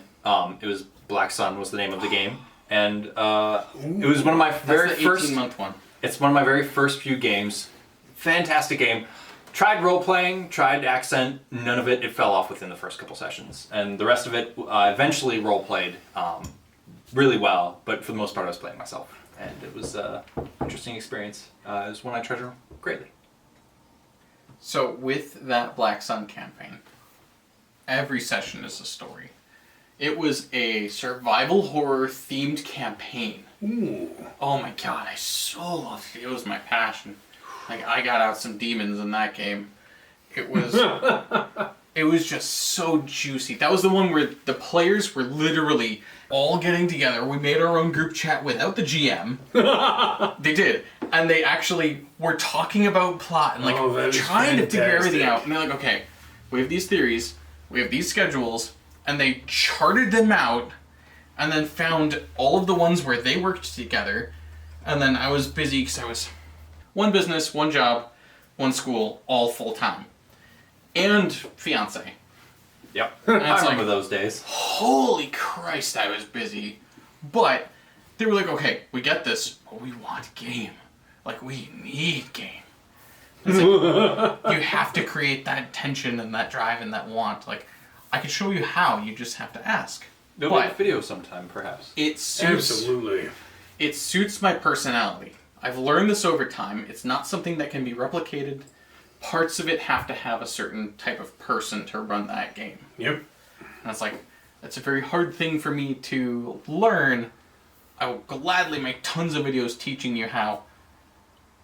It was Black Sun was the name of the game, and it was one of my very first 18-month one. It's one of my very first few games. Fantastic game. Tried role playing, tried accent. None of it. It fell off within the first couple sessions, and the rest of it eventually role played really well. But for the most part, I was playing myself, and it was an interesting experience. It was one I treasure greatly. So with that Black Sun campaign, every session is a story. It was a survival horror themed campaign. Ooh. Oh my god, I so loved it. It was my passion. Like, I got out some demons in that game. It was it was just so juicy. That was the one where the players were literally all getting together. We made our own group chat without the GM. They did. And they actually were talking about plot and trying to figure everything out. And they're like, okay, we have these theories, we have these schedules, and they charted them out and then found all of the ones where they worked together. And then I was busy because I was one business, one job, one school, all full time. And fiance. Yep. And I remember those days. Holy Christ, I was busy. But they were like, okay, we get this, but we want game. Like, we need game. It's like, you have to create that tension and that drive and that want. Like, I could show you how, you just have to ask. There'll be a video sometime, perhaps. It suits, Absolutely. It suits my personality. I've learned this over time. It's not something that can be replicated. parts of it have to have a certain type of person to run that game. Yep. And it's like, that's a very hard thing for me to learn. I will gladly make tons of videos teaching you how.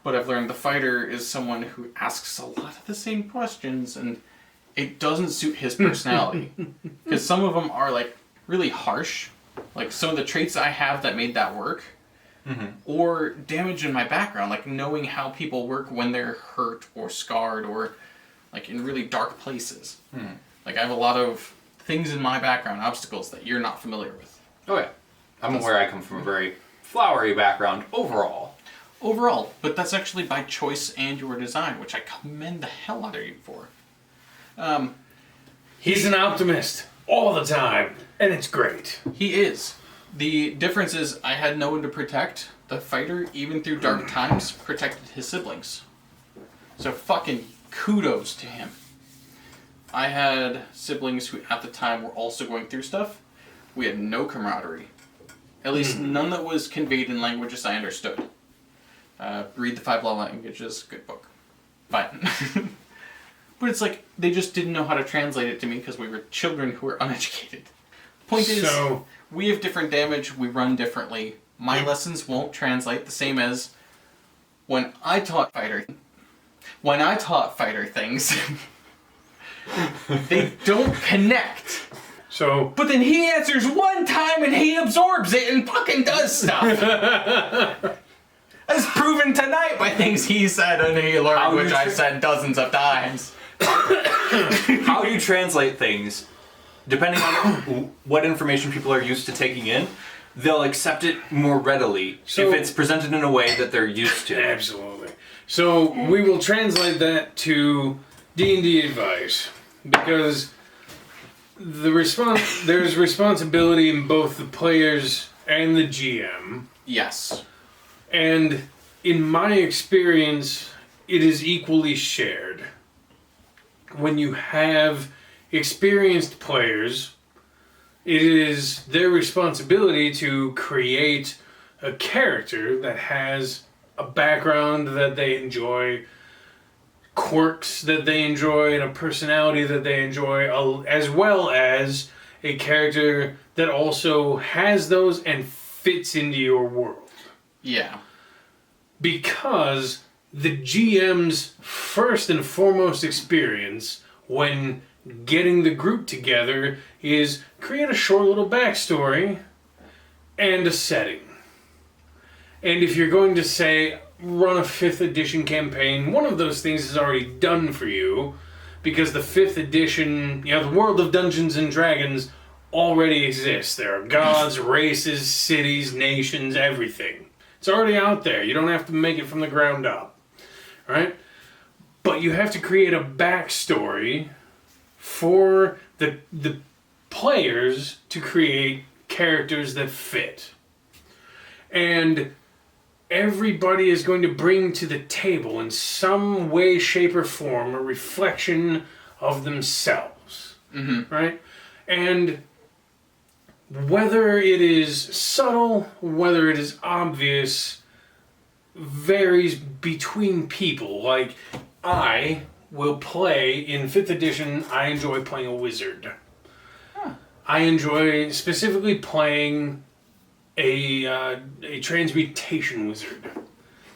But I've learned the fighter is someone who asks a lot of the same questions, and it doesn't suit his personality. Because some of them are like really harsh. Like some of the traits I have that made that work. Or damage in my background, like knowing how people work when they're hurt or scarred or like in really dark places. Like I have a lot of things in my background, obstacles that you're not familiar with. Oh yeah. I'm aware I come from a very flowery background overall. Overall, but that's actually by choice and your design, which I commend the hell out of you for. He's an optimist all the time, and it's great. He is. The difference is I had no one to protect. The fighter, even through dark times, protected his siblings. So fucking kudos to him. I had siblings who at the time were also going through stuff. We had no camaraderie. At least none that was conveyed in languages I understood. Read the 5 Love Languages, good book. Fine. But it's like, they just didn't know how to translate it to me because we were children who were uneducated. Point is, we have different damage, we run differently. My lessons won't translate the same as when I taught fighter things. They don't connect. So, But then he answers one time and he absorbs it and fucking does stuff. As proven tonight by things he said and he learned, which I've said dozens of times. How you translate things, depending on what information people are used to taking in, they'll accept it more readily if it's presented in a way that they're used to. absolutely. So we will translate that to D&D advice, because there's responsibility in both the players and the GM. Yes. And in my experience, it is equally shared. When you have experienced players, it is their responsibility to create a character that has a background that they enjoy, quirks that they enjoy, and a personality that they enjoy, as well as a character that also has those and fits into your world. Yeah. Because the GM's first and foremost experience when getting the group together is create a short little backstory and a setting. And if you're going to say run a 5th edition campaign, one of those things is already done for you, because the 5th edition, the world of Dungeons and Dragons already exists. There are gods, races, cities, nations, everything. It's already out there. You don't have to make it from the ground up, right? But you have to create a backstory for the players to create characters that fit. And everybody is going to bring to the table in some way, shape, or form a reflection of themselves, right? And whether it is subtle, whether it is obvious, varies between people. Like, I will play, in 5th edition, I enjoy playing a wizard. I enjoy specifically playing a transmutation wizard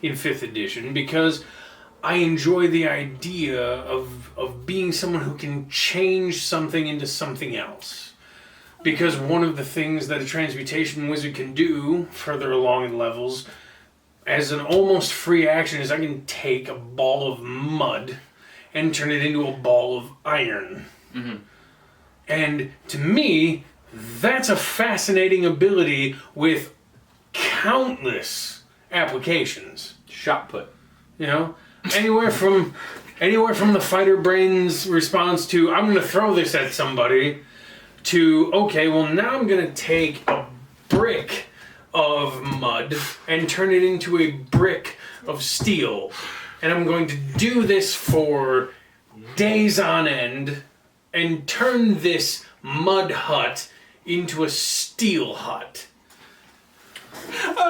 in 5th edition, because I enjoy the idea of being someone who can change something into something else. Because one of the things that a transmutation wizard can do further along in levels, as an almost free action, is I can take a ball of mud and turn it into a ball of iron. And to me, that's a fascinating ability with countless applications. Shot put. You know, anywhere from the fighter brain's response to I'm going to throw this at somebody, to okay, well now I'm going to take a brick of mud and turn it into a brick of steel, and I'm going to do this for days on end and turn this mud hut into a steel hut.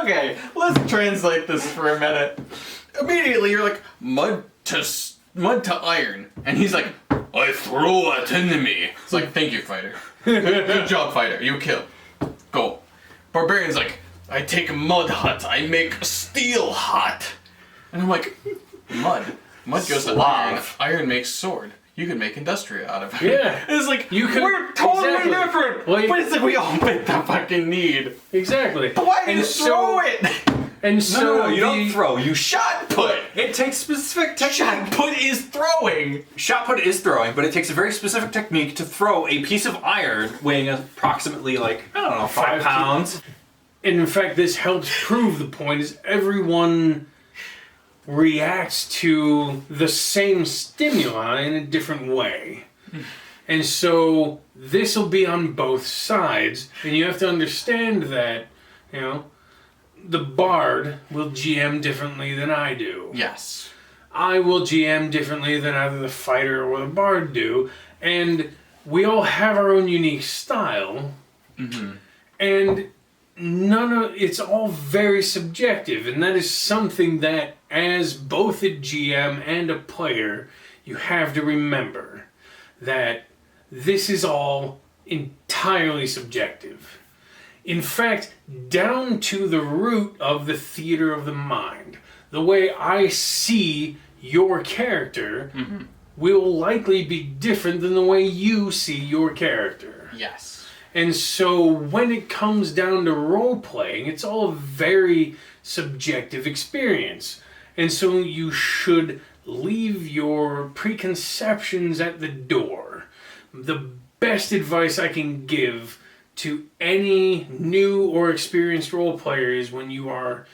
Okay, let's translate this for a minute. Immediately you're like, mud to mud to iron. And he's like, I throw at enemy. It's like, thank you, fighter. Good job, fighter. You kill. Go. Barbarian's like, I take mud hut. I make steel hut. And I'm like, mud. Mud goes to iron. Iron makes sword. You can make industrial out of it. Yeah. It's like, we're totally different. Well, but it's like we all fit the fucking need. Exactly. But why do you throw it? And so No, you don't throw. You Shot put. It takes specific technique. Shot put is throwing. Shot put is throwing, but it takes a very specific technique to throw a piece of iron weighing approximately, like, I don't know, 5 pounds. And in fact, this helps prove the point is everyone reacts to the same stimuli in a different way. And so this will be on both sides. And you have to understand that, you know, the bard will GM differently than I do. Yes. I will GM differently than either the fighter or the bard do. And we all have our own unique style. And it's all very subjective. And that is something that, as both a GM and a player, you have to remember that this is all entirely subjective. In fact, down to the root of the theater of the mind. The way I see your character will likely be different than the way you see your character. Yes. And so when it comes down to role-playing, it's all a very subjective experience. And so you should leave your preconceptions at the door. The best advice I can give to any new or experienced role player is when you are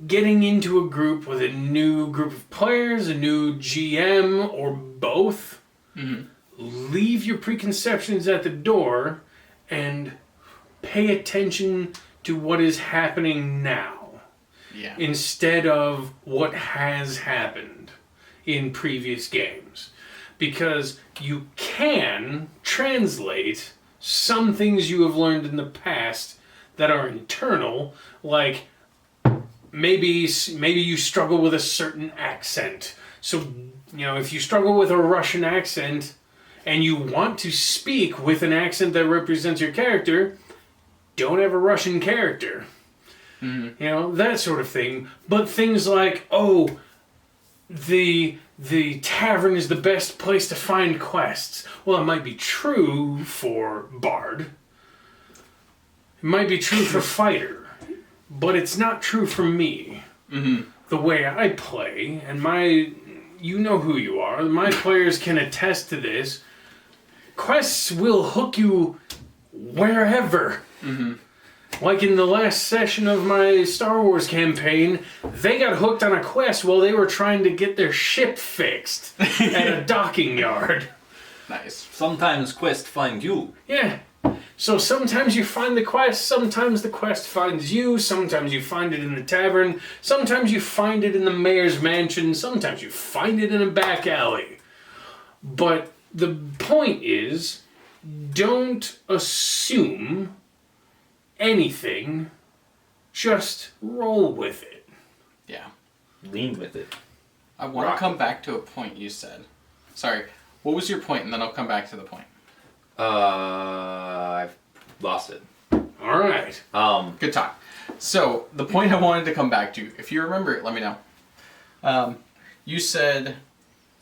getting into a group with a new group of players, a new GM, or both, leave your preconceptions at the door and pay attention to what is happening now instead of what has happened in previous games. Because you can translate some things you have learned in the past that are internal, like maybe you struggle with a certain accent. So, you know, if you struggle with a Russian accent and you want to speak with an accent that represents your character, don't have a Russian character. You know, that sort of thing. But things like, oh, the tavern is the best place to find quests. Well, it might be true for bard. It might be true for fighter. But it's not true for me. The way I play, and you know who you are. My players can attest to this. Quests will hook you wherever. Like in the last session of my Star Wars campaign, they got hooked on a quest while they were trying to get their ship fixed at a docking yard. Nice. Sometimes quest find you. Yeah. So sometimes you find the quest, sometimes the quest finds you, sometimes you find it in the tavern, sometimes you find it in the mayor's mansion, sometimes you find it in a back alley. But the point is, don't assume anything, just roll with it. Yeah. Lean with it. I want to come back to a point you said. Sorry, what was your point? And then I'll come back to the point. I've lost it. All right. Good talk. So, the point I wanted to come back to, if you remember it, let me know. You said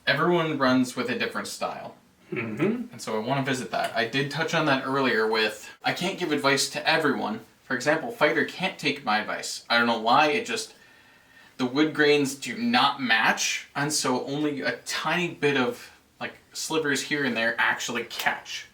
everyone runs with a different style. And so I want to visit that. I did touch on that earlier with, I can't give advice to everyone. For example, fighter can't take my advice. I don't know why, the wood grains do not match, and so only a tiny bit of, like, slivers here and there actually catch.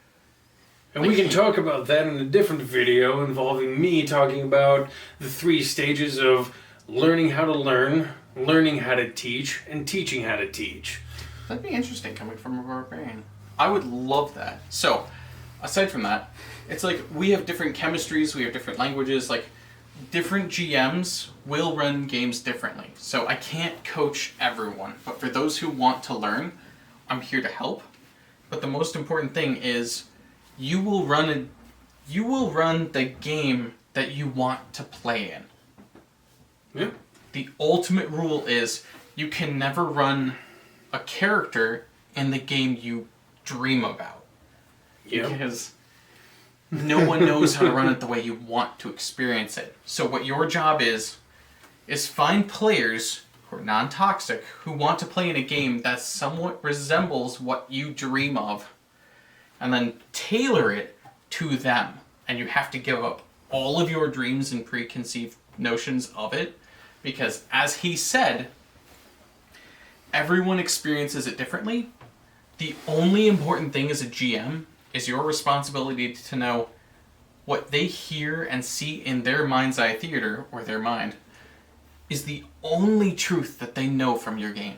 And we can talk about that in a different video involving me talking about the 3 stages of learning how to learn, learning how to teach, and teaching how to teach. That'd be interesting coming from a barbarian. I would love that. So, aside from that, it's like we have different chemistries, we have different languages, like different GMs will run games differently. So I can't coach everyone, but for those who want to learn, I'm here to help. But the most important thing is you will run the game that you want to play in. Yeah. The ultimate rule is you can never run a character in the game you dream about. Yep. Because no one knows how to run it the way you want to experience it. So what your job is find players who are non-toxic, who want to play in a game that somewhat resembles what you dream of, and then tailor it to them. And you have to give up all of your dreams and preconceived notions of it, because as he said, everyone experiences it differently. The only important thing as a GM is your responsibility to know what they hear and see in their mind's eye theater, or their mind, is the only truth that they know from your game.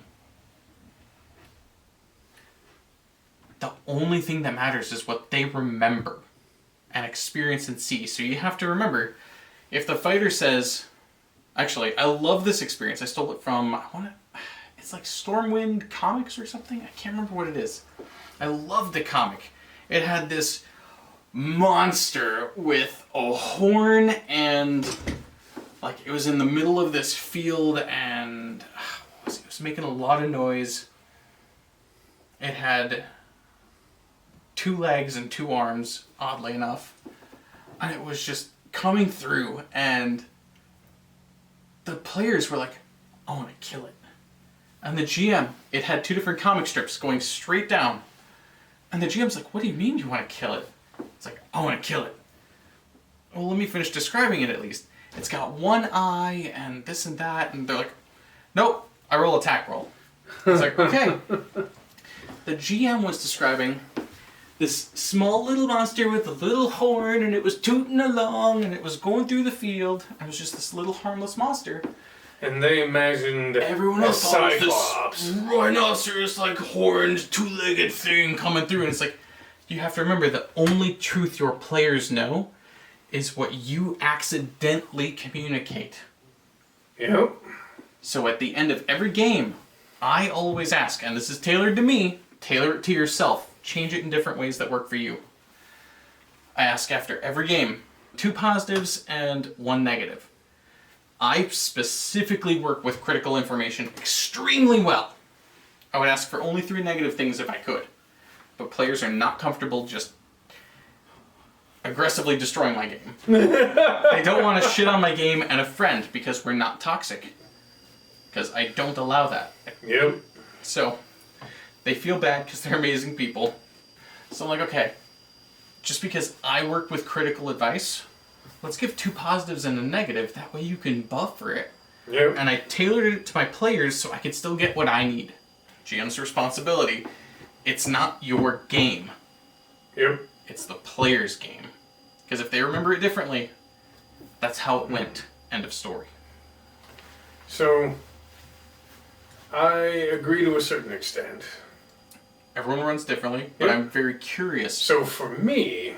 The only thing that matters is what they remember and experience and see. So you have to remember, if the fighter says, actually, I love this experience. I stole it from, it's like Stormwind Comics or something. I can't remember what it is. I love the comic. It had this monster with a horn, and like it was in the middle of this field, and it was making a lot of noise. It had 2 legs and 2 arms, oddly enough, and it was just coming through, and the players were like, I want to kill it. And the GM, it had 2 different comic strips going straight down, and the GM's like, what do you mean you want to kill it? It's like, I want to kill it. Well, let me finish describing it at least. It's got 1 eye and this and that, and they're like, nope, I roll attack roll. It's like, okay. The GM was describing this small little monster with a little horn, and it was tooting along, and it was going through the field, and it was just this little harmless monster. And they imagined Everyone a else thought it was Cyclops. this rhinoceros, like horned, 2-legged thing coming through, and it's like, you have to remember the only truth your players know is what you accidentally communicate. Yep. So at the end of every game, I always ask, and this is tailored to me, tailor it to yourself. Change it in different ways that work for you. I ask after every game, 2 positives and 1 negative. I specifically work with critical information extremely well. I would ask for only 3 negative things if I could. But players are not comfortable just aggressively destroying my game. They don't want to shit on my game and a friend because we're not toxic. Because I don't allow that. Yep. So, they feel bad because they're amazing people. So I'm like, okay, just because I work with critical advice, let's give 2 positives and a negative. That way you can buffer it. Yep. And I tailored it to my players so I could still get what I need. GM's responsibility. It's not your game. Yep. It's the player's game. Because if they remember it differently, that's how it went. End of story. So, I agree to a certain extent. Everyone runs differently, but Yeah. I'm very curious. So for me,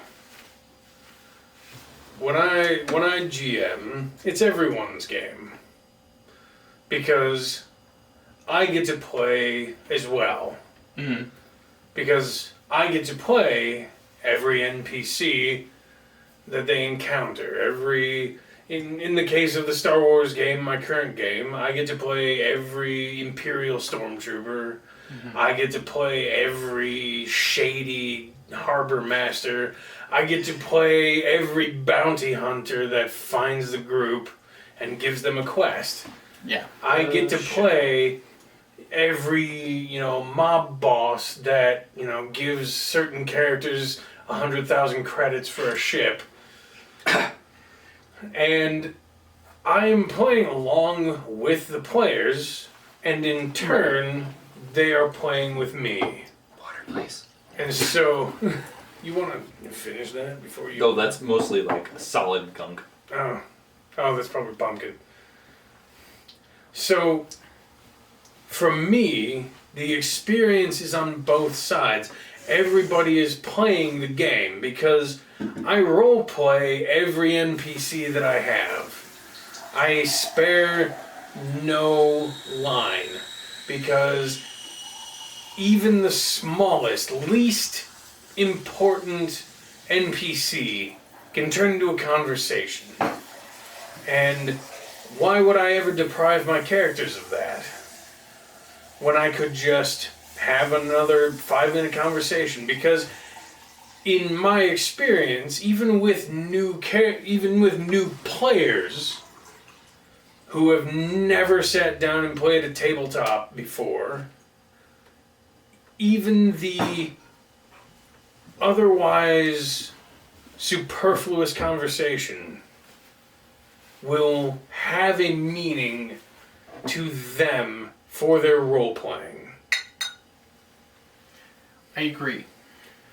when I GM, it's everyone's game. Because I get to play as well. Mm-hmm. Because I get to play every NPC that they encounter. In the case of the Star Wars game, my current game, I get to play every Imperial Stormtrooper. Mm-hmm. I get to play every shady harbor master. I get to play every bounty hunter that finds the group and gives them a quest. Yeah. I get to play every, mob boss that, gives certain characters 100,000 credits for a ship. And I am playing along with the players, and in turn, they are playing with me. Water, please. And so, you want to finish that before you... Oh, that's mostly like solid gunk. Oh, that's probably pumpkin. So, for me, the experience is on both sides. Everybody is playing the game because I roleplay every NPC that I have. I spare no line because even the smallest, least important NPC can turn into a conversation. And why would I ever deprive my characters of that? when I could just have another 5-minute conversation? Because in my experience, even with new players who have never sat down and played a tabletop before, even the otherwise superfluous conversation will have a meaning to them for their role playing. I agree.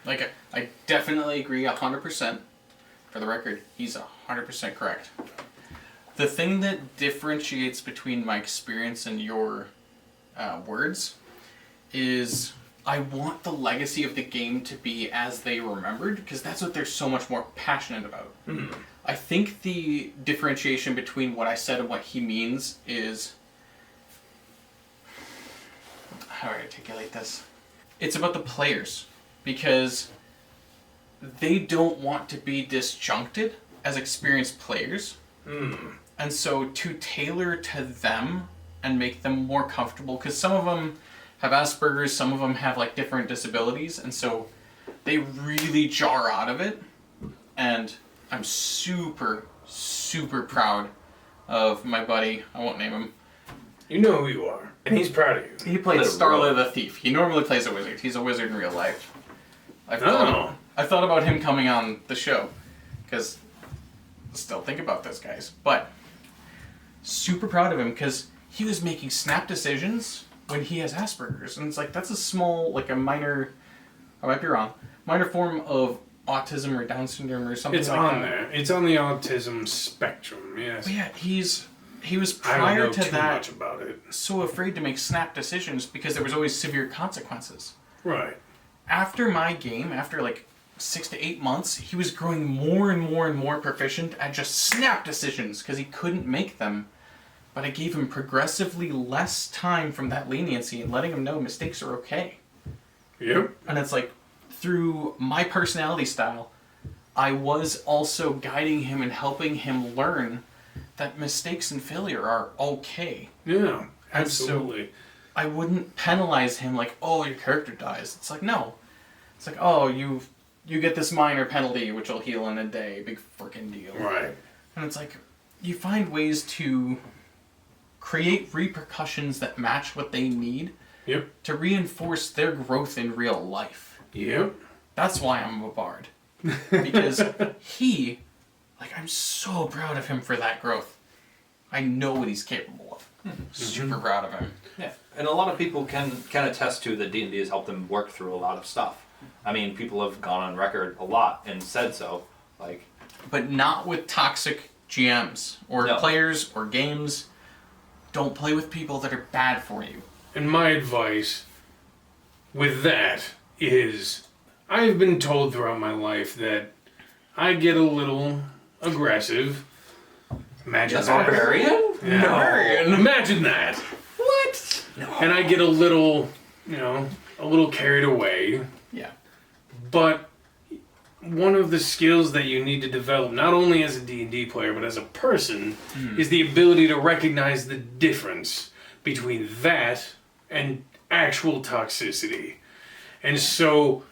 Like, I definitely agree 100%. For the record, he's 100% correct. The thing that differentiates between my experience and your words is I want the legacy of the game to be as they remembered, because that's what they're so much more passionate about. Mm. I think the differentiation between what I said and what he means is... How do I articulate this? It's about the players, because they don't want to be disjuncted as experienced players. Mm. And so to tailor to them and make them more comfortable, because some of them have Asperger's, some of them have like different disabilities, and so they really jar out of it. And I'm super, super proud of my buddy. I won't name him. You know who you are, and he's proud of you. He played Starla the Thief. He normally plays a wizard. He's a wizard in real life. I thought about him coming on the show, because still think about those guys. But super proud of him, because he was making snap decisions when he has Asperger's. And it's like, that's a small, like a minor, I might be wrong, minor form of autism or Down syndrome or something It's like on that. there. It's on the autism spectrum, yes. But yeah, he was I prior don't know to too that much about it. so afraid to make snap decisions because there was always severe consequences. Right. After my game, after like 6 to 8 months, he was growing more and more and more proficient at just snap decisions because he couldn't make them. But I gave him progressively less time from that leniency and letting him know mistakes are okay. Yep. And it's like, through my personality style, I was also guiding him and helping him learn that mistakes and failure are okay. Yeah, And so absolutely. I wouldn't penalize him like, oh, your character dies. It's like, no. It's like, oh, you get this minor penalty which will heal in a day. Big freaking deal. Right. And it's like, you find ways to create repercussions that match what they need. Yep. To reinforce their growth in real life. Yep. That's why I'm a bard. Because I'm so proud of him for that growth. I know what he's capable of. Mm-hmm. Super proud of him. Yeah, and a lot of people can attest to that D&D has helped them work through a lot of stuff. I mean, people have gone on record a lot and said so. But not with toxic GMs or No. players or games. Don't play with people that are bad for you. And my advice with that is, I've been told throughout my life that I get a little aggressive. Imagine That's that. barbarian? Yeah. No. Imagine that. What? No. And I get a little, a little carried away. Yeah. But one of the skills that you need to develop, not only as a D&D player, but as a person, is the ability to recognize the difference between that and actual toxicity. And so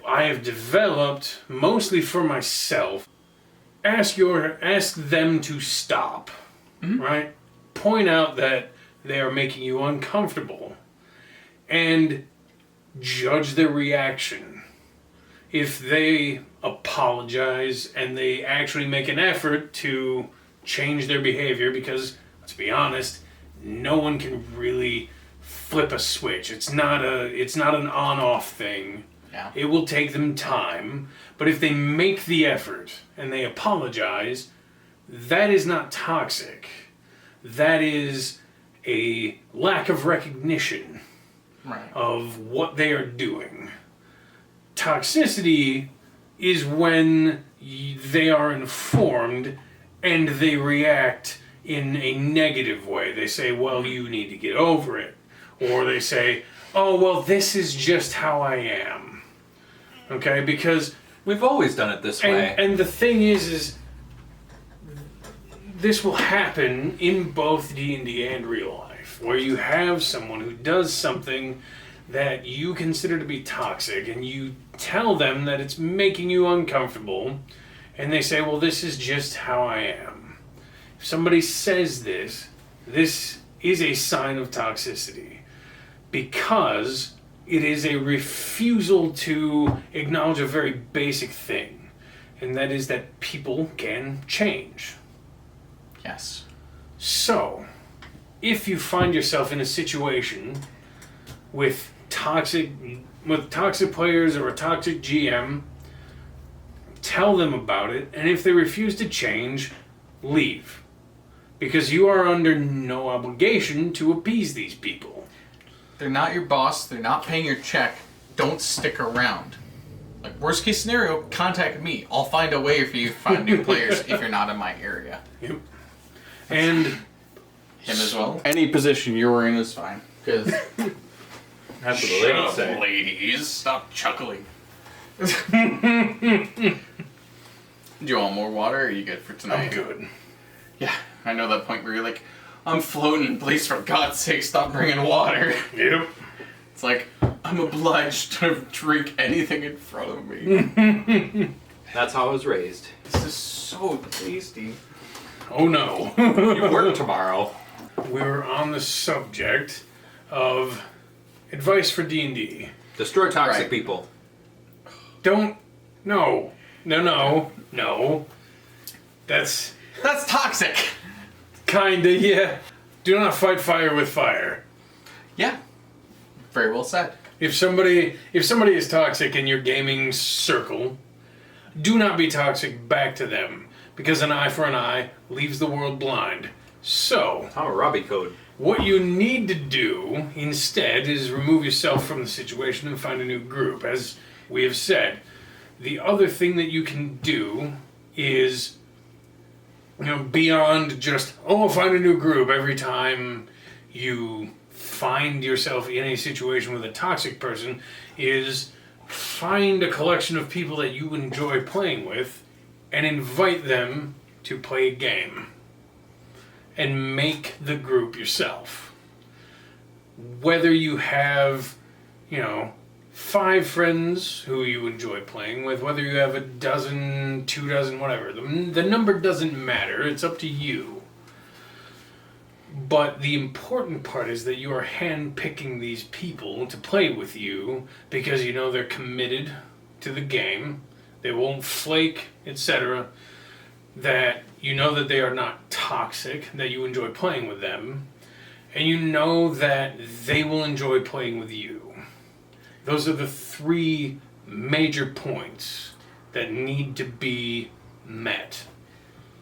I have developed, mostly for myself, ask them to stop, right? Point out that they are making you uncomfortable and judge their reaction. If they apologize and they actually make an effort to change their behavior, because let's be honest, no one can really flip a switch. It's not an on-off thing. Yeah. It will take them time, but if they make the effort and they apologize, that is not toxic. That is a lack of recognition Right. of what they are doing. Toxicity is when they are informed and they react in a negative way. They say, well, you need to get over it. Or they say, oh, well, this is just how I am. Okay, because... We've always done it this way. And the thing is this will happen in both D&D and real life. where you have someone who does something that you consider to be toxic, and you tell them that it's making you uncomfortable, and they say, well, this is just how I am. If somebody says this is a sign of toxicity, because it is a refusal to acknowledge a very basic thing, and that is that people can change. Yes. So, if you find yourself in a situation with toxic players or a toxic GM, tell them about it, and if they refuse to change, leave. Because you are under no obligation to appease these people. They're not your boss, they're not paying your check, don't stick around. Like, worst case scenario, contact me. I'll find a way for you to find new players if you're not in my area. Yep. And him as well. Any position you're in is fine. Because That's what the ladies say. ladies, stop chuckling. Do you want more water, or are you good for tonight? I'm good. Yeah, I know that point where you're like, I'm floating in place, for God's sake, stop bringing water. Yep. It's like, I'm obliged to drink anything in front of me. That's how I was raised. This is so tasty. Oh no. You work tomorrow. We were on the subject of advice for D&D. Destroy toxic Right. people. Don't... No. That's That's toxic. kinda, yeah. Do not fight fire with fire. Yeah, very well said. If somebody is toxic in your gaming circle, do not be toxic back to them, because an eye for an eye leaves the world blind. So, Hammurabi code. what you need to do instead is remove yourself from the situation and find a new group. As we have said, the other thing that you can do is, beyond just, find a new group every time you find yourself in a situation with a toxic person, is find a collection of people that you enjoy playing with and invite them to play a game. And make the group yourself. Whether you have, 5 friends who you enjoy playing with, whether you have a dozen, 2 dozen, whatever, the number doesn't matter, it's up to you. But the important part is that you are hand-picking these people to play with you because they're committed to the game, they won't flake, etc., that that they are not toxic, that you enjoy playing with them, and that they will enjoy playing with you. Those are the 3 major points that need to be met.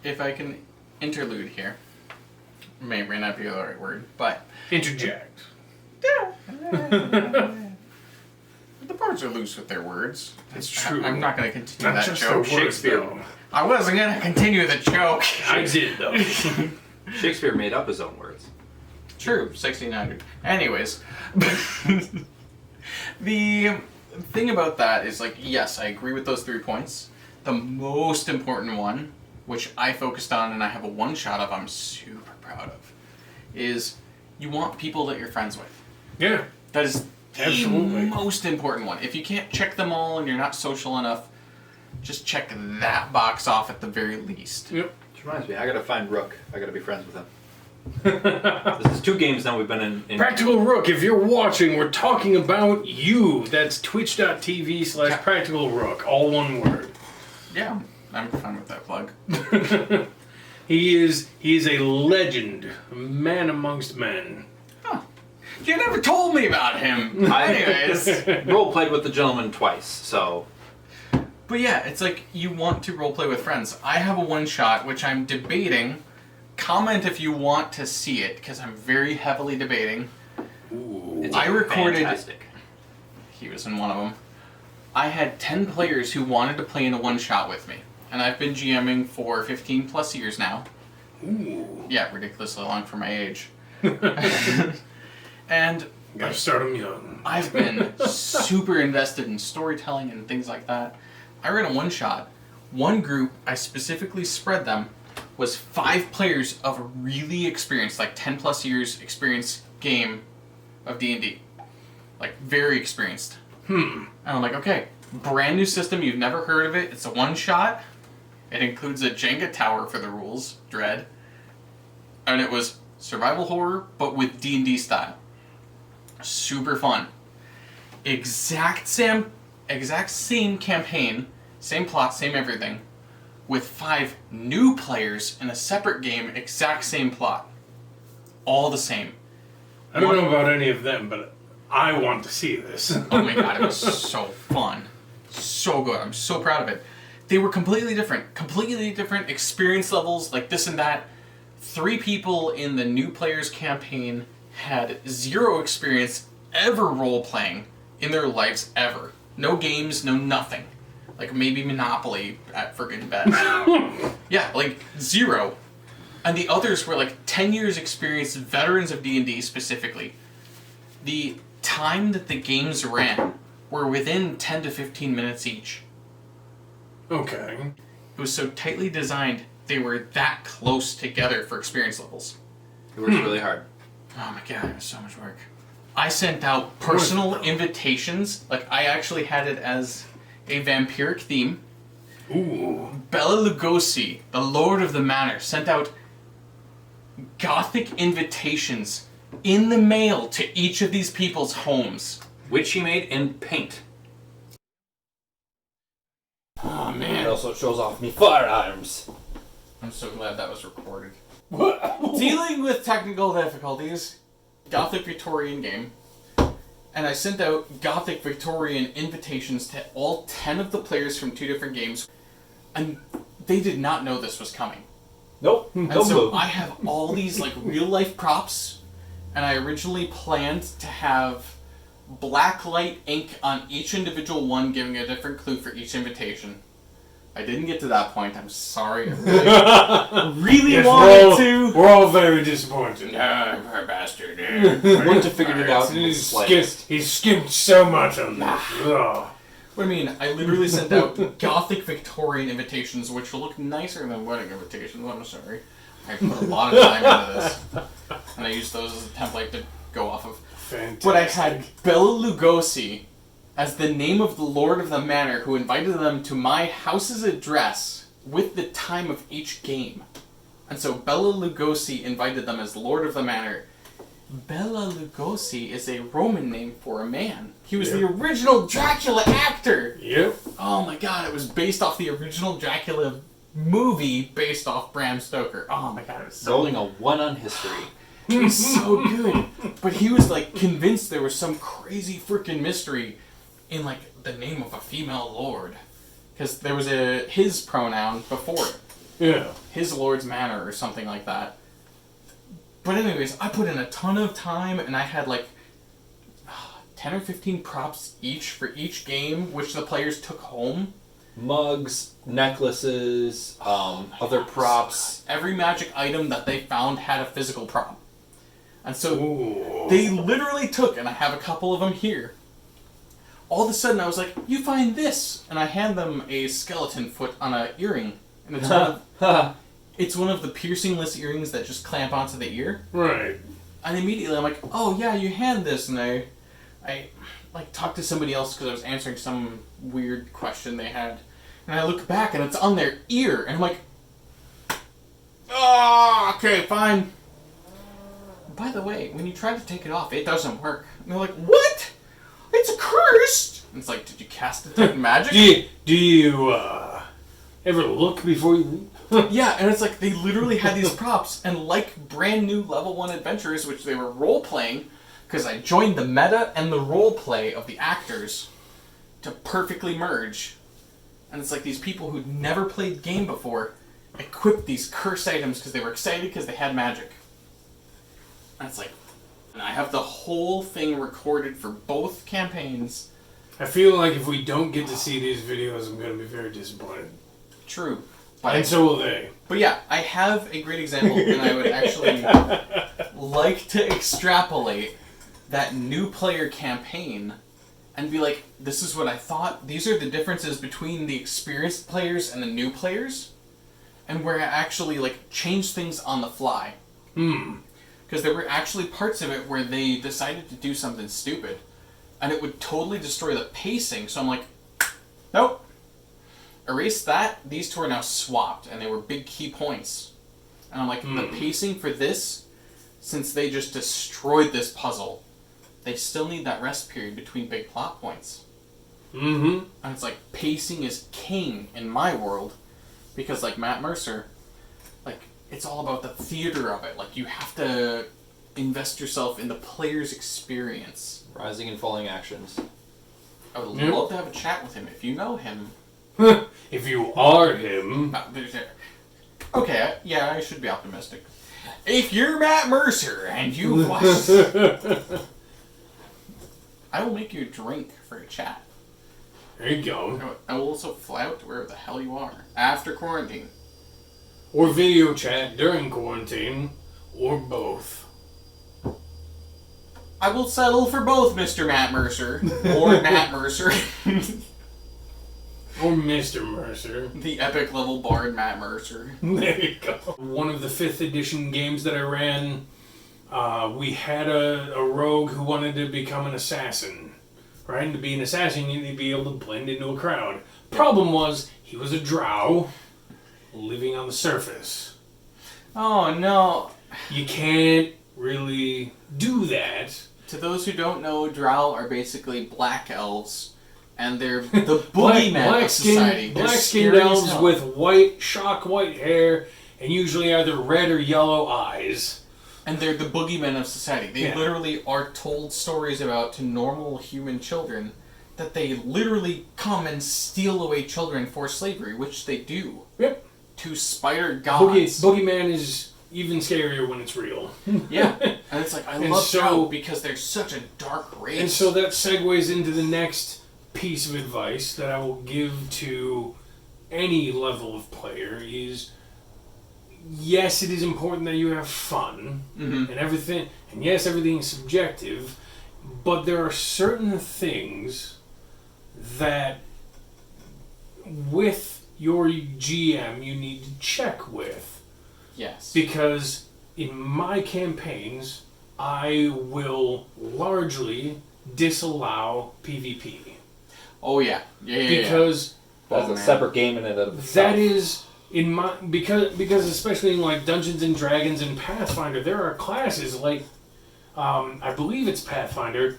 If I can interlude here, may not be the right word, but Interject. the birds are loose with their words. That's true. I'm not going to continue Not that just joke. the words, Shakespeare. though. I wasn't going to continue the joke. I did, though. Shakespeare made up his own words. True, 1600. Anyways, the thing about that is, yes, I agree with those 3 points. The most important one, which I focused on and I have a one-shot of I'm super proud of, is you want people that you're friends with. Yeah. That is Absolutely. the most important one. If you can't check them all and you're not social enough, just check that box off at the very least. Yep. Which reminds me, I gotta find Rook. I gotta be friends with him. This is 2 games now we've been in. Practical Rook, if you're watching, we're talking about you. That's twitch.tv/Practical Rook, all one word. Yeah, I'm fine with that plug. He is a legend, a man amongst men. You never told me about him. Anyways. Role played with the gentleman twice, so. But yeah, it's like you want to roleplay with friends. I have a one-shot, which I'm debating. Comment if you want to see it, because I'm very heavily debating. It's I recorded... fantastic. He was in one of them. I had 10 players who wanted to play in a one-shot with me. And I've been GMing for 15 plus years now. Ooh. Yeah, ridiculously long for my age. And Gotta start him young. I've been super invested in storytelling and things like that. I ran a one-shot. One group, I specifically spread them, was 5 players of really experienced, 10 plus years experience game of D&D. Like, very experienced. And I'm like, okay, brand new system, you've never heard of it, it's a one-shot. It includes a Jenga tower for the rules, Dread. And it was survival horror, but with D&D style. Super fun. Exact same campaign, same plot, same everything, with 5 new players in a separate game, exact same plot. All the same. I don't know about any of them, but I want to see this. Oh my god, it was so fun. So good. I'm so proud of it. They were completely different experience levels, like this and that. 3 people in the new players campaign had 0 experience ever role-playing in their lives ever. No games, no nothing. Like maybe Monopoly at friggin' best. Yeah, like 0. And the others were like 10 years experience, veterans of D&D specifically. The time that the games ran were within 10 to 15 minutes each. Okay. It was so tightly designed, they were that close together for experience levels. It works really hard. Oh my god, it was so much work. I sent out personal invitations. Like, I actually had it as a vampiric theme. Ooh. Bela Lugosi, the Lord of the Manor, sent out gothic invitations in the mail to each of these people's homes. Which he made in paint. Oh It man. also shows off me firearms. I'm so glad that was recorded. Dealing with technical difficulties, Gothic Victorian game, and I sent out Gothic Victorian invitations to all 10 of the players from 2 different games, and they did not know this was coming. Nope. And Don't so move. I have all these like real life props, and I originally planned to have black light ink on each individual one, giving a different clue for each invitation. I didn't get to that point. I'm sorry. I really Yes, wanted to. We're all very disappointed. I'm a bastard. Once you figured it out, it's like, He's skimped so much on this. Ugh. What I mean, I literally sent out Gothic Victorian invitations, which will look nicer than wedding invitations. I'm sorry. I put a lot of time into this, and I used those as a template to go off of. Fantastic. But I had Bela Lugosi as the name of the Lord of the Manor, who invited them to my house's address with the time of each game. And so Bela Lugosi invited them as Lord of the Manor. Bela Lugosi is a Roman name for a man. He was the original Dracula actor! Yep. Oh my god, it was based off the original Dracula movie based off Bram Stoker. Oh my god, it was so Rolling a 1 on history. it was so good. But he was like convinced there was some crazy freaking mystery in like the name of a female lord. Because there was his pronoun before it. Yeah. His lord's manor or something like that. But anyways, I put in a ton of time and I had like 10 or 15 props each for each game, which the players took home. mugs, necklaces, other props. Every magic item that they found had a physical prop. And so Ooh. they literally took, and I have a couple of them here. All of a sudden I was like, you find this! And I hand them a skeleton foot on an earring. And it's one of the piercingless earrings that just clamp onto the ear. Right. And immediately I'm like, oh yeah, you hand this. And I like talked to somebody else because I was answering some weird question they had. And I look back and it's on their ear. And I'm like, oh, okay, fine. By the way, when you try to take it off, it doesn't work. And they're like, what? It's cursed! And it's like, did you cast detect magic? Do you ever look before you leave? Yeah, and it's like they literally had these props, and like brand new level 1 adventurers, which they were role-playing, because I joined the meta and the role-play of the actors to perfectly merge. And it's like these people who'd never played game before equipped these cursed items because they were excited because they had magic. And it's like, and I have the whole thing recorded for both campaigns. I feel like if we don't get to see these videos, I'm going to be very disappointed. True. And so will they. But yeah, I have a great example, and I would actually like to extrapolate that new player campaign and be like, this is what I thought. These are the differences between the experienced players and the new players, and where I actually like change things on the fly. Because Because there were actually parts of it where they decided to do something stupid, and it would totally destroy the pacing. So I'm like, nope. Erase that. These two are now swapped, and they were big key points. And I'm like, the pacing for this, since they just destroyed this puzzle, they still need that rest period between big plot points. Mm-hmm. And it's like, pacing is king in my world. Because, like Matt Mercer, like, it's all about the theater of it. Like, you have to invest yourself in the player's experience. Rising and falling actions. I would love to have a chat with him. If you know him... If you are him... Okay, yeah, I should be optimistic. If you're Matt Mercer and you watch... I will make you a drink for a chat. There you go. I will also fly out to wherever the hell you are. After quarantine. Or video chat during quarantine. Or both. I will settle for both, Mr. Matt Mercer. Or Matt Mercer. Or Mr. Mercer. The epic level bard Matt Mercer. There you go. One of the 5th edition games that I ran, we had a rogue who wanted to become an assassin. Right? And to be an assassin, you need to be able to blend into a crowd. Problem was, he was a drow living on the surface. Oh, no. You can't really do that. To those who don't know, drow are basically black elves. And they're the boogeyman of society. They're Black-skinned scary as elves hell. with shock white hair, and usually either red or yellow eyes. And they're the boogeymen of society. They Yeah. literally are told stories about to normal human children that they literally come and steal away children for slavery, which they do. Yep. To spider gods. Boogeyman is even scarier when it's real. Yeah. And it's like, I And love so- drow because they're such a dark race. And so that segues into the next piece of advice that I will give to any level of player is, yes, it is important that you have fun and everything, and yes, everything is subjective, but there are certain things that with your GM you need to check with. Yes. Because in my campaigns, I will largely disallow PvP. Oh, yeah. Yeah. Because That's Oh, a man. separate game in and of itself. that is in my because especially in like Dungeons and Dragons and Pathfinder, there are classes like I believe it's Pathfinder.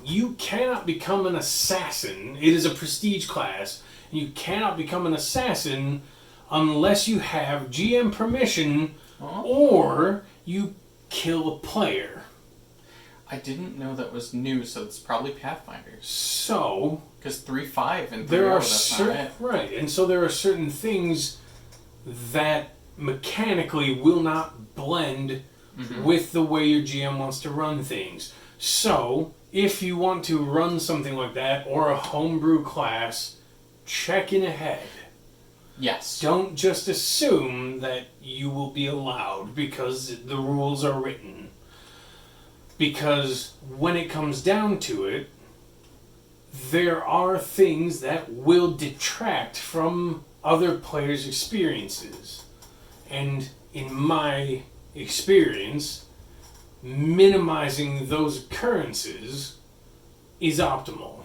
You cannot become an assassin. It is a prestige class. You cannot become an assassin unless you have GM permission or you kill a player. I didn't know that was new, so it's probably Pathfinder. So Because 3.5 and 3.0, there are that's not it. right, and so there are certain things that mechanically will not blend with the way your GM wants to run things. So if you want to run something like that or a homebrew class, check in ahead. Yes. Don't just assume that you will be allowed because the rules are written. Because when it comes down to it, there are things that will detract from other players' experiences. And in my experience, minimizing those occurrences is optimal.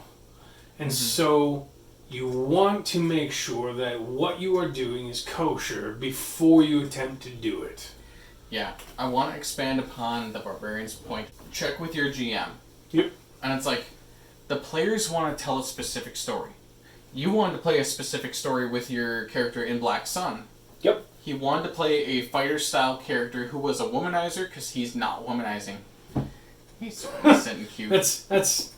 And so you want to make sure that what you are doing is kosher before you attempt to do it. Yeah. I want to expand upon the Barbarian's point. Check with your GM. Yep. And it's like, the players want to tell a specific story. You wanted to play a specific story with your character in Black Sun. Yep. He wanted to play a fighter-style character who was a womanizer, because he's not womanizing. He's so innocent and cute. That's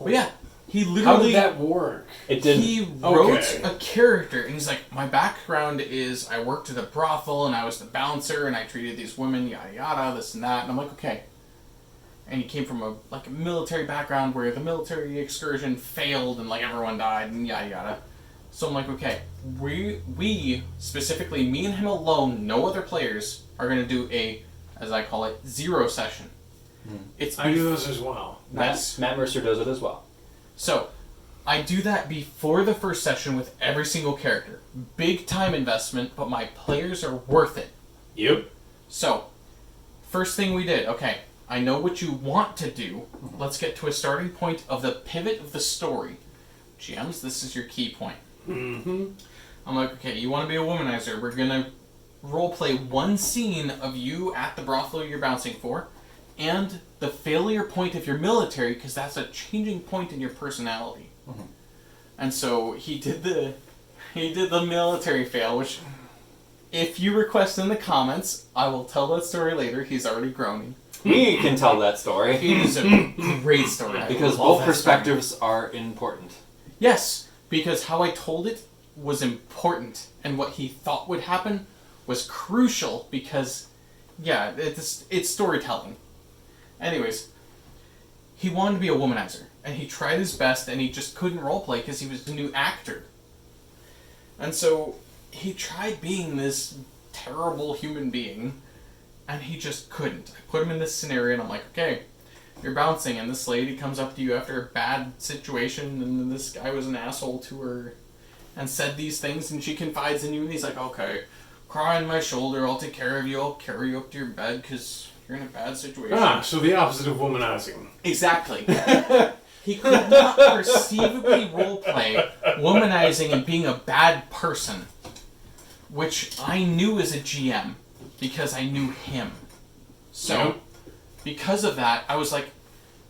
But yeah, he how literally... did that work? It didn't. He wrote Okay. a character, and he's like, my background is I worked at a brothel, and I was the bouncer, and I treated these women, yada yada, this and that. And I'm like, okay. And he came from a military background where the military excursion failed, and like everyone died, and yada yada. So I'm like, okay, we specifically, me and him alone, no other players, are going to do a, as I call it, 0 session. It's I do those as well. That's Matt Mercer does it as well. So, I do that before the first session with every single character. Big time investment, but my players are worth it. Yep. So, first thing we did, okay, I know what you want to do. Let's get to a starting point of the pivot of the story. GMs, this is your key point. Mm-hmm. I'm like, okay, you want to be a womanizer. We're going to roleplay one scene of you at the brothel you're bouncing for, and the failure point of your military, because that's a changing point in your personality. Mm-hmm. And so he did the military fail, which, if you request in the comments, I will tell that story later. He's already groaning. He can tell that story. It is a great story. I Because love both that perspectives are important. story. Yes, because how I told it was important, and what he thought would happen was crucial, because, yeah, it's storytelling. Anyways, he wanted to be a womanizer, and he tried his best, and he just couldn't roleplay because he was a new actor. And so he tried being this terrible human being, and he just couldn't. I put him in this scenario, and I'm like, okay, you're bouncing, and this lady comes up to you after a bad situation, and this guy was an asshole to her, and said these things, and she confides in you, and he's like, okay, cry on my shoulder, I'll take care of you, I'll carry you up to your bed, because you're in a bad situation. So the opposite of womanizing. Exactly. He could not perceivably roleplay womanizing and being a bad person, which I knew as a GM, because I knew him. So, Yeah. because of that, I was like,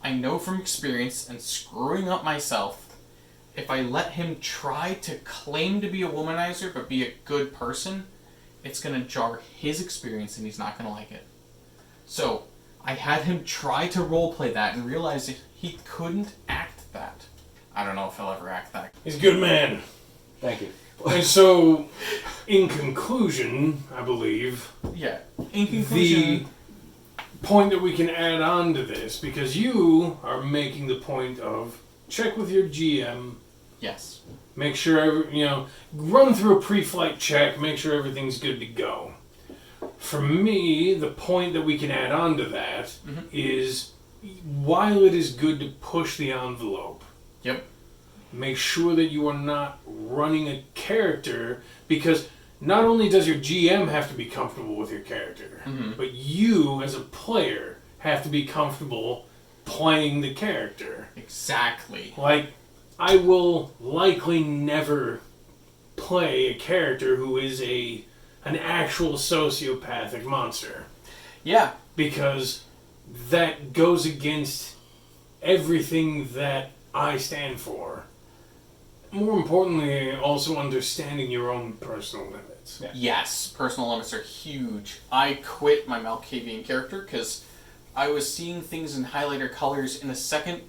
I know from experience and screwing up myself, if I let him try to claim to be a womanizer but be a good person, it's going to jar his experience and he's not going to like it. So, I had him try to roleplay that and realize that he couldn't act that. I don't know if he'll ever act that. He's a good man. Thank you. And so, in conclusion, I believe, Yeah. In conclusion, the point that we can add on to this, because you are making the point of check with your GM, yes. make sure, run through a pre-flight check, make sure everything's good to go. For me, the point that we can add on to that is, while it is good to push the envelope, Yep. make sure that you are not running a character, because not only does your GM have to be comfortable with your character, but you as a player have to be comfortable playing the character. Exactly. Like, I will likely never play a character who is an actual sociopathic monster, Yeah. because that goes against everything that I stand for. More importantly, also understanding your own personal limits. Yeah. Yes, personal limits are huge. I quit my Malkavian character because I was seeing things in highlighter colors in a second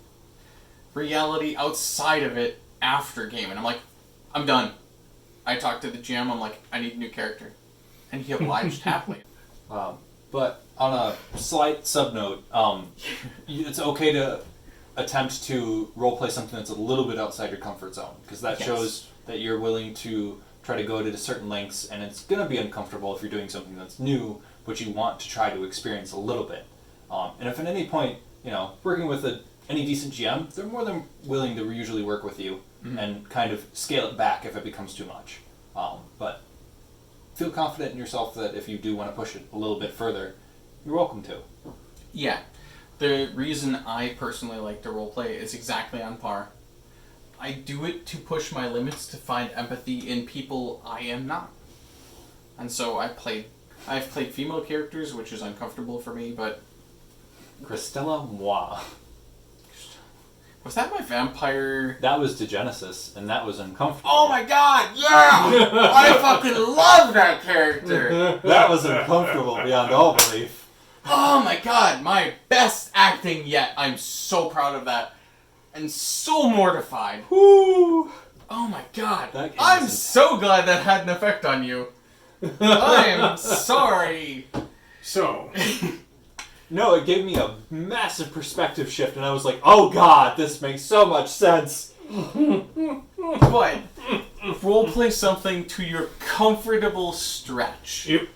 reality outside of it after game. And I'm like, I'm done. I talked to the GM, I'm like, I need a new character. And he obliged happily. But on a slight subnote, it's okay to attempt to roleplay something that's a little bit outside your comfort zone, because that Yes. shows that you're willing to try to go to certain lengths, and it's going to be uncomfortable if you're doing something that's new, but you want to try to experience a little bit. And if at any point, working with any decent GM, they're more than willing to usually work with you and kind of scale it back if it becomes too much. But feel confident in yourself that if you do want to push it a little bit further, you're welcome to. Yeah. The reason I personally like to roleplay is exactly on par. I do it to push my limits to find empathy in people I am not. And so I've played female characters, which is uncomfortable for me, but... Christella Moi. Was that my vampire... That was to Genesis, and that was uncomfortable. Oh my god, yeah! I fucking love that character! That was uncomfortable beyond all belief. Oh my god, my best acting yet. I'm so proud of that. And so mortified. Woo! Oh my god. That game I'm is- so glad that had an effect on you. I am sorry. So, No, it gave me a massive perspective shift, and I was like, oh god, this makes so much sense. But roleplay something to your comfortable stretch. yep.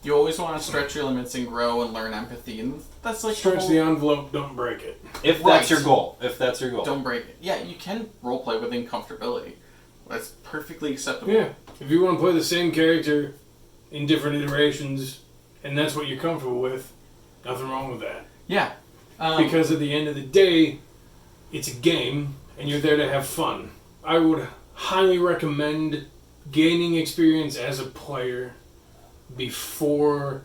You always want to stretch your limits and grow and learn empathy, and that's like Stretch whole- the envelope, don't break it. If Right. that's your goal. If that's your goal. Don't break it. Yeah, you can roleplay within comfortability. That's perfectly acceptable. Yeah. If you want to play the same character in different iterations, and that's what you're comfortable with, Nothing wrong with that. Yeah. Because at the end of the day, it's a game, and you're there to have fun. I would highly recommend gaining experience as a player before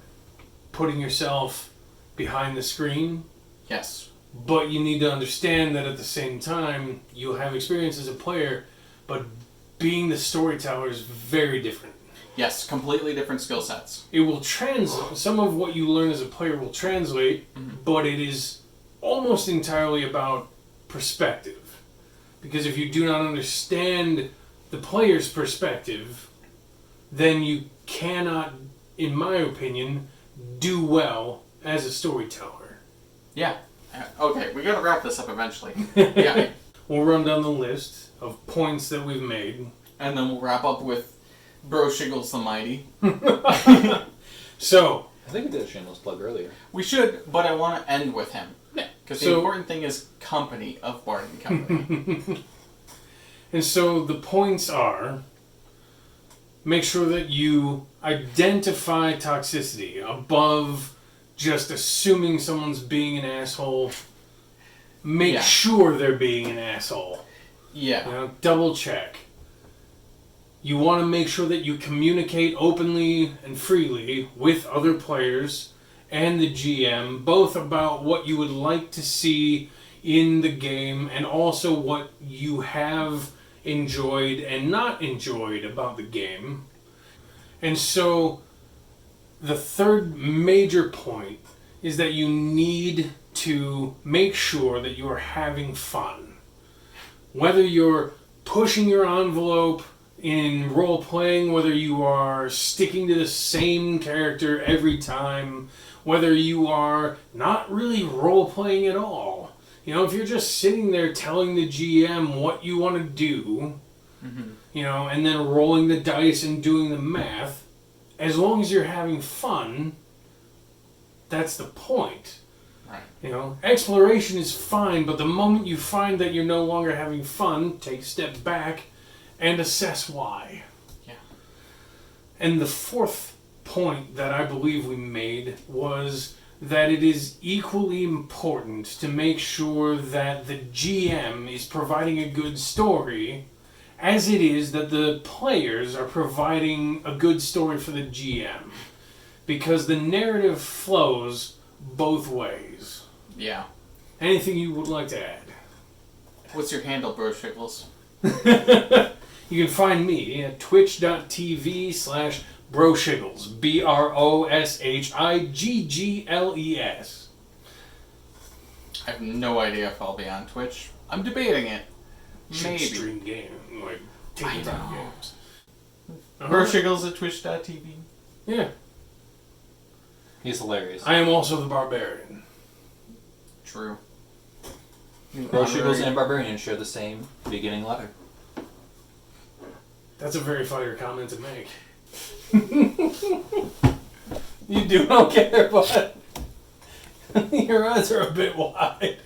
putting yourself behind the screen. Yes. But you need to understand that at the same time, you'll have experience as a player, but being the storyteller is very different. Yes, completely different skill sets. It will translate. Some of what you learn as a player will translate, but it is almost entirely about perspective. Because if you do not understand the player's perspective, then you cannot, in my opinion, do well as a storyteller. Yeah. Okay, we gotta wrap this up eventually. Yeah. We'll run down the list of points that we've made. And then we'll wrap up with Bro Shiggles the Mighty. So, I think we did a shameless plug earlier. We should, but I want to end with him. Yeah. Because the important thing is company of Barton Company. And so the points are, make sure that you identify toxicity above just assuming someone's being an asshole. Make sure they're being an asshole. Yeah. You know, double check. You want to make sure that you communicate openly and freely with other players and the GM, both about what you would like to see in the game and also what you have enjoyed and not enjoyed about the game. And so the third major point is that you need to make sure that you are having fun. Whether you're pushing your envelope in role-playing, whether you are sticking to the same character every time, whether you are not really role-playing at all. You know, if you're just sitting there telling the GM what you want to do, you know, and then rolling the dice and doing the math, as long as you're having fun, that's the point. Right. You know, exploration is fine, but the moment you find that you're no longer having fun, take a step back and assess why. Yeah. And the fourth point that I believe we made was that it is equally important to make sure that the GM is providing a good story as it is that the players are providing a good story for the GM. Because the narrative flows both ways. Yeah. Anything you would like to add? What's your handle, Bro Shiggles? You can find me at twitch.tv/broshiggles. BROSHIGGLES. I have no idea if I'll be on Twitch. I'm debating it. Maybe. Stream game, like tabletop games. Bro Shiggles at twitch.tv. Yeah. He's hilarious. I am also the barbarian. True. Bro Shiggles and Barbarian share the same beginning letter. That's a very fire comment to make. You doing okay there, bud? Your eyes are a bit wide.